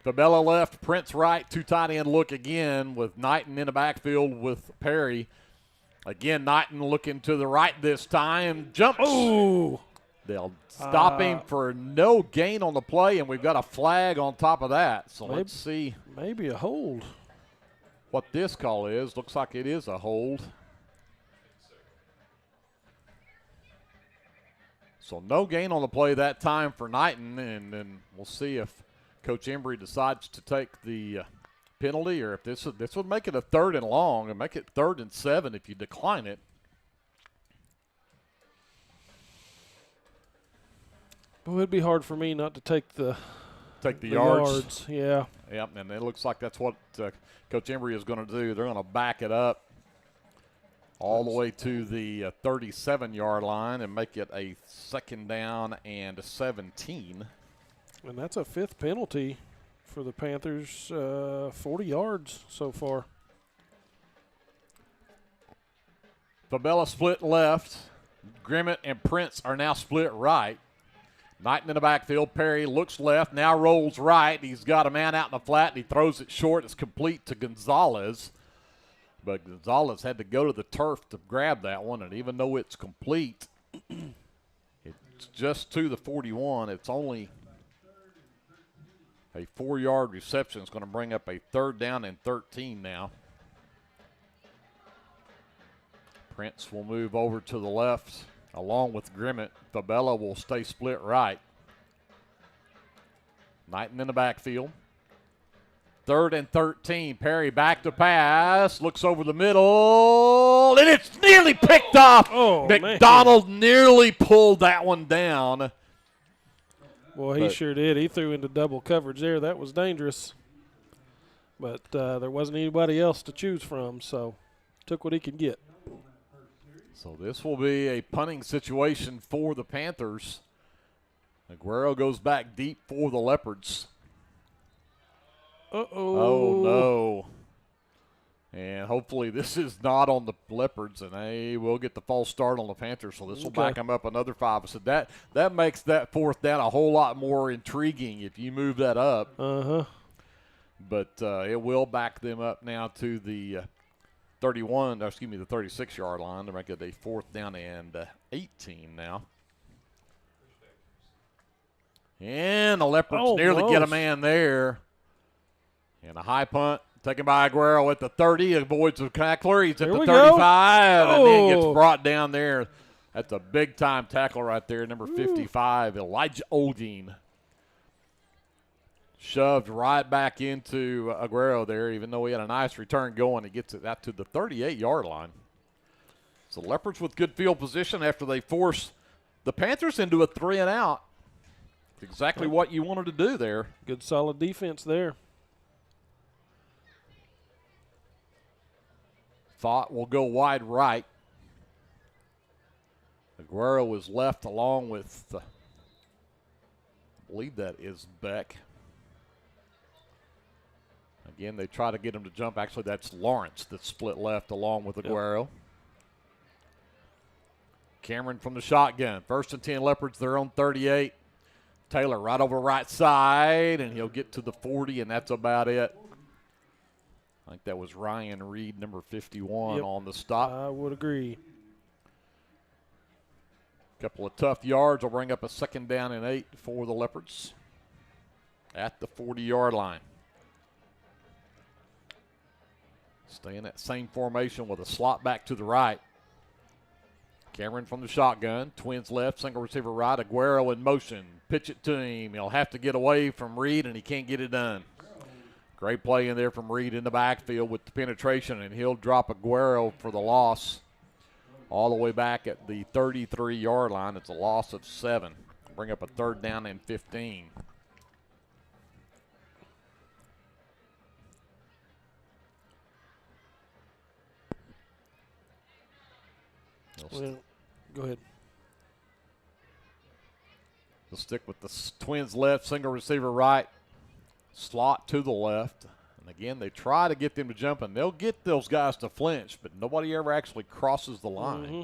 Fabella left, Prince right, 2 tight end look again with Knighton in the backfield with Perry. Again, Knighton looking to the right this time. Jumps. Oh! They'll stop him for no gain on the play, and we've got a flag on top of that. So let's see. Maybe a hold. What this call is. Looks like it is a hold. So no gain on the play that time for Knighton, and then we'll see if Coach Embry decides to take the penalty, or if this would make it a 3rd and long and make it 3rd and 7 if you decline it. Well, it'd be hard for me not to take the yards. Yeah. Yep, and it looks like that's what Coach Embry is going to do. They're going to back it up all the way to the 37-yard line and make it a 2nd down and 17. And that's a 5th penalty for the Panthers, 40 yards so far. Fabella split left. Grimmett and Prince are now split right. Knighton in the backfield. Perry looks left, now rolls right. He's got a man out in the flat, and he throws it short. It's complete to Gonzalez. But Gonzalez had to go to the turf to grab that one, and even though it's complete, it's just to the 41. It's only a 4-yard reception. It's going to bring up a 3rd down and 13 now. Prince will move over to the left along with Grimmett. Fabella will stay split right. Knighton in the backfield. 3rd and 13. Perry back to pass. Looks over the middle. And it's nearly picked off. Oh, McDonald nearly pulled that one down. Well, he sure did. He threw into double coverage there. That was dangerous. But there wasn't anybody else to choose from, so took what he could get. So this will be a punting situation for the Panthers. Aguero goes back deep for the Leopards. Uh-oh. Oh, no. And hopefully this is not on the Leopards, and they will get the false start on the Panthers, so this will back them up another 5. So that makes that fourth down a whole lot more intriguing if you move that up. Uh-huh. But it will back them up now to the the 36-yard line to make it a 4th down and 18 now. And the Leopards nearly get a man there. And a high punt taken by Aguero at the 30. Avoids the tackler. He's at the 35 and then gets brought down there. That's a big-time tackle right there, number 55, Elijah Olding. Shoved right back into Aguero there, even though he had a nice return going. He gets it out to the 38-yard line. So Leopards with good field position after they force the Panthers into a 3-and-out. Exactly what you wanted to do there. Good solid defense there. Thought will go wide right. Aguero was left along with, I believe that is Beck. Again, they try to get him to jump. Actually, that's Lawrence that split left along with Aguero. Yep. Cameron from the shotgun. 1st and 10 Leopards, their own 38. Taylor right over right side, and he'll get to the 40, and that's about it. I think that was Ryan Reed, number 51, on the stop. I would agree. Couple of tough yards will bring up a 2nd down and 8 for the Leopards at the 40-yard line. Stay in that same formation with a slot back to the right. Cameron from the shotgun. Twins left, single receiver right. Aguero in motion. Pitch it to him. He'll have to get away from Reed, and he can't get it done. Great play in there from Reed in the backfield with the penetration, and he'll drop Aguero for the loss all the way back at the 33-yard line. It's a loss of 7. Bring up a 3rd down and 15. Well, go ahead. They'll stick with the Twins left, single receiver right, slot to the left. And again, they try to get them to jump, and they'll get those guys to flinch, but nobody ever actually crosses the line. Mm-hmm.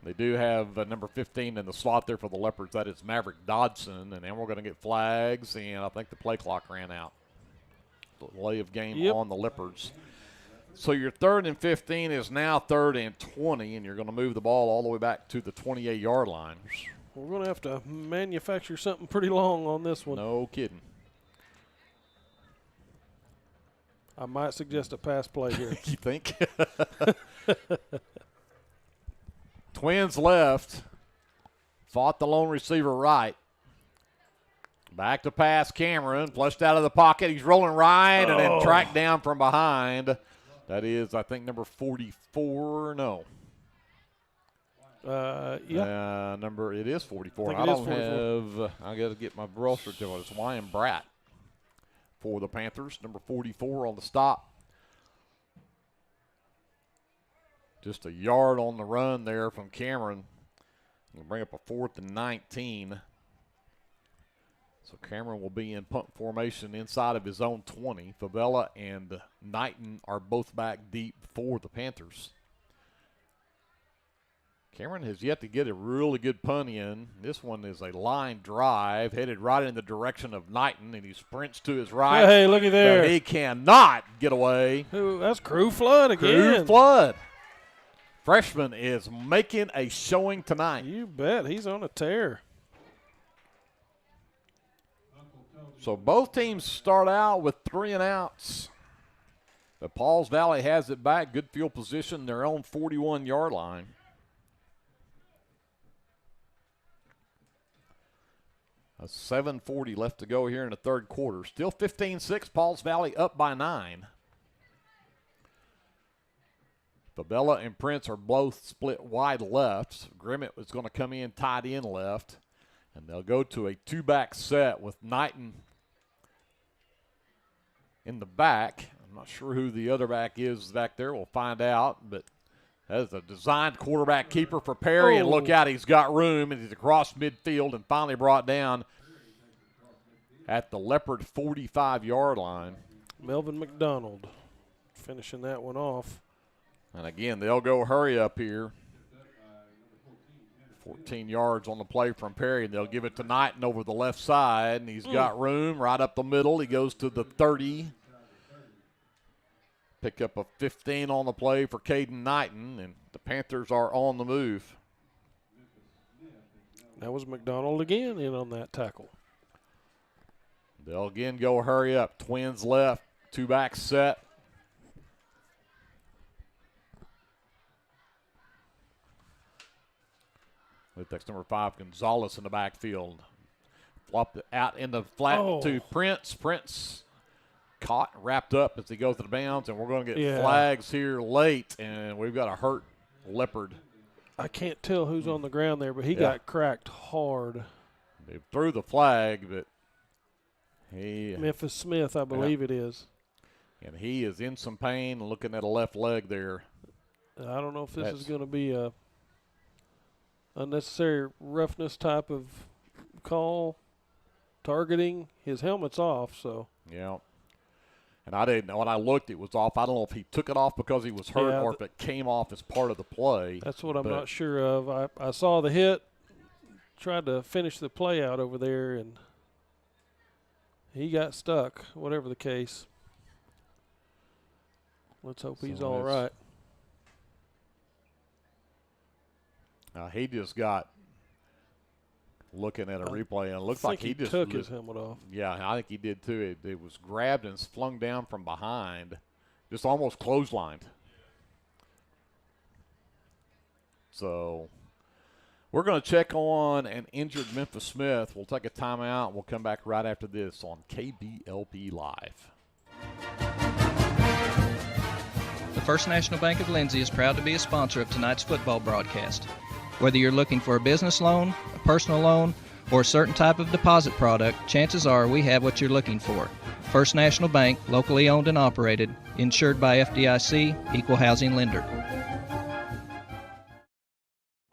They do have number 15 in the slot there for the Leopards. That is Maverick Dodson, and then we're going to get flags, and I think the play clock ran out. Delay of game on the Leopards. So your 3rd and 15 is now 3rd and 20, and you're going to move the ball all the way back to the 28-yard line. We're going to have to manufacture something pretty long on this one. No kidding. I might suggest a pass play here. You think? Twins left. Fought the lone receiver right. Back to pass, Cameron. Flushed out of the pocket. He's rolling right and then tracked down from behind. That is, I think, number 44. No. Yeah. It is 44. I don't have, I got to get my brochure to it. It's Ryan Bratt for the Panthers. Number 44 on the stop. Just a yard on the run there from Cameron. We'll bring up a 4th and 19. So Cameron will be in punt formation inside of his own 20. Favela and Knighton are both back deep for the Panthers. Cameron has yet to get a really good punt in. This one is a line drive headed right in the direction of Knighton, and he sprints to his right. Hey, looky there. But he cannot get away. That's Crew Flood again. Crew Flood. Freshman is making a showing tonight. You bet. He's on a tear. So both teams start out with 3-and-outs. But Pauls Valley has it back. Good field position, their own 41-yard line. A 7:40 left to go here in the 3rd quarter. Still 15-6. Pauls Valley up by 9. Fabella and Prince are both split wide left. Grimmett is going to come in tight end left. And they'll go to a 2-back set with Knighton in the back. I'm not sure who the other back is back there. We'll find out. But That is a designed quarterback keeper for Perry, and look out, he's got room, and he's across midfield and finally brought down at the Leopard 45-yard line. Melvin McDonald finishing that one off. And again, they'll go hurry up here. 14 yards on the play from Perry, and they'll give it to Knighton over the left side, and he's got room right up the middle. He goes to the 30. Pick up a 15 on the play for Caden Knighton, and the Panthers are on the move. That was McDonald again in on that tackle. They'll again go hurry up. Twins left, two back set. That's number 5, Gonzalez in the backfield. Flopped it out in the flat to Prince. Prince caught, wrapped up as he goes to the bounds, and we're going to get flags here late, and we've got a hurt Leopard. I can't tell who's on the ground there, but he got cracked hard. They threw the flag, but he Memphis Smith, I believe it is. And he is in some pain, looking at a left leg there. I don't know if this is going to be a unnecessary roughness type of call, targeting. His helmet's off, so. Yeah. And I didn't know. When I looked, it was off. I don't know if he took it off because he was hurt or if it came off as part of the play. That's what I'm not sure of. I saw the hit, tried to finish the play out over there, and he got stuck, whatever the case. Let's hope he's all right. He just got looking at a replay, and it looks like he just took his helmet off. Yeah, I think he did too. It was grabbed and flung down from behind, just almost clotheslined. So we're going to check on an injured Memphis Smith. We'll take a timeout, and we'll come back right after this on KBLP Live. The First National Bank of Lindsay is proud to be a sponsor of tonight's football broadcast. Whether you're looking for a business loan, a personal loan, or a certain type of deposit product, chances are we have what you're looking for. First National Bank, locally owned and operated, insured by FDIC, equal housing lender.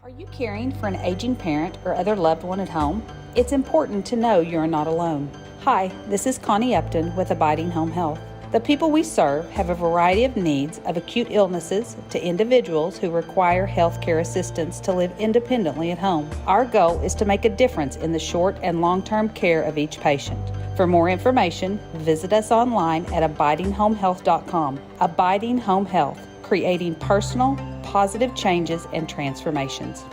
Are you caring for an aging parent or other loved one at home? It's important to know you're not alone. Hi, this is Connie Upton with Abiding Home Health. The people we serve have a variety of needs, of acute illnesses to individuals who require health care assistance to live independently at home. Our goal is to make a difference in the short and long-term care of each patient. For more information, visit us online at abidinghomehealth.com. Abiding Home Health, creating personal, positive changes and transformations.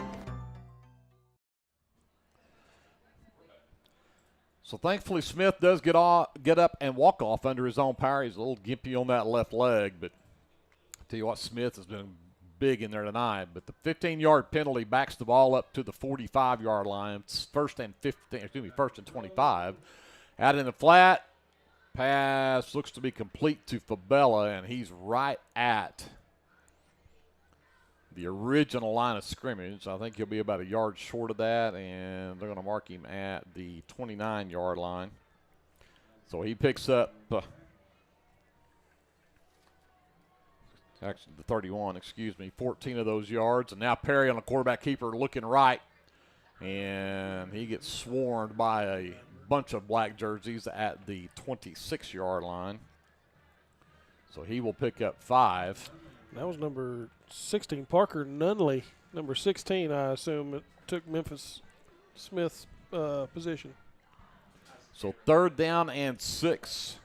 So thankfully, Smith does get up and walk off under his own power. He's a little gimpy on that left leg, but I tell you what, Smith has been big in there tonight. But the 15-yard penalty backs the ball up to the 45-yard line. It's first and 25. Out in the flat, pass looks to be complete to Fabella, and he's right at the original line of scrimmage. I think he'll be about a yard short of that, and they're going to mark him at the 29-yard line. So he picks up actually the 31, 14 of those yards. And now Perry on the quarterback keeper looking right, and he gets swarmed by a bunch of black jerseys at the 26-yard line. So he will pick up 5. That was number 16, Parker Nunley. Number 16, I assume, it took Memphis Smith's position. So 3rd down and 6.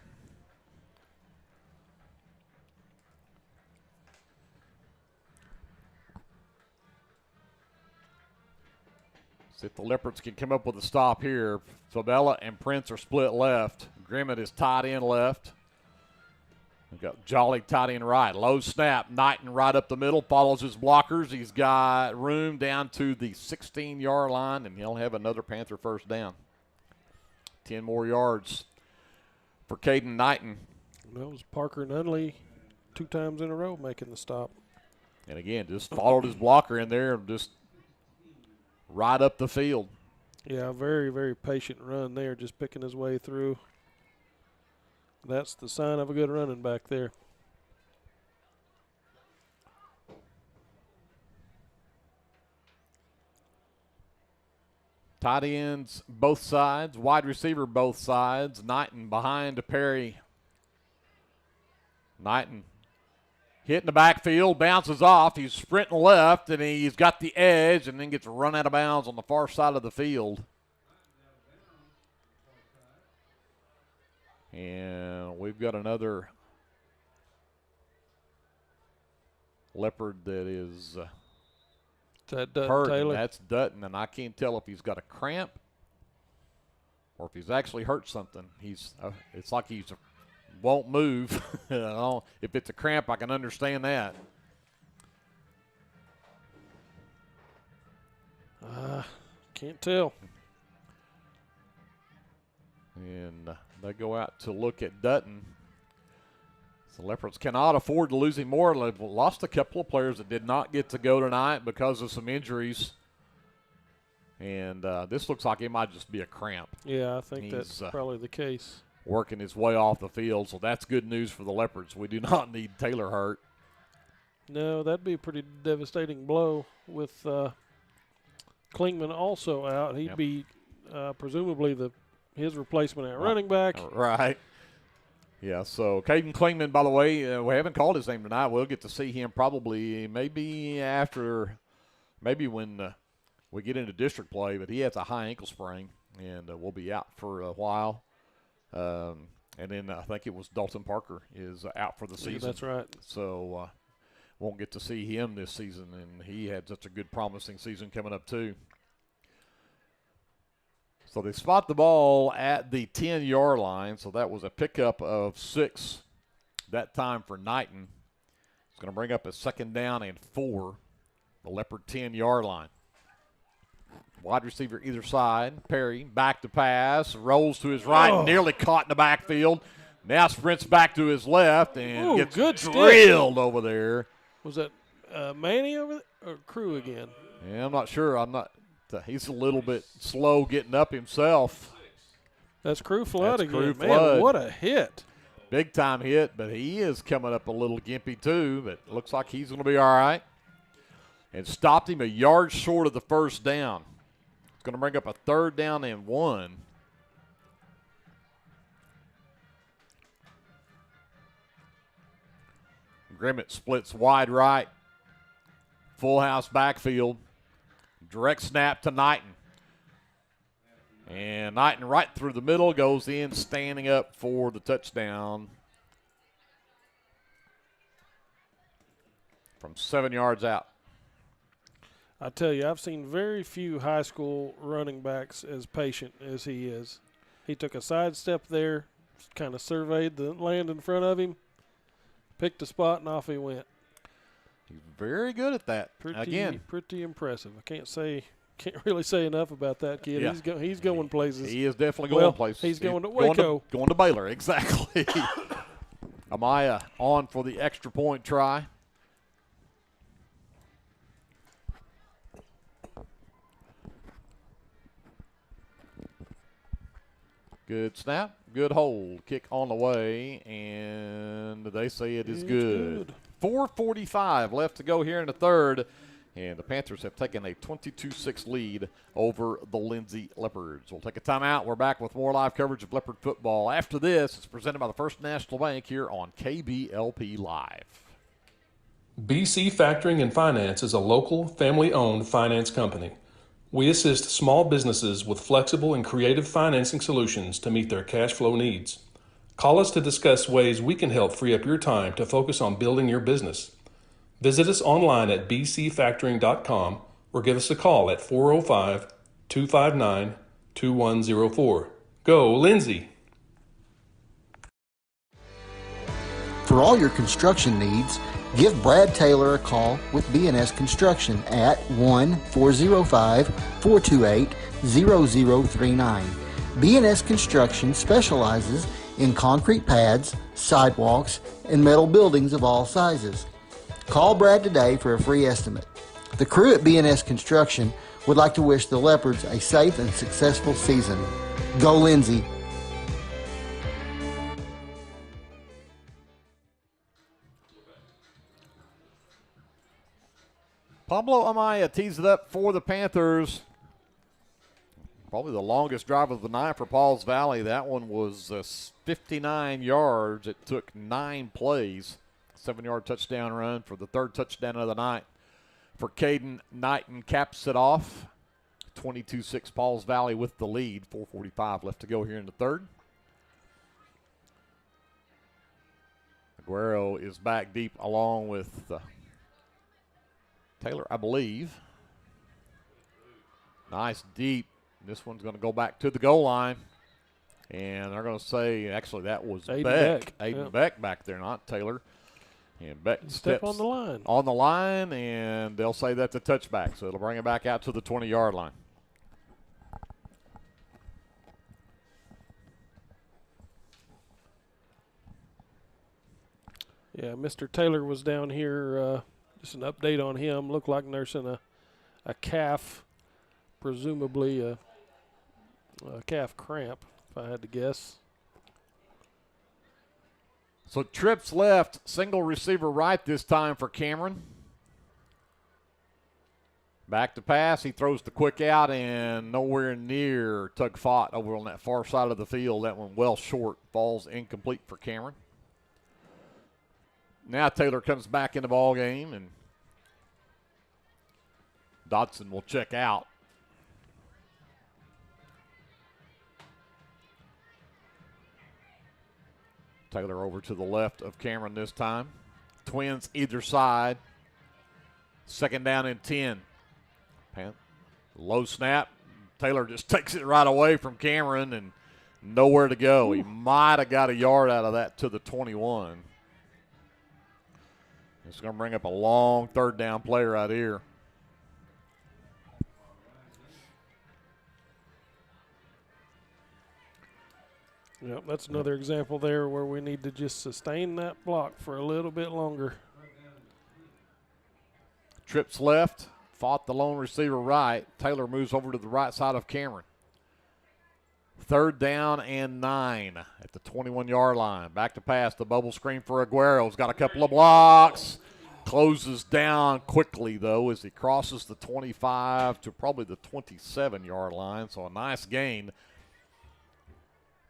See if the Leopards can come up with a stop here. Fabella and Prince are split left. Grimmett is tight end left. We've got Jolly tight end right. Low snap. Knighton right up the middle. Follows his blockers. He's got room down to the 16-yard line, and he'll have another Panther first down. 10 more yards for Caden Knighton. That was Parker Nunley 2 times in a row making the stop. And again, just followed his blocker in there and just right up the field. Yeah, very, very patient run there, just picking his way through. That's the sign of a good running back there. Tight ends both sides, wide receiver both sides. Knighton behind Perry. Knighton hitting the backfield, bounces off. He's sprinting left, and he's got the edge and then gets run out of bounds on the far side of the field. And we've got another Leopard that is that Dutton hurt. Taylor? That's Dutton, and I can't tell if he's got a cramp or if he's actually hurt something. It's like he's won't move. If it's a cramp, I can understand that. Can't tell. And they go out to look at Dutton. The Leopards cannot afford to lose him more. They've lost a couple of players that did not get to go tonight because of some injuries. And this looks like it might just be a cramp. Yeah, I think that's probably the case. Working his way off the field, so that's good news for the Leopards. We do not need Taylor hurt. No, that'd be a pretty devastating blow with Klingman also out. He'd be presumably his replacement at running back. Right. Yeah, so Caden Klingman, by the way, we haven't called his name tonight. We'll get to see him probably maybe when we get into district play, but he has a high ankle sprain and will be out for a while. And then I think it was Dalton Parker is out for the season. Yeah, that's right. So won't get to see him this season, and he had such a good promising season coming up too. So they spot the ball at the 10-yard line, so that was a pickup of 6 that time for Knighton. It's going to bring up a 2nd down and 4, the Leopard 10-yard line. Wide receiver either side. Perry back to pass, rolls to his right, nearly caught in the backfield. Now sprints back to his left and gets drilled over there. Was that Manny over there or Crew again? Yeah, I'm not sure. He's a little bit slow getting up himself. That's Crew Flood again. Crew Man, Flood. what a hit. Big time hit, but he is coming up a little gimpy too, but looks like he's going to be all right. And stopped him a yard short of the 1st down. It's going to bring up a 3rd down and 1. Grimmett splits wide right. Full house backfield. Direct snap to Knighton. And Knighton right through the middle goes in, standing up for the touchdown from 7 yards out. I tell you, I've seen very few high school running backs as patient as he is. He took a sidestep there, kind of surveyed the land in front of him, picked a spot, and off he went. He's very good at that. Pretty impressive. I can't really say enough about that kid. Yeah. He's going places. He is definitely going places. He's going to Waco. Going to Baylor, exactly. Amaya on for the extra point try. Good snap, good hold. Kick on the way, and they say it is good. 4:45 left to go here in the 3rd, and the Panthers have taken a 22-6 lead over the Lindsay Leopards. We'll take a timeout. We're back with more live coverage of Leopard football. After this, it's presented by the First National Bank here on KBLP Live. BC Factoring and Finance is a local, family-owned finance company. We assist small businesses with flexible and creative financing solutions to meet their cash flow needs. Call us to discuss ways we can help free up your time to focus on building your business. Visit us online at bcfactoring.com or give us a call at 405-259-2104. Go, Lindsay! For all your construction needs, give Brad Taylor a call with BNS Construction at 1-405-428-0039. BNS Construction specializes in concrete pads, sidewalks, and metal buildings of all sizes. Call Brad today for a free estimate. The crew at BNS Construction would like to wish the Leopards a safe and successful season. Go Lindsay! Pablo Amaya tees it up for the Panthers. Probably the longest drive of the night for Pauls Valley. That one was 59 yards. It took 9 plays. 7-yard touchdown run for the third touchdown of the night for Caden. Knighton caps it off. 22-6 Pauls Valley with the lead. 4:45 left to go here in the third. Aguero is back deep along with Taylor, I believe. Nice deep. This one's going to go back to the goal line. And they're going to say, actually, that was Beck. Aiden Beck back there, not Taylor. And Beck Step on the line. On the line, and they'll say that's a touchback. So it'll bring it back out to the 20-yard line. Yeah, Mr. Taylor was down here. Just an update on him. Looked like nursing a calf, presumably a calf cramp, if I had to guess. So trips left, single receiver right this time for Cameron. Back to pass, he throws the quick out and nowhere near Tug Fott over on that far side of the field. That one well short, falls incomplete for Cameron. Now Taylor comes back in the ball game and Dotson will check out. Taylor over to the left of Cameron this time. Twins either side. Second down and 10. Low snap. Taylor just takes it right away from Cameron and nowhere to go. He might have got a yard out of that to the 21. It's going to bring up a long third down play right here. Yep, that's another example there where we need to just sustain that block for a little bit longer. Trips left, fought the lone receiver right. Taylor moves over to the right side of Cameron. Third down and 9 at the 21-yard line. Back to pass, the bubble screen for Aguero's got a couple of blocks. Closes down quickly, though, as he crosses the 25 to probably the 27-yard line. So a nice gain.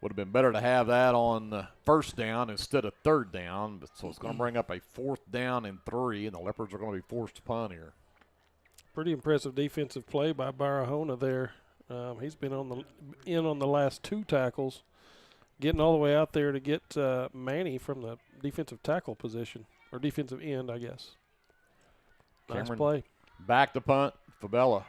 Would have been better to have that on first down instead of third down. But so it's going to bring up a 4th down and 3, and the Leopards are going to be forced to punt here. Pretty impressive defensive play by Barahona there. He's been on the last 2 tackles, getting all the way out there to get Manny from the defensive tackle position, or defensive end, I guess. Nice Cameron play. Back to punt, Fabella.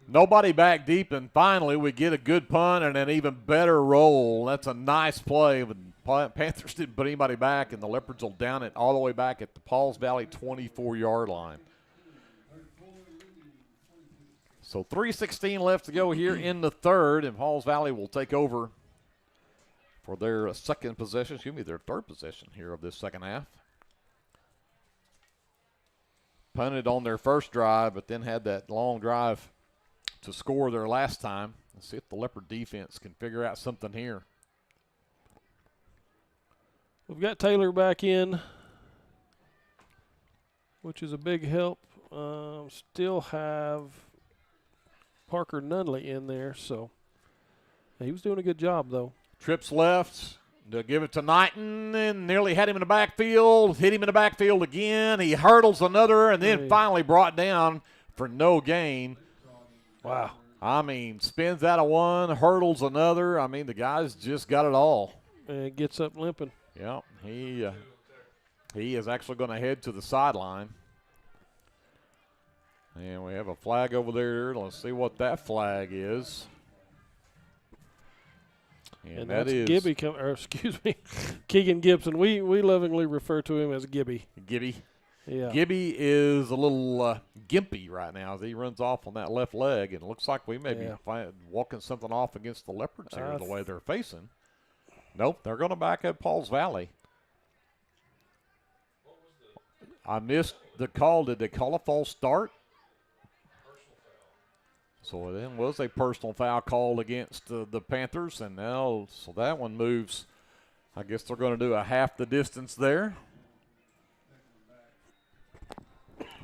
Nobody back deep, and finally we get a good punt and an even better roll. That's a nice play. The Panthers didn't put anybody back, and the Leopards will down it all the way back at the Pauls Valley 24-yard line. So 3:16 left to go here in the third, and Pauls Valley will take over for their third possession here of this second half. Punted on their first drive, but then had that long drive to score their last time. Let's see if the Leopard defense can figure out something here. We've got Taylor back in, which is a big help. Still have Parker Nunley in there, so he was doing a good job, though. Trips left. They'll give it to Knighton and nearly had him in the backfield. Hit him in the backfield again. He hurdles another and then finally brought down for no gain. Wow. I mean, spins out of one, hurdles another. I mean, the guy's just got it all. And gets up limping. Yeah, he is actually going to head to the sideline. And we have a flag over there. Let's see what that flag is. And that is Gibby, Keegan Gibson. We lovingly refer to him as Gibby. Gibby. Yeah. Gibby is a little gimpy right now as he runs off on that left leg, and it looks like we may be walking something off against the Leopards here the way they're facing. Nope, they're going to back up Pauls Valley. I missed the call. Did they call a false start? So then was a personal foul called against the Panthers, and now so that one moves. I guess they're going to do a half the distance there.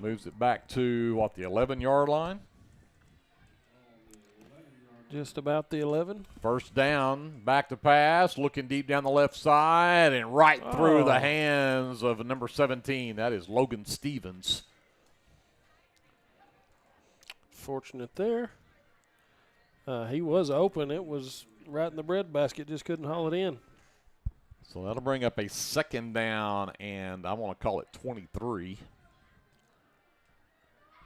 Moves it back to, the 11-yard line. Just about the 11. First down, back to pass, looking deep down the left side and right through the hands of number 17. That is Logan Stevens. Fortunate there. He was open. It was right in the breadbasket, just couldn't haul it in. So that'll bring up a second down, and I want to call it 23.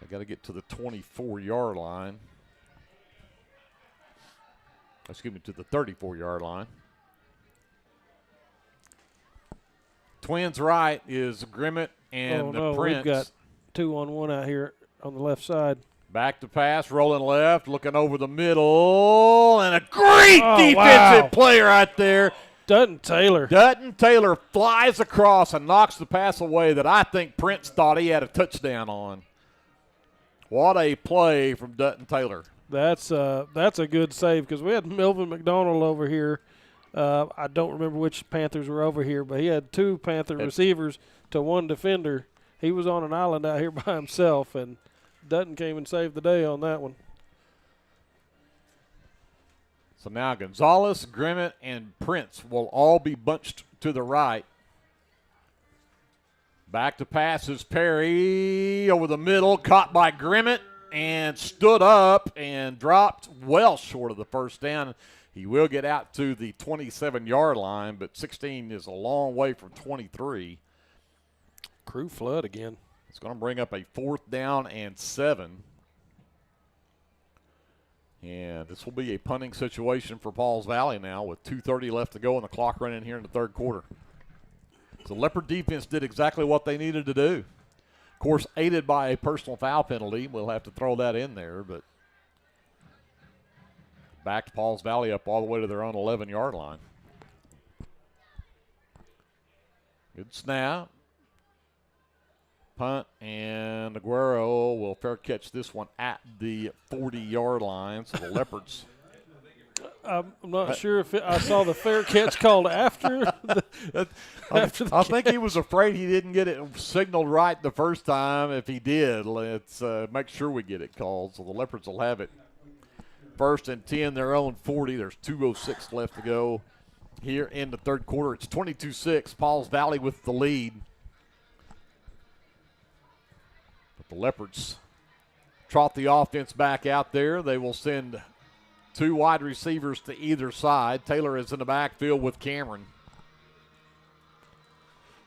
I got to get to the 24-yard line. Excuse me, to the 34-yard line. Twins right is Grimmett and the Prince. We've got 2-on-1 out here on the left side. Back to pass, rolling left, looking over the middle, and a great defensive play right there. Dutton Taylor flies across and knocks the pass away that I think Prince thought he had a touchdown on. What a play from Dutton Taylor. That's a good save because we had Melvin McDonald over here. I don't remember which Panthers were over here, but he had 2 Panther receivers to 1 defender. He was on an island out here by himself, and Dutton came and saved the day on that one. So now Gonzalez, Grimmett, and Prince will all be bunched to the right. Back to passes, Perry over the middle, caught by Grimmett, and stood up and dropped well short of the first down. He will get out to the 27-yard line, but 16 is a long way from 23. Crew flood again. It's going to bring up a 4th down and 7. And this will be a punting situation for Pauls Valley now with 2:30 left to go and the clock running here in the third quarter. So Leopard defense did exactly what they needed to do. Of course, aided by a personal foul penalty. We'll have to throw that in there, but back to Pauls Valley up all the way to their own 11-yard line. Good snap. Punt, and Aguero will fair catch this one at the 40-yard line. So the Leopards. I'm not sure if I saw the fair catch called after the I think he was afraid he didn't get it signaled right the first time. If he did, let's make sure we get it called. So the Leopards will have it 1st and 10, their own 40. There's 2:06 left to go here in the third quarter. It's 22-6. Pauls Valley with the lead. But the Leopards trot the offense back out there. They will send 2 wide receivers to either side. Taylor is in the backfield with Cameron.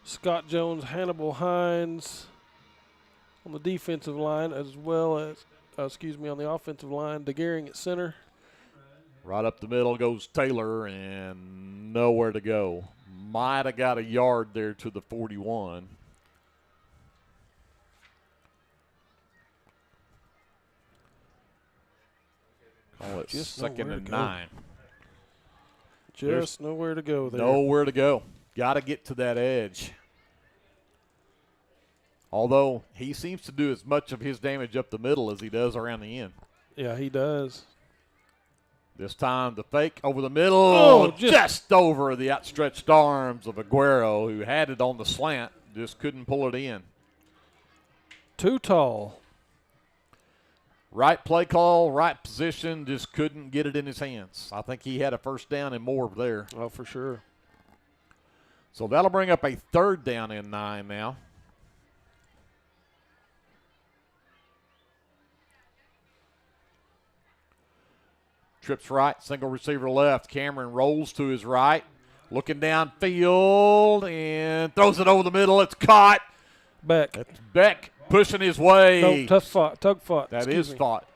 Scott Jones, Hannibal Hines on the defensive line, as well as, on the offensive line, DeGaring at center. Right up the middle goes Taylor, and nowhere to go. Might have got a yard there to the 41. Call it Just 2nd and 9. Just nowhere to go there. Nowhere to go. Got to get to that edge. Although he seems to do as much of his damage up the middle as he does around the end. Yeah, he does. This time the fake over the middle, just over the outstretched arms of Aguero, who had it on the slant, just couldn't pull it in. Too tall. Right play call, right position, just couldn't get it in his hands. I think he had a first down and more there. Oh, for sure. So that'll bring up a 3rd down and 9 now. Trips right, single receiver left. Cameron rolls to his right, looking downfield and throws it over the middle. It's caught. Beck pushing his way. Tug fought. That is fought.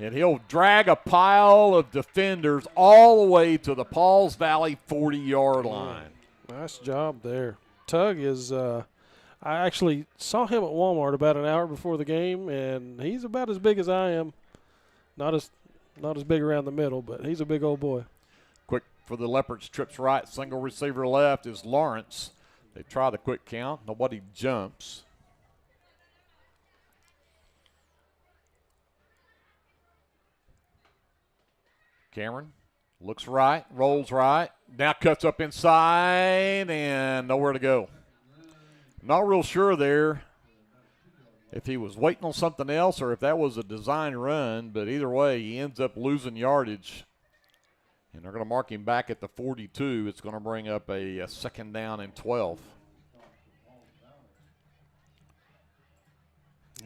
And he'll drag a pile of defenders all the way to the Pauls Valley 40-yard line. Nice job there. Tug is I actually saw him at Walmart about an hour before the game, and he's about as big as I am. Not as big around the middle, but he's a big old boy. Quick for the Leopards, trips right, single receiver left is Lawrence. They try the quick count. Nobody jumps. Cameron looks right, rolls right, now cuts up inside, and nowhere to go. Not real sure there if he was waiting on something else or if that was a design run, but either way, he ends up losing yardage. And they're going to mark him back at the 42. It's going to bring up a second down and 12.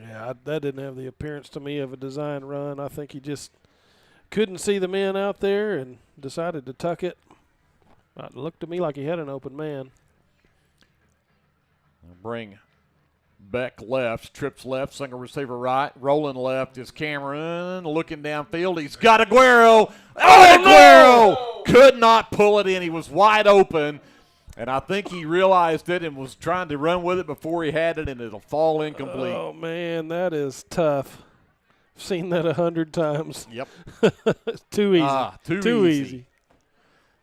Yeah, that didn't have the appearance to me of a design run. I think he just couldn't see the man out there and decided to tuck it. It looked to me like he had an open man. They'll bring Beck left, trips left, single receiver right. Rolling left is Cameron. Looking downfield, he's got Aguero. Oh, Aguero! Could not pull it in. He was wide open. And I think he realized it and was trying to run with it before he had it, and it'll fall incomplete. Oh, man, that is tough. I've seen that 100 times. Yep. Too easy. Too easy.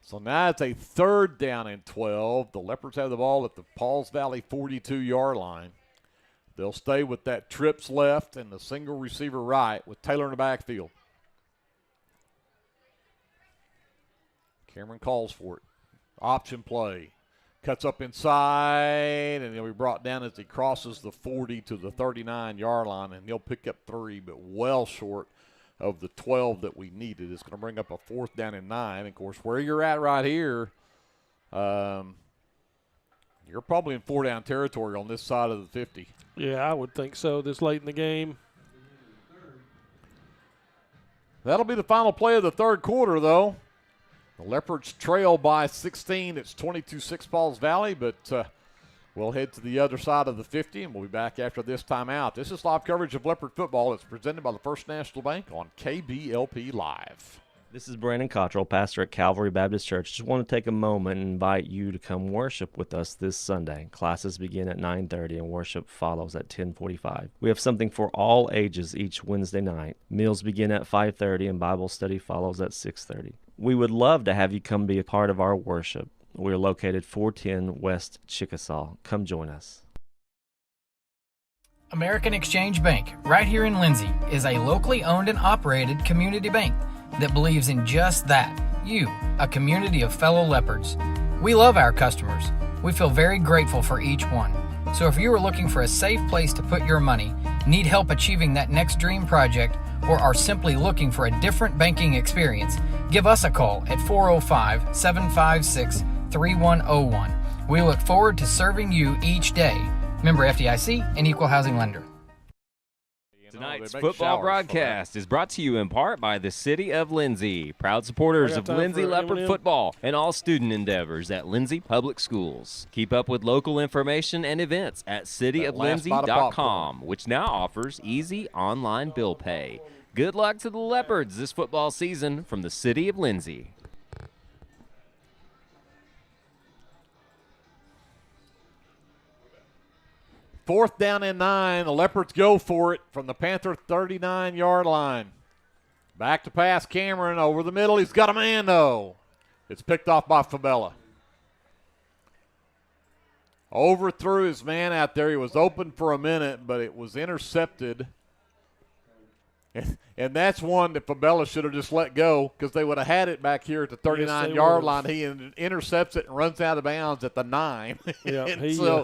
So now it's a third down and 12. The Leopards have the ball at the Pauls Valley 42-yard line. They'll stay with that trips left and the single receiver right with Taylor in the backfield. Cameron calls for it. Option play. Cuts up inside, and he'll be brought down as he crosses the 40 to the 39-yard line, and he'll pick up 3, but well short of the 12 that we needed. It's going to bring up a fourth down and 9. Of course, where you're at right here, you're probably in 4-down territory on this side of the 50. Yeah, I would think so this late in the game. That'll be the final play of the third quarter, though. The Leopards trail by 16. It's 22-6 Pauls Valley, but we'll head to the other side of the 50, and we'll be back after this timeout. This is live coverage of Leopard football. It's presented by the First National Bank on KBLP Live. This is Brandon Cottrell, pastor at Calvary Baptist Church. Just want to take a moment and invite you to come worship with us this Sunday. Classes begin at 9:30 and worship follows at 10:45. We have something for all ages each Wednesday night. Meals begin at 5:30 and Bible study follows at 6:30. We would love to have you come be a part of our worship. We're located 410 West Chickasaw. Come join us. American Exchange Bank, right here in Lindsay, is a locally owned and operated community bank that believes in just that, you, a community of fellow Leopards. We love our customers. We feel very grateful for each one. So if you are looking for a safe place to put your money, need help achieving that next dream project, or are simply looking for a different banking experience, give us a call at 405-756-3101. We look forward to serving you each day. Member FDIC and Equal Housing Lender. Tonight's football broadcast is brought to you in part by the City of Lindsay, proud supporters of Lindsay Leopard football and all student endeavors at Lindsay Public Schools. Keep up with local information and events at cityoflindsay.com, which now offers easy online bill pay. Good luck to the Leopards this football season from the City of Lindsay. Fourth down and 9. The Leopards go for it from the Panther 39-yard line. Back to pass Cameron over the middle. He's got a man, though. It's picked off by Fabella. Overthrew his man out there. He was open for a minute, but it was intercepted. And that's one that Fabella should have just let go because they would have had it back here at the 39-yard line. He intercepts it and runs out of bounds at the 9. Yeah,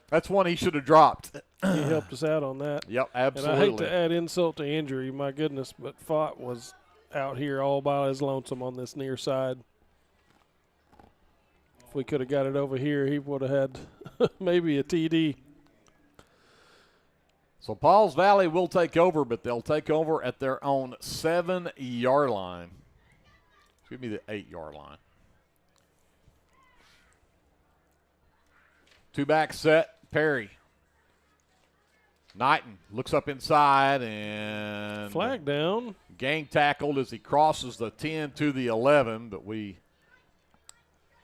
that's one he should have dropped. He helped us out on that. Yep, absolutely. And I hate to add insult to injury, my goodness, but Fott was out here all by his lonesome on this near side. If we could have got it over here, he would have had maybe a TD. So Pauls Valley will take over, but they'll take over at their own 7-yard line. Excuse me, the 8-yard line. Two-back set, Perry. Knighton looks up inside and flag down. Gang tackled as he crosses the 10 to the 11, but we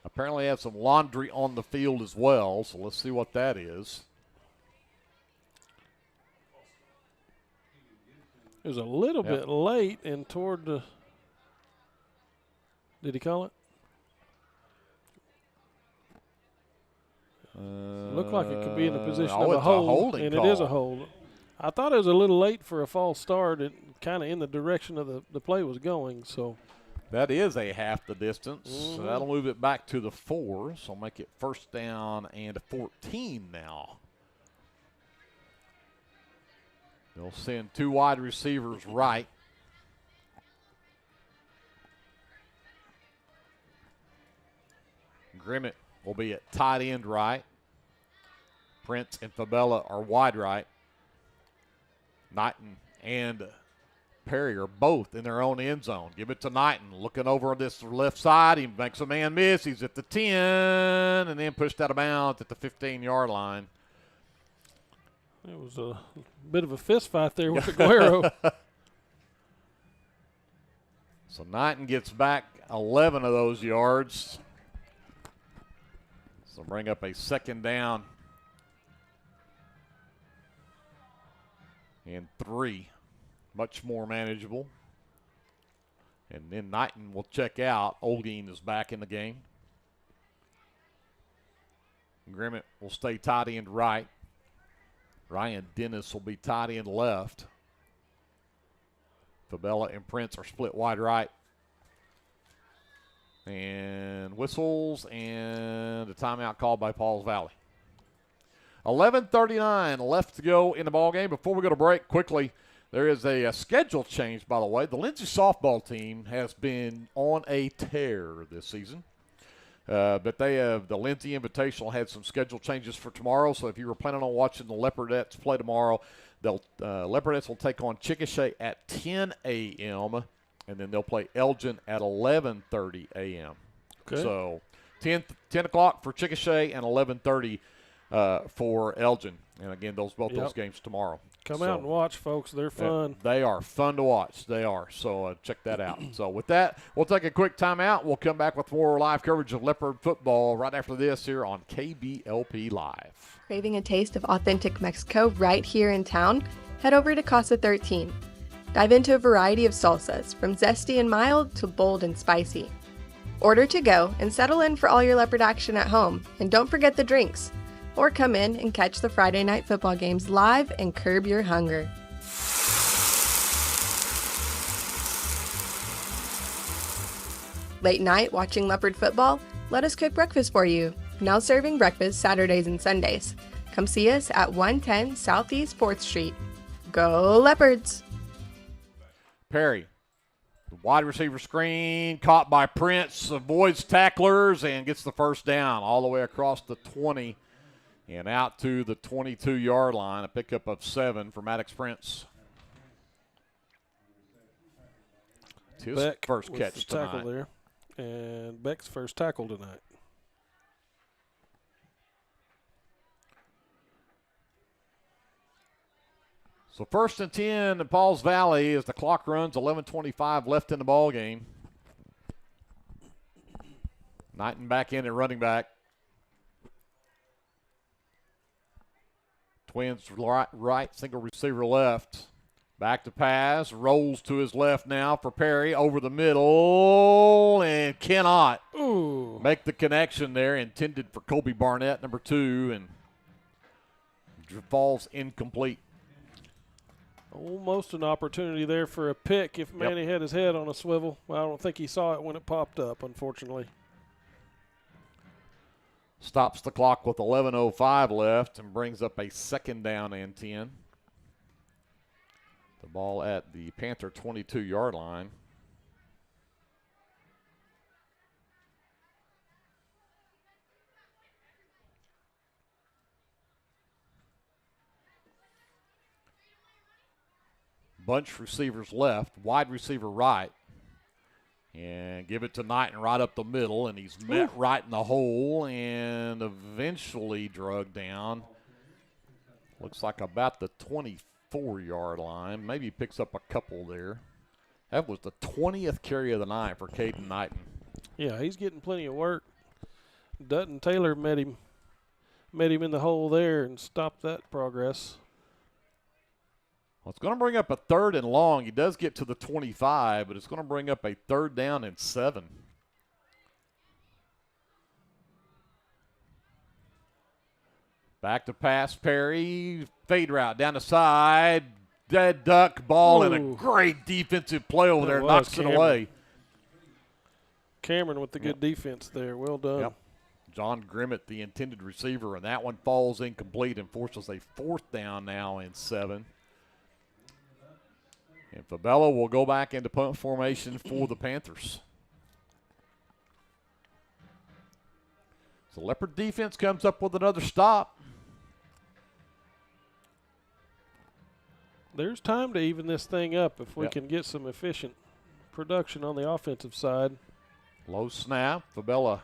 apparently have some laundry on the field as well, so let's see what that is. It was a little bit late and toward the – did he call it? Looked like it could be in the position of a hold, and it is a hold. I thought it was a little late for a false start, and kind of in the direction of the play was going. So that is a half the distance. So that'll move it back to the 4, so make it first down and 14 now. They'll send 2 wide receivers right. Grimmett will be at tight end right. Prince and Fabella are wide right. Knighton and Perry are both in their own end zone. Give it to Knighton. Looking over on this left side. He makes a man miss. He's at the 10 and then pushed out of bounds at the 15-yard line. It was a bit of a fist fight there with Aguero. So Knighton gets back 11 of those yards. So bring up a second down and 3. Much more manageable. And then Knighton will check out. Olguin is back in the game. Grimmett will stay tight end right. Ryan Dennis will be tight end left. Fabella and Prince are split wide right. And whistles and a timeout called by Pauls Valley. 11:39 left to go in the ballgame. Before we go to break, quickly, there is a schedule change, by the way. The Lindsay softball team has been on a tear this season. But they have, the Lindsay Invitational had some schedule changes for tomorrow. So if you were planning on watching the Leopards play tomorrow, Leopards will take on Chickasha at 10 a.m. and then they'll play Elgin at 11:30 a.m. Okay. So 10 o'clock for Chickasha and 11:30 for Elgin. And again, those games tomorrow. Come out and watch, folks. They're fun. They are fun to watch. They are. So check that out. So with that, we'll take a quick timeout. We'll come back with more live coverage of Leopard football right after this here on KBLP Live. Craving a taste of authentic Mexico right here in town? Head over to Casa 13. Dive into a variety of salsas, from zesty and mild to bold and spicy. Order to go and settle in for all your Leopard action at home. And don't forget the drinks. Or come in and catch the Friday night football games live and curb your hunger. Late night watching Leopard football? Let us cook breakfast for you. Now serving breakfast Saturdays and Sundays. Come see us at 110 Southeast 4th Street. Go Leopards! Perry, the wide receiver screen, caught by Prince, avoids tacklers, and gets the first down all the way across the 20 and out to the 22-yard line. A pickup of 7 for Maddox Prince. It's his Beck first catch the tonight. tackle there. And Beck's first tackle tonight. So 1st and 10 in Pauls Valley as the clock runs, 11:25 left in the ball game. Knighton back in at running back. Twins right, single receiver left. Back to pass, rolls to his left now for Perry, over the middle, and cannot make the connection there. Intended for Colby Barnett, number 2, and falls incomplete. Almost an opportunity there for a pick if Manny had his head on a swivel. Well, I don't think he saw it when it popped up, unfortunately. Stops the clock with 11:05 left and brings up a 2nd down and 10. The ball at the Panther 22-yard line. Bunch receivers left, wide receiver right. And give it to Knighton right up the middle, and he's met right in the hole and eventually drugged down. Looks like about the 24-yard line. Maybe he picks up a couple there. That was the 20th carry of the night for Caden Knighton. Yeah, he's getting plenty of work. Dutton Taylor met him in the hole there and stopped that progress. Well, it's going to bring up a 3rd and long. He does get to the 25, but it's going to bring up a 3rd down and 7. Back to pass, Perry. Fade route down the side. Dead duck ball and a great defensive play over there. Knocks it away. Cameron with the good defense there. Well done. Yep. John Grimmett, the intended receiver, and that one falls incomplete and forces a 4th down now and 7. And Fabella will go back into punt formation for the Panthers. So Leopard defense comes up with another stop. There's time to even this thing up if we can get some efficient production on the offensive side. Low snap. Fabella,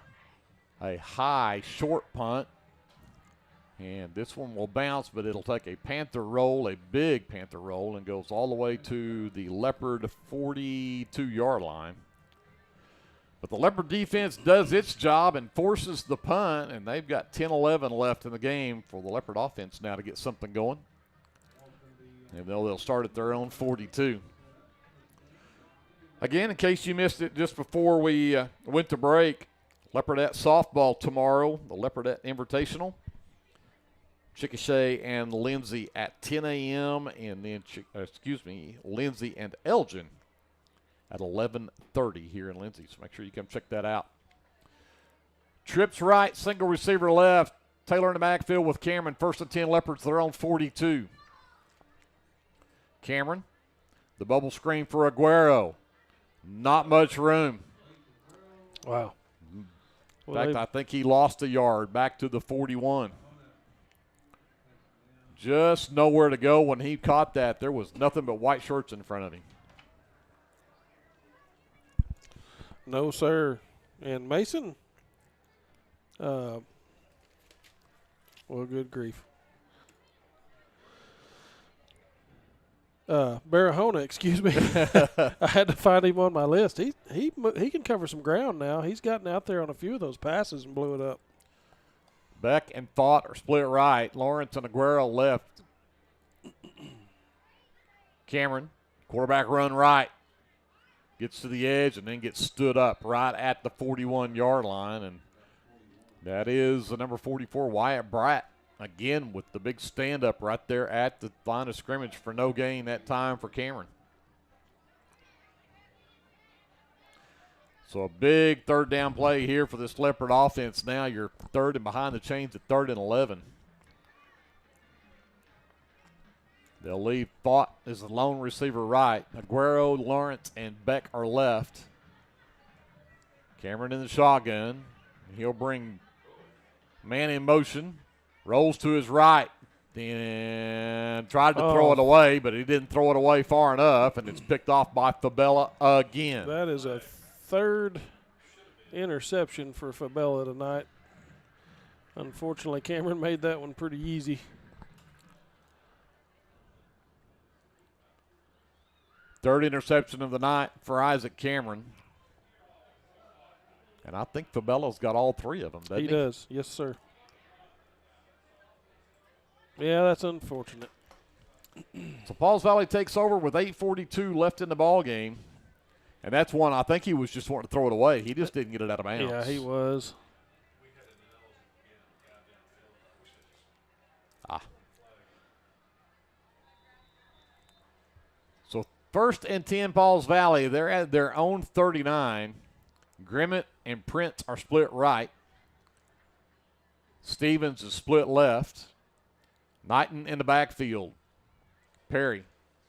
a high short punt. And this one will bounce, but it'll take a Panther roll, a big Panther roll, and goes all the way to the Leopard 42-yard line. But the Leopard defense does its job and forces the punt, and they've got 10-11 left in the game for the Leopard offense now to get something going. And they'll start at their own 42. Again, in case you missed it just before we went to break, Leopardette softball tomorrow, the Leopardette Invitational. Chickasha and Lindsay at 10 a.m. and then, Lindsay and Elgin at 11:30 here in Lindsay. So make sure you come check that out. Trips right, single receiver left. Taylor in the backfield with Cameron. First and 10 Leopards, their own 42. Cameron, the bubble screen for Aguero. Not much room. Wow. In fact, I think he lost a yard back to the 41. Just nowhere to go when he caught that. There was nothing but white shirts in front of him. No, sir. And Mason, well, good grief. Barahona, excuse me. I had to find him on my list. He can cover some ground now. He's gotten out there on a few of those passes and blew it up. Beck and Thought are split right. Lawrence and Aguero left. Cameron, quarterback run right. Gets to the edge and then gets stood up right at the 41-yard line. And that is the number 44, Wyatt Bratt. Again, with the big stand-up right there at the line of scrimmage for no gain that time for Cameron. So a big third down play here for this Leopard offense. Now you're third and behind the chains at 3rd and 11. They'll leave Thought as the lone receiver right. Aguero, Lawrence, and Beck are left. Cameron in the shotgun. He'll bring man in motion. Rolls to his right. And tried to throw it away, but he didn't throw it away far enough, and it's picked off by Fabella again. That is a third interception for Fabella tonight. Unfortunately, Cameron made that one pretty easy. Third interception of the night for Isaac Cameron. And I think Fabella's got all three of them, doesn't he? He does, yes, sir. Yeah, that's unfortunate. So Pauls Valley takes over with 8:42 left in the ball game. And that's one I think he was just wanting to throw it away. He just didn't get it out of bounds. Yeah, he was. So 1st and 10 Pauls Valley. They're at their own 39. Grimmett and Prince are split right. Stevens is split left. Knighton in the backfield. Perry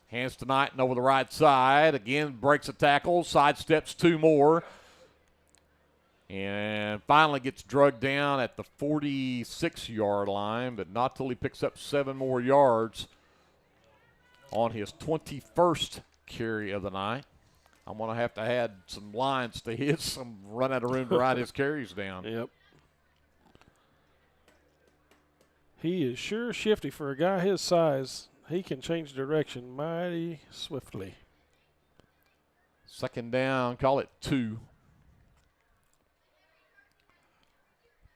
hands to Knighton over the right side. Again, breaks a tackle, sidesteps two more. And finally gets drugged down at the 46-yard line, but not till he picks up 7 more yards on his 21st carry of the night. I'm going to have to add some lines to his, some run out of room to write his carries down. Yep. He is sure shifty for a guy his size. He can change direction mighty swiftly. 2nd down, call it 2.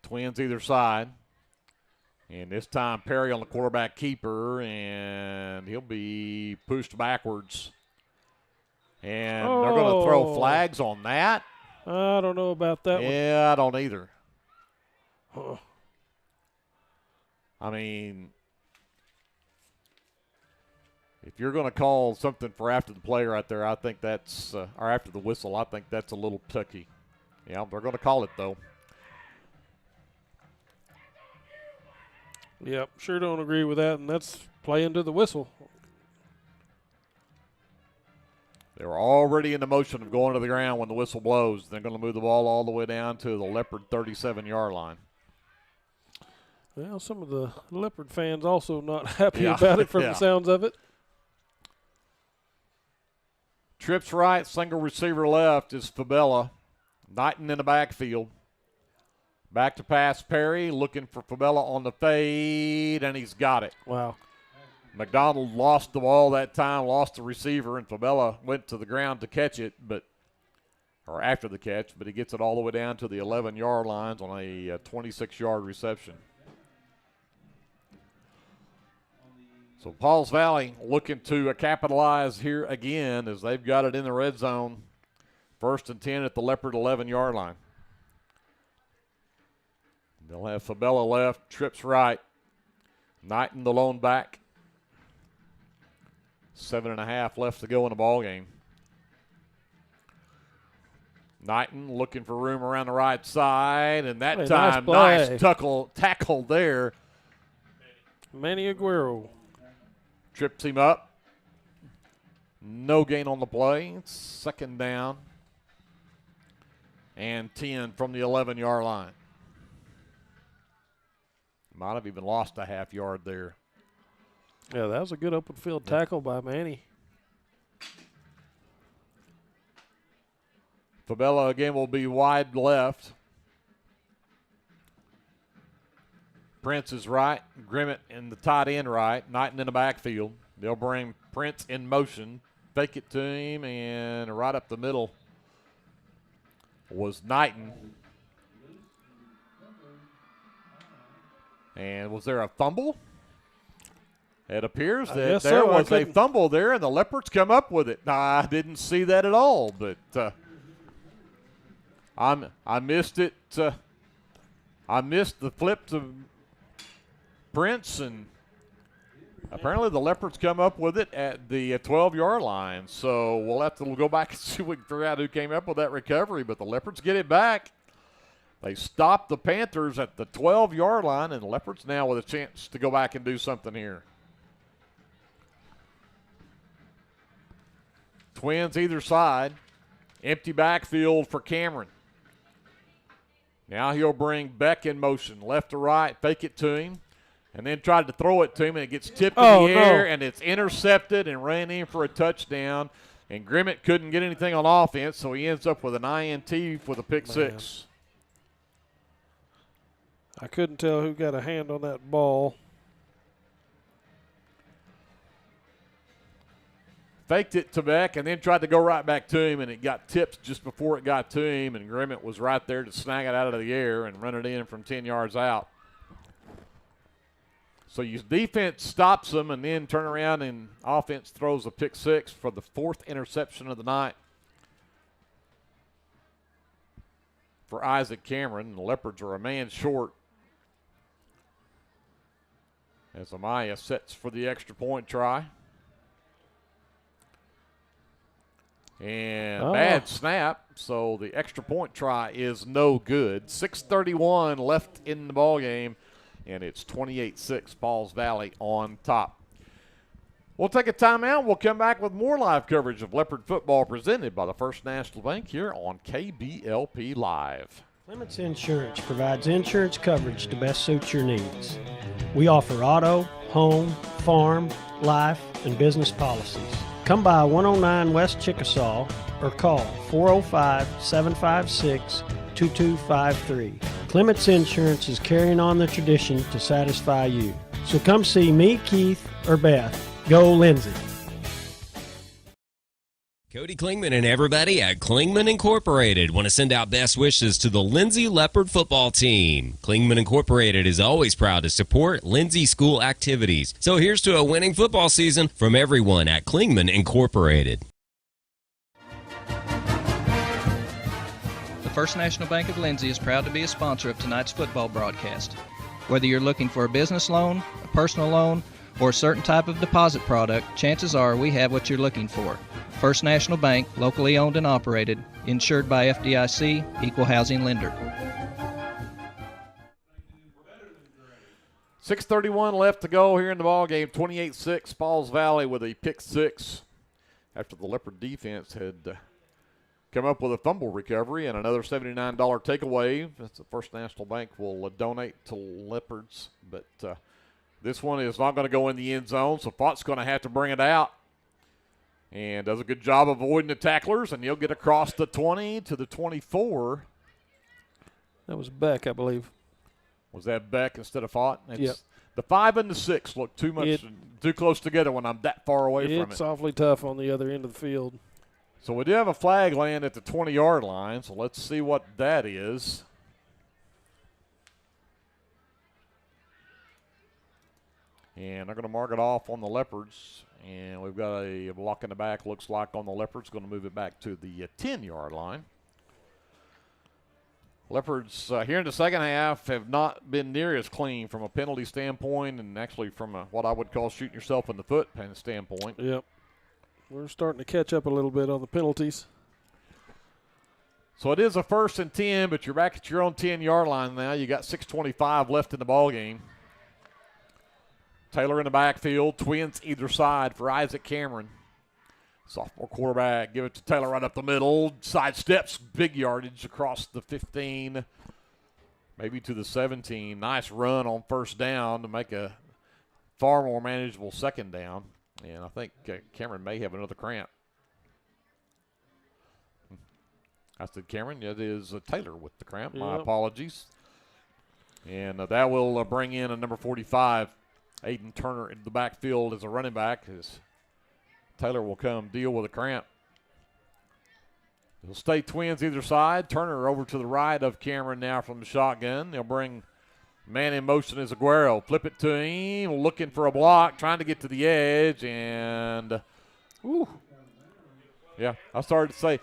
Twins either side. And this time Perry on the quarterback keeper, and he'll be pushed backwards. And they're going to throw flags on that. I don't know about that one. Yeah, I don't either. I mean, if you're going to call something for after the play right there, I think that's, or after the whistle, I think that's a little touchy. Yeah, they're going to call it, though. Yep, sure don't agree with that, and that's playing to the whistle. They were already in the motion of going to the ground when the whistle blows. They're going to move the ball all the way down to the Leopard 37-yard line. Well, some of the Leopard fans also not happy about it from the sounds of it. Trips right, single receiver left is Fabella. Knighton in the backfield. Back to pass, Perry, looking for Fabella on the fade, and he's got it. Wow. McDonald lost the ball that time, lost the receiver, and Fabella went to the ground to catch it, or after the catch, but he gets it all the way down to the 11-yard lines on a 26-yard reception. So Pauls Valley looking to capitalize here again as they've got it in the red zone. 1st and 10 at the Leopard 11-yard line. They'll have Fabella left, trips right. Knighton the lone back. 7.5 left to go in the ball game. Knighton looking for room around the right side, and that time, nice tackle there. Manny Aguero. Trips him up. No gain on the play. It's 2nd down. And 10 from the 11-yard line. Might have even lost a half yard there. Yeah, that was a good open field tackle by Manny. Fabella again will be wide left. Prince is right. Grimmett in the tight end right. Knighton in the backfield. They'll bring Prince in motion. Fake it to him, and right up the middle was Knighton. And was there a fumble? It appears that there was a fumble there, and the Leopards come up with it. I didn't see that at all, but I missed it. I missed the flip to Prince, and apparently the Leopards come up with it at the 12-yard line. So we'll have to go back and see if we can figure out who came up with that recovery, but the Leopards get it back. They stopped the Panthers at the 12-yard line, and the Leopards now with a chance to go back and do something here. Twins either side. Empty backfield for Cameron. Now he'll bring Beck in motion, left to right, fake it to him, and then tried to throw it to him, and it gets tipped in the air, and it's intercepted and ran in for a touchdown. And Grimmett couldn't get anything on offense, so he ends up with an INT for the pick six. I couldn't tell who got a hand on that ball. Faked it to Beck and then tried to go right back to him, and it got tipped just before it got to him, and Grimmett was right there to snag it out of the air and run it in from 10 yards out. So your defense stops them and then turn around and offense throws a pick six for the 4th interception of the night for Isaac Cameron. The Leopards are a man short as Amaya sets for the extra point try. And bad snap, so the extra point try is no good. 6:31 left in the ball game, and it's 28-6, Pauls Valley on top. We'll take a timeout. We'll come back with more live coverage of Leopard football presented by the First National Bank here on KBLP Live. Clements Insurance provides insurance coverage to best suit your needs. We offer auto, home, farm, life, and business policies. Come by 109 West Chickasaw or call 405-756-2253. Clements Insurance is carrying on the tradition to satisfy you. So come see me, Keith, or Beth. Go Lindsay. Cody Klingman and everybody at Klingman Incorporated want to send out best wishes to the Lindsay Leopard football team. Klingman Incorporated is always proud to support Lindsay school activities. So here's to a winning football season from everyone at Klingman Incorporated. The First National Bank of Lindsay is proud to be a sponsor of tonight's football broadcast. Whether you're looking for a business loan, a personal loan, or a certain type of deposit product, chances are we have what you're looking for. First National Bank, locally owned and operated, insured by FDIC, equal housing lender. 6:31 left to go here in the ball game. 28-6, Pauls Valley with a pick six. after the Leopard defense had come up with a fumble recovery and another $79 takeaway. That's the First National Bank will donate to Leopards. But this one is not going to go in the end zone, so Fott's going to have to bring it out. And does a good job avoiding the tacklers, and he'll get across the 20 to the 24. That was Beck, I believe. Was that Beck instead of Fott? Yep. The 5 and the 6 look too close together when I'm that far away from it. It's awfully tough on the other end of the field. So we do have a flag land at the 20-yard line, so let's see what that is. And they're going to mark it off on the Leopards. And we've got a block in the back, looks like on the Leopards, going to move it back to the 10-yard line. Leopards here in the second half have not been near as clean from a penalty standpoint and actually from what I would call shooting yourself in the foot standpoint. Yep. We're starting to catch up a little bit on the penalties. So it is a 1st and 10, but you're back at your own 10-yard line now. You got 6:25 left in the ball game. Taylor in the backfield, twins either side for Isaac Cameron. Sophomore quarterback, give it to Taylor right up the middle. Side steps, big yardage across the 15, maybe to the 17. Nice run on 1st down to make a far more manageable 2nd down. And I think Cameron may have another cramp. I said Cameron, it is Taylor with the cramp. My apologies. And that will bring in a number 45, Aiden Turner, into the backfield as a running back. As Taylor will come deal with a cramp. They'll stay twins either side. Turner over to the right of Cameron now from the shotgun. They'll bring man in motion as Aguero. Flip it to him, looking for a block, trying to get to the edge, and yeah, I started to say,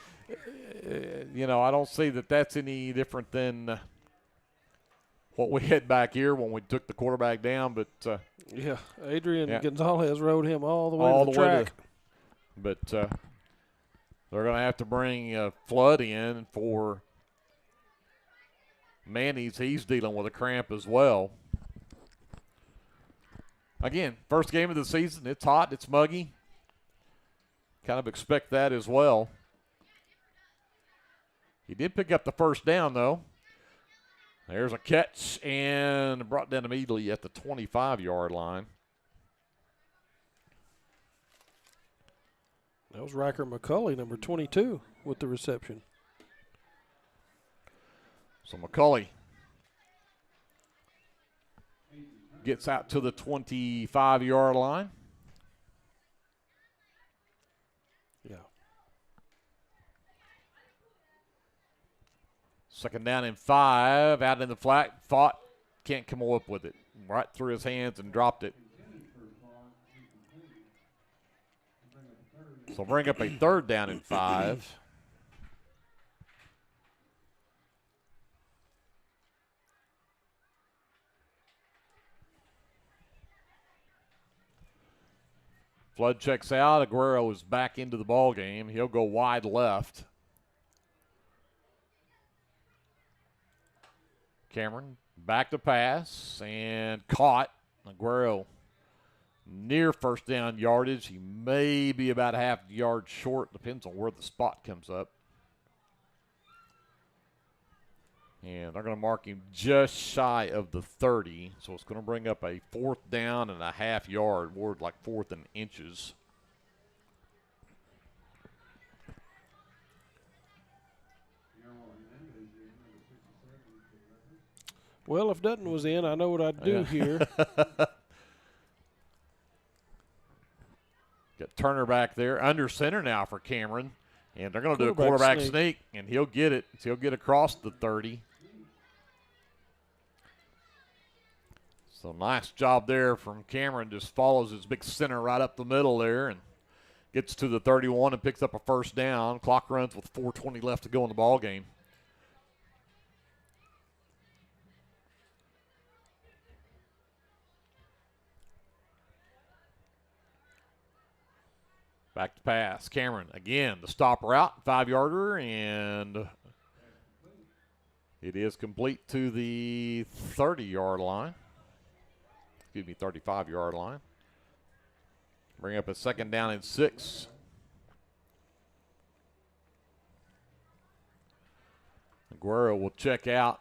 I don't see that that's any different than what we had back here when we took the quarterback down, but Adrian Gonzalez rode him all the way to the track. But they're going to have to bring Flood in for Manny's. He's dealing with a cramp as well. Again, first game of the season. It's hot. It's muggy. Kind of expect that as well. He did pick up the 1st down, though. There's a catch and brought down immediately at the 25-yard line. That was Riker McCulley, number 22, with the reception. So McCulley gets out to the 25-yard line. Yeah. 2nd down and 5, out in the flat. Fought, can't come up with it. Right through his hands and dropped it. So bring up a 3rd down and 5. Flood checks out. Aguero is back into the ball game. He'll go wide left. Cameron back to pass and caught. Aguero near 1st down yardage. He may be about half a yard short. Depends on where the spot comes up. And they're going to mark him just shy of the 30. So it's going to bring up a 4th down and a half yard. Word like 4th and inches. Well, if Dutton was in, I know what I'd do here. Got Turner back there under center now for Cameron. And they're going to do a quarterback sneak, and he'll get it. He'll get across the 30. So nice job there from Cameron. Just follows his big center right up the middle there and gets to the 31 and picks up a 1st down. Clock runs with 4:20 left to go in the ball game. Back to pass. Cameron again, the stop route, 5-yarder, and it is complete to the 30-yard line. Excuse me, 35-yard line. Bring up a 2nd down and 6. Guerrero will check out.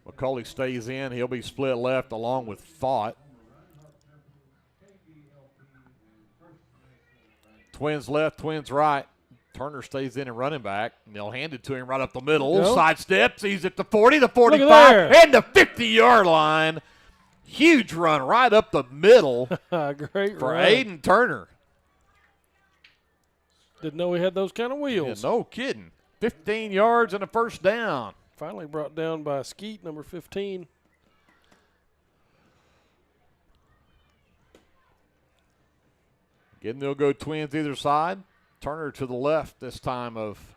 McCulley stays in. He'll be split left along with Thought. Twins left, Twins right. Turner stays in and running back. And they'll hand it to him right up the middle. Side steps. He's at the 40, the 45, and the 50-yard line. Huge run right up the middle. Great for run. Aiden Turner. Didn't know he had those kind of wheels. Yeah, no kidding. 15 yards and a first down. Finally brought down by Skeet, number 15. Again, they'll go Twins either side. Turner to the left this time of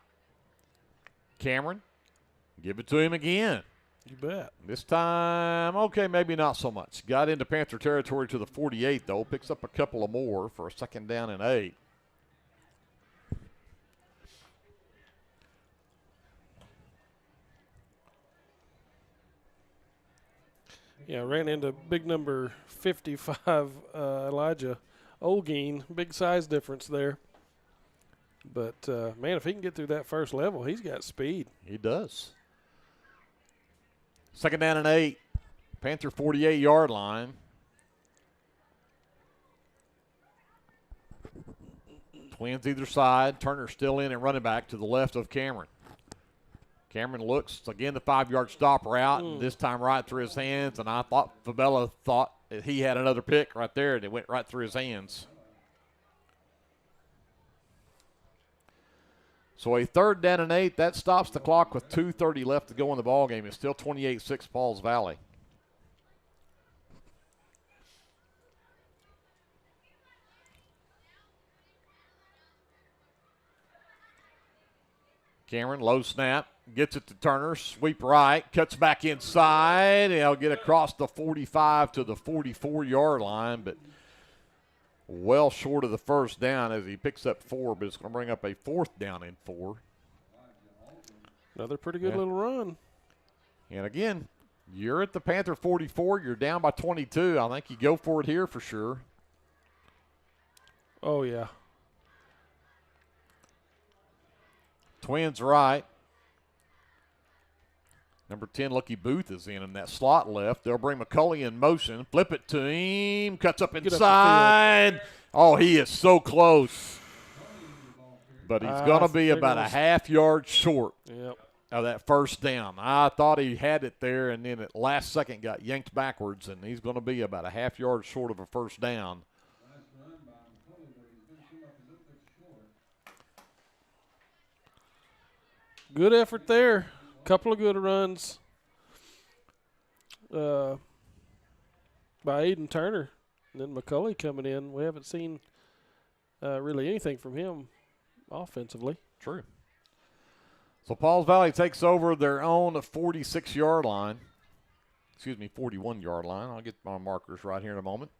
Cameron. Give it to him again. You bet. This time, okay, maybe not so much. Got into Panther territory to the 48, though. Picks up a couple of more for a 2nd down and 8. Yeah, ran into big number 55, Elijah Olguin. Big size difference there. But, man, if he can get through that first level, he's got speed. He does. 2nd down and 8. Panther 48-yard line. Twins either side. Turner still in and running back to the left of Cameron. Cameron looks, again, the 5-yard stop route, and this time right through his hands. And I thought Fabella thought that he had another pick right there, and it went right through his hands. So a 3rd down and 8. That stops the clock with 2:30 left to go in the ballgame. It's still 28-6 Pauls Valley. Cameron, low snap, gets it to Turner, sweep right, cuts back inside. He'll get across the 45 to the 44-yard line, but well short of the first down as he picks up 4, but it's going to bring up a 4th down and 4. Another pretty good little run. And again, you're at the Panther 44. You're down by 22. I think you go for it here for sure. Oh, yeah. Twins right. Number 10, Lucky Booth is in that slot left. They'll bring McCulley in motion. Flip it to him. Cuts up inside. Oh, he is so close. But he's going to be about a half-yard short of that first down. I thought he had it there, and then at last second got yanked backwards, and he's going to be about a half-yard short of a first down. Good effort there. Couple of good runs by Aiden Turner. And then McCulley coming in. We haven't seen really anything from him offensively. True. So Pauls Valley takes over their own 46-yard line. Excuse me, 41-yard line. I'll get my markers right here in a moment.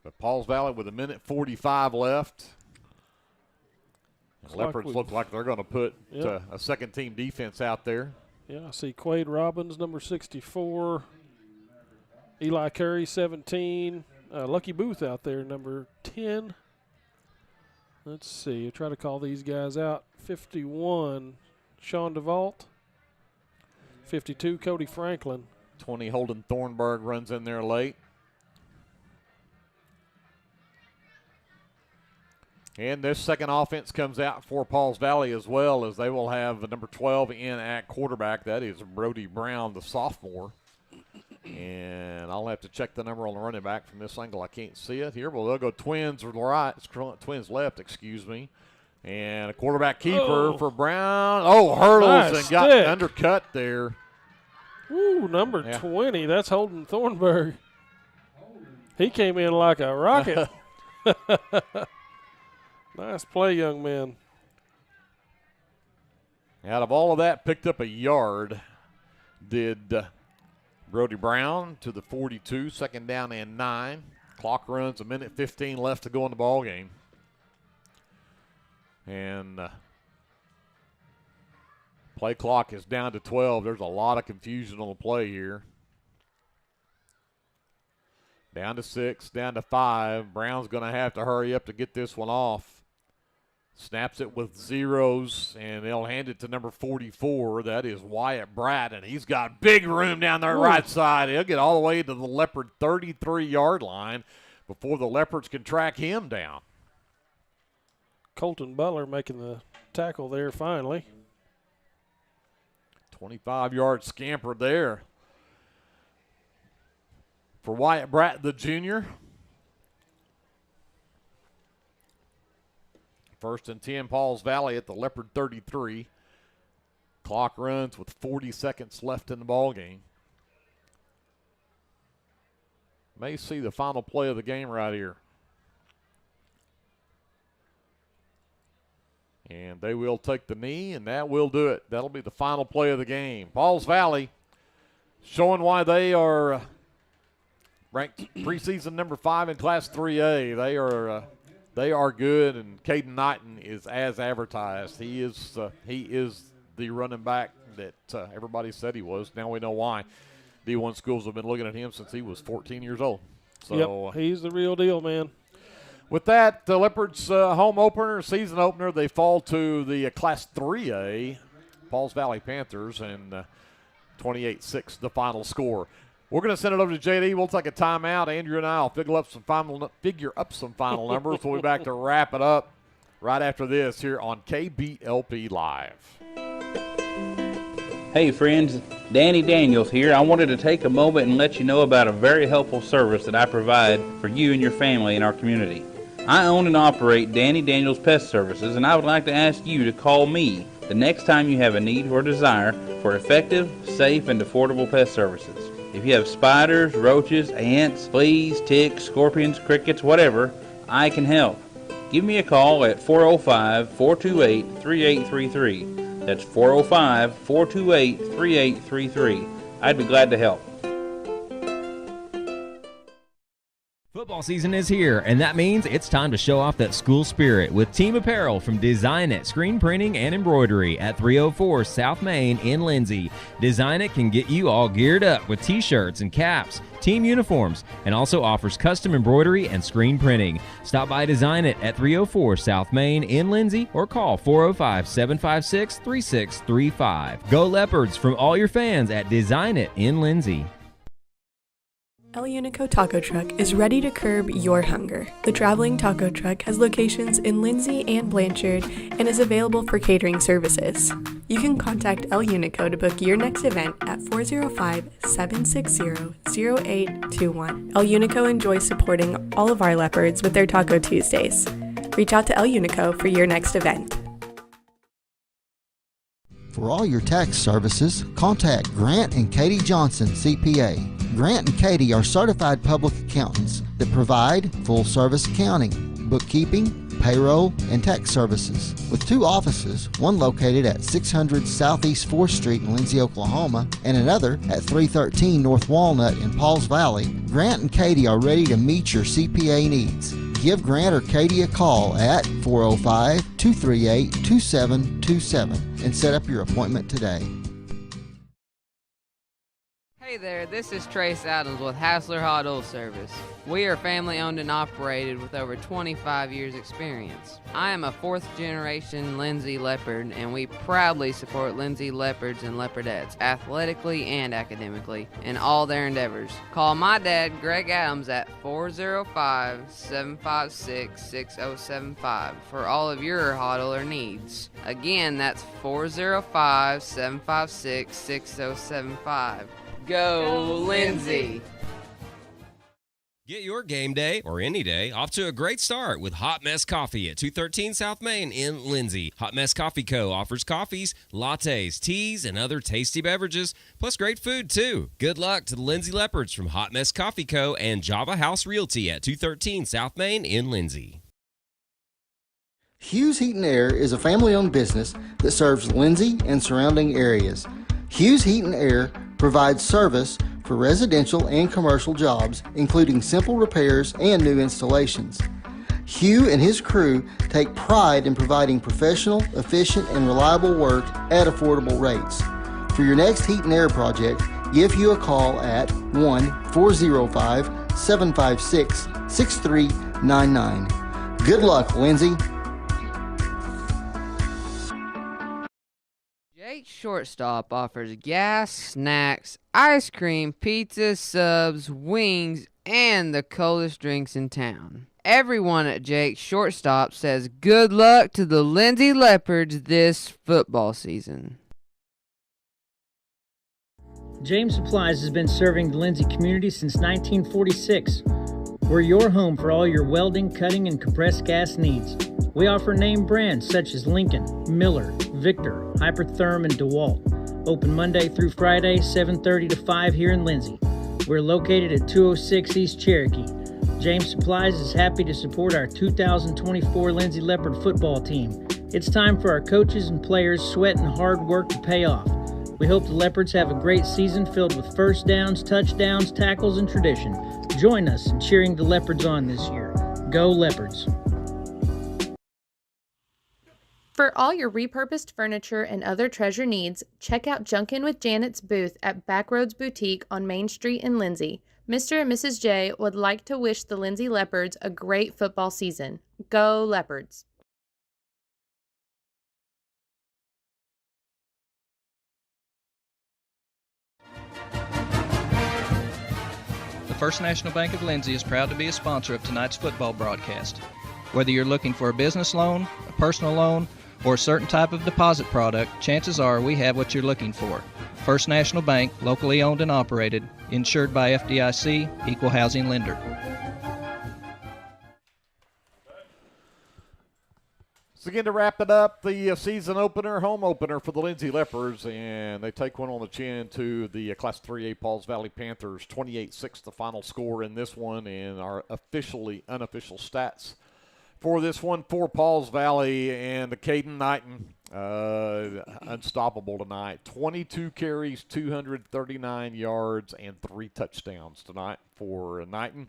But Pauls Valley with 1:45 left. The Leopards look like they're going to put a second-team defense out there. Yeah, I see Quade Robbins, number 64. Eli Curry, 17. Lucky Booth out there, number 10. Let's see. I'll try to call these guys out. 51, Sean DeVault. 52, Cody Franklin. 20, Holden Thornburg runs in there late. And this second offense comes out for Pauls Valley as well, as they will have number 12 in at quarterback. That is Brody Brown, the sophomore. And I'll have to check the number on the running back from this angle. I can't see it here. Well, they'll go Twins right, Twins left, excuse me. And a quarterback keeper for Brown. Oh, hurdles and got undercut there. Ooh, number 20. That's Holden Thornburg. He came in like a rocket. Nice play, young man. Out of all of that, picked up a yard. Did Brody Brown to the 42, 2nd down and 9. Clock runs 1:15 left to go in the ball game. And Play clock is down to 12. There's a lot of confusion on the play here. Down to 6, down to 5. Brown's going to have to hurry up to get this one off. Snaps it with zeros, and they'll hand it to number 44. That is Wyatt Bratt, and he's got big room down there right side. He'll get all the way to the Leopard 33-yard line before the Leopards can track him down. Colton Butler making the tackle there finally. 25-yard scamper there for Wyatt Bratt, the junior. 1st and 10, Pauls Valley at the Leopard 33. Clock runs with 40 seconds left in the ball game. May see the final play of the game right here. And they will take the knee, and that will do it. That'll be the final play of the game. Pauls Valley showing why they are ranked preseason number 5 in Class 3A. They are good, and Caden Knighton is as advertised. He is the running back that everybody said he was. Now we know why. D1 schools have been looking at him since he was 14 years old. So yep, he's the real deal, man. With that, the Leopards' home opener, season opener, they fall to the Class 3A, Pauls Valley Panthers, and 28-6 the final score. We're going to send it over to JD. We'll take a timeout. Andrew and I will figure up some final numbers. We'll be back to wrap it up right after this here on KBLP Live. Hey friends, Danny Daniels here. I wanted to take a moment and let you know about a very helpful service that I provide for you and your family in our community. I own and operate Danny Daniels Pest Services, and I would like to ask you to call me the next time you have a need or desire for effective, safe, and affordable pest services. If you have spiders, roaches, ants, fleas, ticks, scorpions, crickets, whatever, I can help. Give me a call at 405-428-3833. That's 405-428-3833. I'd be glad to help. Football season is here, and that means it's time to show off that school spirit with team apparel from Design It Screen Printing and Embroidery at 304 South Main in Lindsay. Design It can get you all geared up with t-shirts and caps, team uniforms, and also offers custom embroidery and screen printing. Stop by Design It at 304 South Main in Lindsay or call 405-756-3635. Go Leopards from all your fans at Design It in Lindsay. El Unico Taco Truck is ready to curb your hunger. The traveling taco truck has locations in Lindsay and Blanchard and is available for catering services. You can contact El Unico to book your next event at 405-760-0821. El Unico enjoys supporting all of our Leopards with their Taco Tuesdays. Reach out to El Unico for your next event. For all your tax services, contact Grant and Katie Johnson, CPA. Grant and Katie are certified public accountants that provide full-service accounting, bookkeeping, payroll, and tax services. With 2 offices, one located at 600 Southeast 4th Street in Lindsay, Oklahoma, and another at 313 North Walnut in Pauls Valley, Grant and Katie are ready to meet your CPA needs. Give Grant or Katie a call at 405-238-2727 and set up your appointment today. Hey there, this is Trace Adams with Hassler Hot Oil Service. We are family owned and operated with over 25 years experience. I am a 4th generation Lindsay Leopard, and we proudly support Lindsay Leopards and Leopardettes athletically and academically in all their endeavors. Call my dad, Greg Adams, at 405-756-6075 for all of your hot oiler needs. Again, that's 405-756-6075. Go Lindsay! Get your game day, or any day, off to a great start with Hot Mess Coffee at 213 South Main in Lindsay. Hot Mess Coffee Co. offers coffees, lattes, teas, and other tasty beverages, plus great food, too. Good luck to the Lindsay Leopards from Hot Mess Coffee Co. and Java House Realty at 213 South Main in Lindsay. Hughes Heat and Air is a family-owned business that serves Lindsay and surrounding areas. Hughes Heat and Air provides service for residential and commercial jobs, including simple repairs and new installations. Hugh and his crew take pride in providing professional, efficient, and reliable work at affordable rates. For your next heat and air project, give Hugh a call at 1-405-756-6399. Good luck, Lindsay. Jake Shortstop offers gas, snacks, ice cream, pizza, subs, wings, and the coldest drinks in town. Everyone at Jake Shortstop says good luck to the Lindsay Leopards this football season. James Supplies has been serving the Lindsay community since 1946. We're your home for all your welding, cutting, and compressed gas needs. We offer name brands such as Lincoln, Miller, Victor, Hypertherm, and DeWalt. Open Monday through Friday, 7:30 to 5 here in Lindsay. We're located at 206 East Cherokee. James Supplies is happy to support our 2024 Lindsay Leopard football team. It's time for our coaches and players' sweat and hard work to pay off. We hope the Leopards have a great season filled with first downs, touchdowns, tackles, and tradition. Join us in cheering the Leopards on this year. Go Leopards! For all your repurposed furniture and other treasure needs, check out Junkin' with Janet's booth at Backroads Boutique on Main Street in Lindsay. Mr. and Mrs. J would like to wish the Lindsay Leopards a great football season. Go Leopards! The First National Bank of Lindsay is proud to be a sponsor of tonight's football broadcast. Whether you're looking for a business loan, a personal loan, or a certain type of deposit product, chances are we have what you're looking for. First National Bank, locally owned and operated, insured by FDIC, equal housing lender. So again, to wrap it up, the season opener, home opener for the Lindsay Leopards, and they take one on the chin to the Class 3A Pauls Valley Panthers, 28-6 the final score in this one, and our unofficial stats for this one for Pauls Valley and the Knighton. Unstoppable tonight. 22 carries, 239 yards, and 3 touchdowns tonight for Knighton.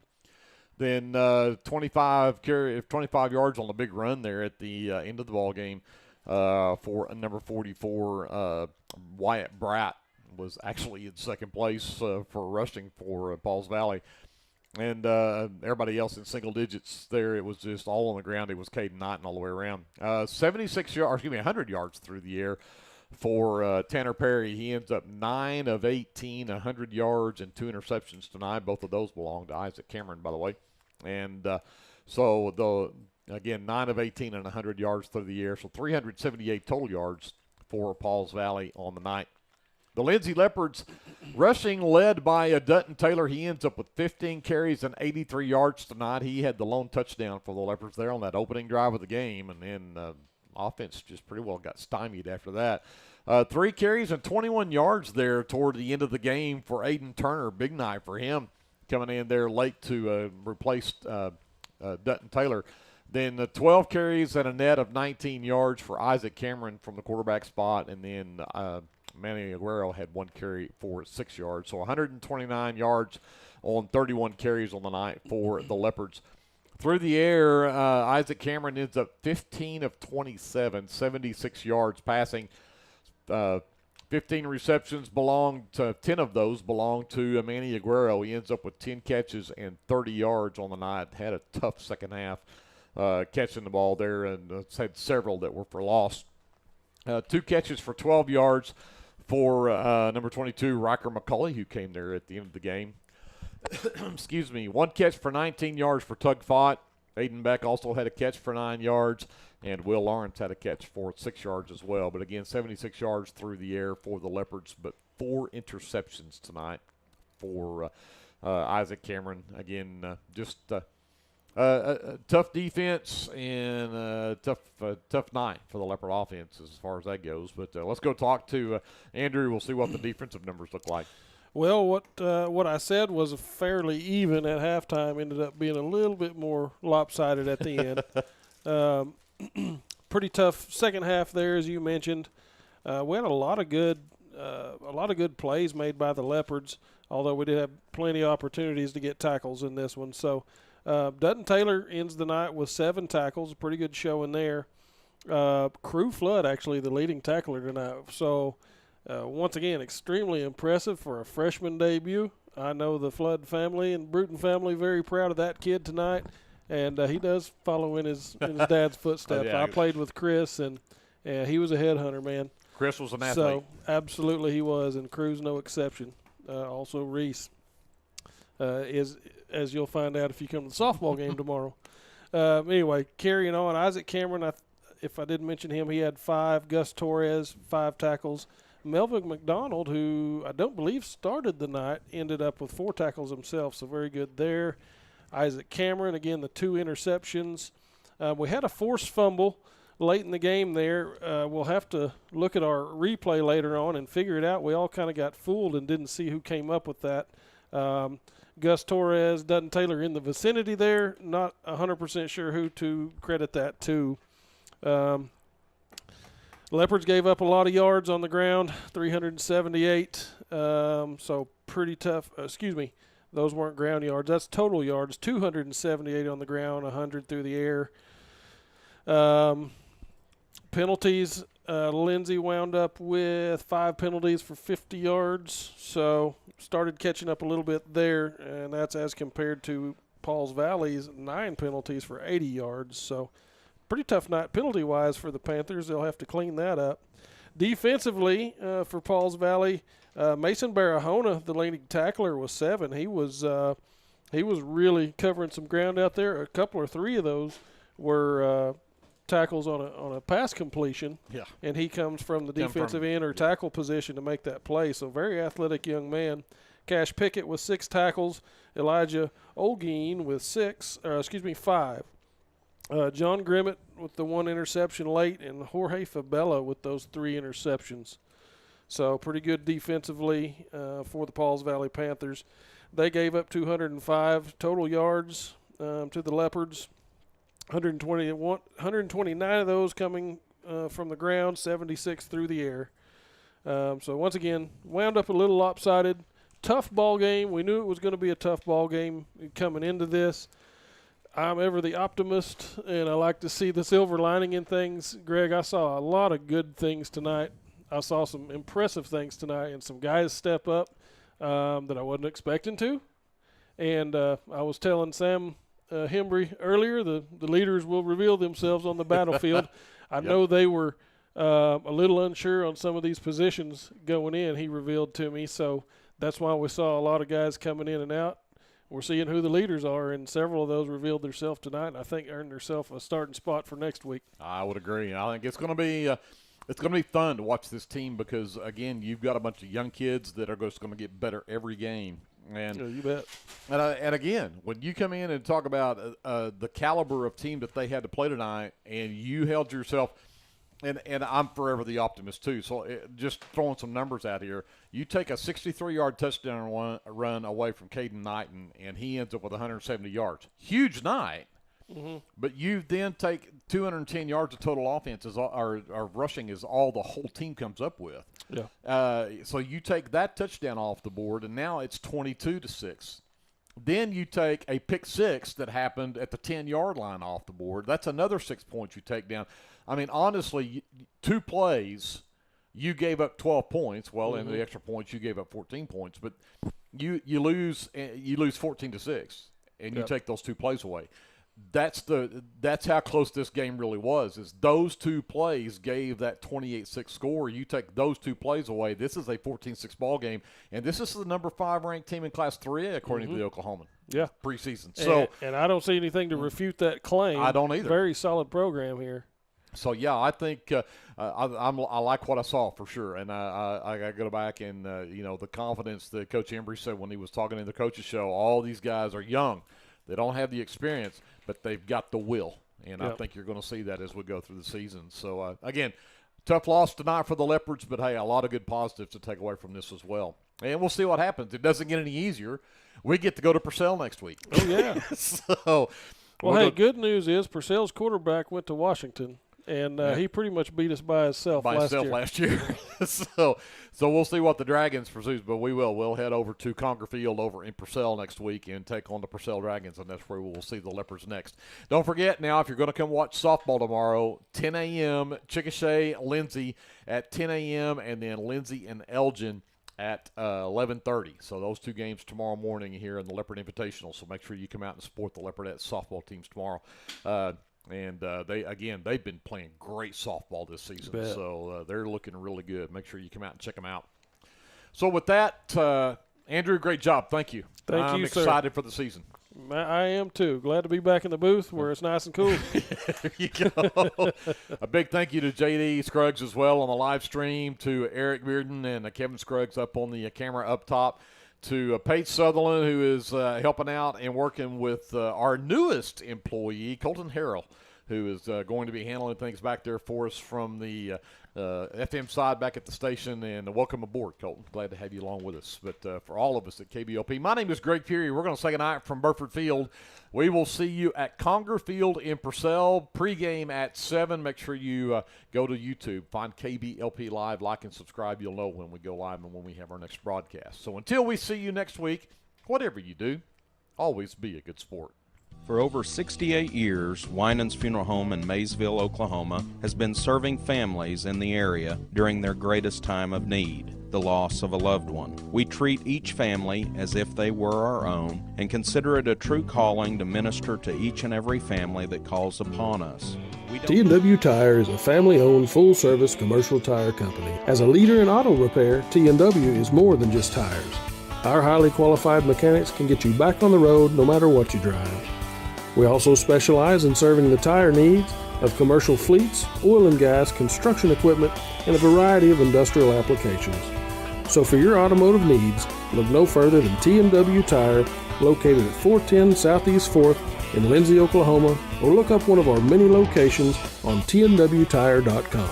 Then 25 yards on the big run there at the end of the ball game for number 44, Wyatt Bratt was actually in second place for rushing for Pauls Valley. And everybody else in single digits there. It was just all on the ground. It was Caden Knighton all the way around. 100 yards through the air for Tanner Perry. He ends up 9 of 18, 100 yards and 2 interceptions tonight. Both of those belong to Isaac Cameron, by the way. And so, 9 of 18 and 100 yards through the air. So 378 total yards for Pauls Valley on the night. The Lindsay Leopards rushing led by Dutton Taylor. He ends up with 15 carries and 83 yards tonight. He had the lone touchdown for the Leopards there on that opening drive of the game, and then offense just pretty well got stymied after that. 3 carries and 21 yards there toward the end of the game for Aiden Turner. Big night for him coming in there late to replace Dutton Taylor. Then 12 carries and a net of 19 yards for Isaac Cameron from the quarterback spot, and then Manny Aguero had 1 carry for 6 yards. So 129 yards on 31 carries on the night for the Leopards. Through the air, Isaac Cameron ends up 15 of 27, 76 yards passing. 15 receptions 10 of those belong to Manny Aguero. He ends up with 10 catches and 30 yards on the night. Had a tough second half catching the ball there, and had several that were for loss. 2 catches for 12 yards for number 22, Riker McCulley, who came there at the end of the game. Excuse me. 1 catch for 19 yards for Tug Fott. Aiden Beck also had a catch for 9 yards, and Will Lawrence had a catch for 6 yards as well. But again, 76 yards through the air for the Leopards, but 4 interceptions tonight for Isaac Cameron. Again, just tough defense and tough night for the Leopard offense as far as that goes. But let's go talk to Andrew. We'll see what the defensive numbers look like. Well, what I said was fairly even at halftime ended up being a little bit more lopsided at the end. Pretty tough second half there, as you mentioned. We had a lot of good plays made by the Leopards, although we did have plenty of opportunities to get tackles in this one. So Dutton Taylor ends the night with 7 tackles, a pretty good showing there. Crew Flood, actually, the leading tackler tonight. So, once again, extremely impressive for a freshman debut. I know the Flood family and Bruton family very proud of that kid tonight, and he does follow in his dad's footsteps. Yeah. I played with Chris, and he was a headhunter, man. Chris was an athlete. So, absolutely he was, and Crew's no exception. Also, Reese is, as you'll find out if you come to the softball game tomorrow. Anyway, carrying on, Isaac Cameron, if I didn't mention him, he had 5. Gus Torres, 5 tackles. Melvin McDonald, who I don't believe started the night, ended up with 4 tackles himself, so very good there. Isaac Cameron, again, the 2 interceptions. We had a forced fumble late in the game there. We'll have to look at our replay later on and figure it out. We all kind of got fooled and didn't see who came up with that. Gus Torres, Dutton Taylor in the vicinity there. Not 100% sure who to credit that to. Leopards gave up a lot of yards on the ground, 378. So pretty tough. Those weren't ground yards. That's total yards, 278 on the ground, 100 through the air. Penalties, Lindsay wound up with 5 penalties for 50 yards. So started catching up a little bit there, and that's as compared to Pauls Valley's 9 penalties for 80 yards. So pretty tough night penalty-wise for the Panthers. They'll have to clean that up. Defensively, for Pauls Valley, Mason Barahona, the leading tackler, was 7. He was really covering some ground out there. A couple or 3 of those were tackles on a pass completion. Yeah. And he comes from the defensive end or tackle position to make that play. So very athletic young man. Cash Pickett with 6 tackles. Elijah Olguin with 5. John Grimmett with the 1 interception late, and Jorge Fabella with those 3 interceptions. So pretty good defensively for the Pauls Valley Panthers. They gave up 205 total yards to the Leopards. 129 of those coming from the ground, 76 through the air. So once again, wound up a little lopsided. Tough ball game. We knew it was going to be a tough ball game coming into this. I'm ever the optimist, and I like to see the silver lining in things. Greg, I saw a lot of good things tonight. I saw some impressive things tonight, and some guys step up that I wasn't expecting to. And I was telling Sam Hembry earlier, the leaders will reveal themselves on the battlefield. I know they were a little unsure on some of these positions going in, he revealed to me. So that's why we saw a lot of guys coming in and out. We're seeing who the leaders are, and several of those revealed themselves tonight, and I think earned themselves a starting spot for next week. I would agree. I think it's going to be fun to watch this team because, again, you've got a bunch of young kids that are just going to get better every game. And yeah, you bet. And again, when you come in and talk about the caliber of team that they had to play tonight, and you held yourself – and I'm forever the optimist too. So just throwing some numbers out here, you take a 63-yard touchdown run away from Caden Knighton, and he ends up with 170 yards. Huge night. Mm-hmm. But you then take 210 yards of total offense or rushing is all the whole team comes up with. Yeah. So you take that touchdown off the board, and now it's 22-6. Then you take a pick 6 that happened at the 10-yard line off the board. That's another 6 points you take down. I mean, honestly, 2 plays, you gave up 12 points. Well, in the extra points, you gave up 14 points. But you lose 14-6, and you take those 2 plays away. That's how close this game really was. Is those 2 plays gave that 28-6 score. You take those 2 plays away. This is a 14-6 ball game, and this is the number 5 ranked team in Class 3A according to the Oklahoman. Yeah, preseason. So and I don't see anything to refute that claim. I don't either. Very solid program here. So yeah, I think I like what I saw for sure, and I got to go back and the confidence that Coach Embry said when he was talking in the coaches show. All these guys are young. They don't have the experience, but they've got the will, and I think you're going to see that as we go through the season. So, again, tough loss tonight for the Leopards, but, hey, a lot of good positives to take away from this as well. And we'll see what happens. It doesn't get any easier. We get to go to Purcell next week. Oh, yeah. So, well, hey, good news is Purcell's quarterback went to Washington, And he pretty much beat us by himself last year. So we'll see what the Dragons pursues, but we will. We'll head over to Conger Field over in Purcell next week and take on the Purcell Dragons, and that's where we'll see the Leopards next. Don't forget now, if you're going to come watch softball tomorrow, 10 a.m., Chickasha, Lindsay at 10 a.m., and then Lindsay and Elgin at 11:30. So those two games tomorrow morning here in the Leopard Invitational. So make sure you come out and support the Leopardettes softball teams tomorrow. And they've been playing great softball this season. So they're looking really good. Make sure you come out and check them out. So with that, Andrew, great job. Thank you. I'm excited for the season. I am too. Glad to be back in the booth where it's nice and cool. There you go. A big thank you to J.D. Scruggs as well on the live stream, to Eric Bearden and Kevin Scruggs up on the camera up top, to Paige Sutherland, who is helping out and working with our newest employee, Colton Harrell, who is going to be handling things back there for us from the FM side back at the station. And welcome aboard, Colton. Glad to have you along with us. But for all of us at KBLP, my name is Greg Fury. We're going to say goodnight from Burford Field. We will see you at Conger Field in Purcell. Pregame at 7. Make sure you go to YouTube. Find KBLP Live. Like and subscribe. You'll know when we go live and when we have our next broadcast. So until we see you next week, whatever you do, always be a good sport. For over 68 years, Winans Funeral Home in Maysville, Oklahoma, has been serving families in the area during their greatest time of need, the loss of a loved one. We treat each family as if they were our own and consider it a true calling to minister to each and every family that calls upon us. T&W Tire is a family-owned, full-service commercial tire company. As a leader in auto repair, T&W is more than just tires. Our highly qualified mechanics can get you back on the road no matter what you drive. We also specialize in serving the tire needs of commercial fleets, oil and gas, construction equipment, and a variety of industrial applications. So for your automotive needs, look no further than T&W Tire, located at 410 Southeast 4th in Lindsay, Oklahoma, or look up one of our many locations on tnwtire.com.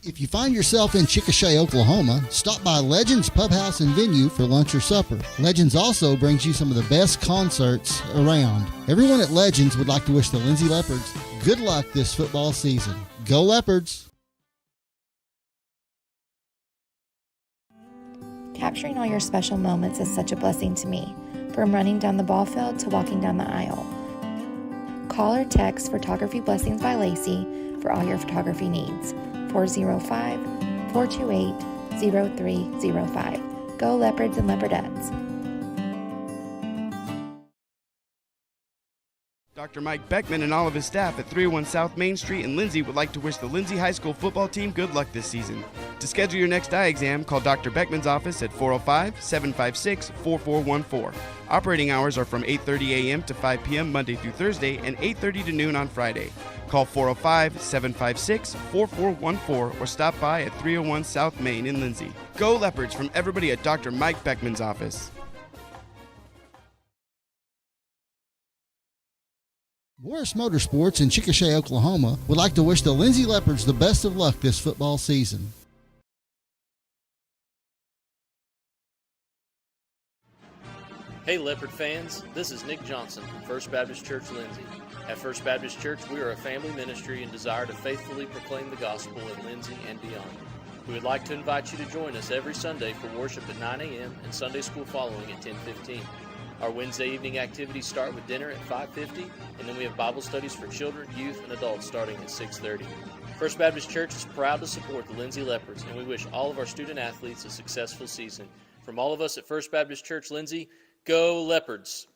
If you find yourself in Chickasha, Oklahoma, stop by Legends Pub House and Venue for lunch or supper. Legends also brings you some of the best concerts around. Everyone at Legends would like to wish the Lindsay Leopards good luck this football season. Go Leopards! Capturing all your special moments is such a blessing to me, from running down the ball field to walking down the aisle. Call or text Photography Blessings by Lacey for all your photography needs. 405-428-0305. Go Leopards and Leopardettes. Dr. Mike Beckman and all of his staff at 301 South Main Street in Lindsay would like to wish the Lindsay High School football team good luck this season. To schedule your next eye exam, call Dr. Beckman's office at 405-756-4414. Operating hours are from 8:30 a.m. to 5 p.m. Monday through Thursday and 8:30 to noon on Friday. Call 405-756-4414 or stop by at 301 South Main in Lindsay. Go Leopards from everybody at Dr. Mike Beckman's office. Morris Motorsports in Chickasha, Oklahoma would like to wish the Lindsay Leopards the best of luck this football season. Hey Leopard fans, this is Nick Johnson from First Baptist Church Lindsay. At First Baptist Church, we are a family ministry and desire to faithfully proclaim the gospel in Lindsay and beyond. We would like to invite you to join us every Sunday for worship at 9 a.m. and Sunday school following at 10:15. Our Wednesday evening activities start with dinner at 5:50, and then we have Bible studies for children, youth, and adults starting at 6:30. First Baptist Church is proud to support the Lindsay Leopards, and we wish all of our student athletes a successful season. From all of us at First Baptist Church Lindsay, go Leopards!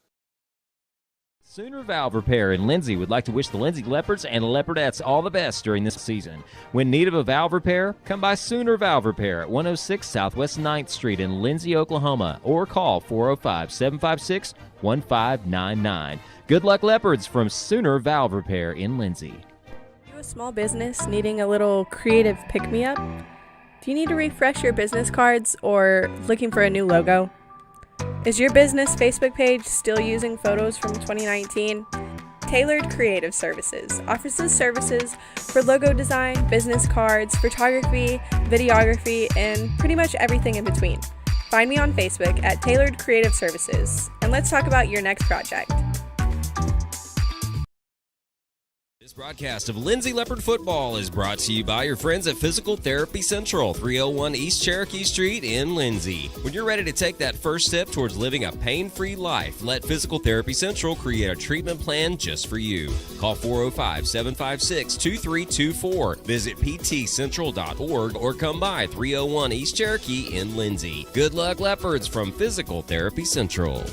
Sooner Valve Repair in Lindsay would like to wish the Lindsay Leopards and Leopardettes all the best during this season. When in need of a valve repair, come by Sooner Valve Repair at 106 Southwest 9th Street in Lindsay, Oklahoma, or call 405-756-1599. Good luck, Leopards, from Sooner Valve Repair in Lindsay. Are you a small business needing a little creative pick-me-up? Do you need to refresh your business cards or looking for a new logo? Is your business Facebook page still using photos from 2019? Tailored Creative Services offers services for logo design, business cards, photography, videography, and pretty much everything in between. Find me on Facebook at Tailored Creative Services, and let's talk about your next project. This broadcast of Lindsay Leopard Football is brought to you by your friends at Physical Therapy Central, 301 East Cherokee Street in Lindsay. When you're ready to take that first step towards living a pain-free life, let Physical Therapy Central create a treatment plan just for you. Call 405-756-2324. Visit ptcentral.org or come by 301 East Cherokee in Lindsay. Good luck, Leopards, from Physical Therapy Central.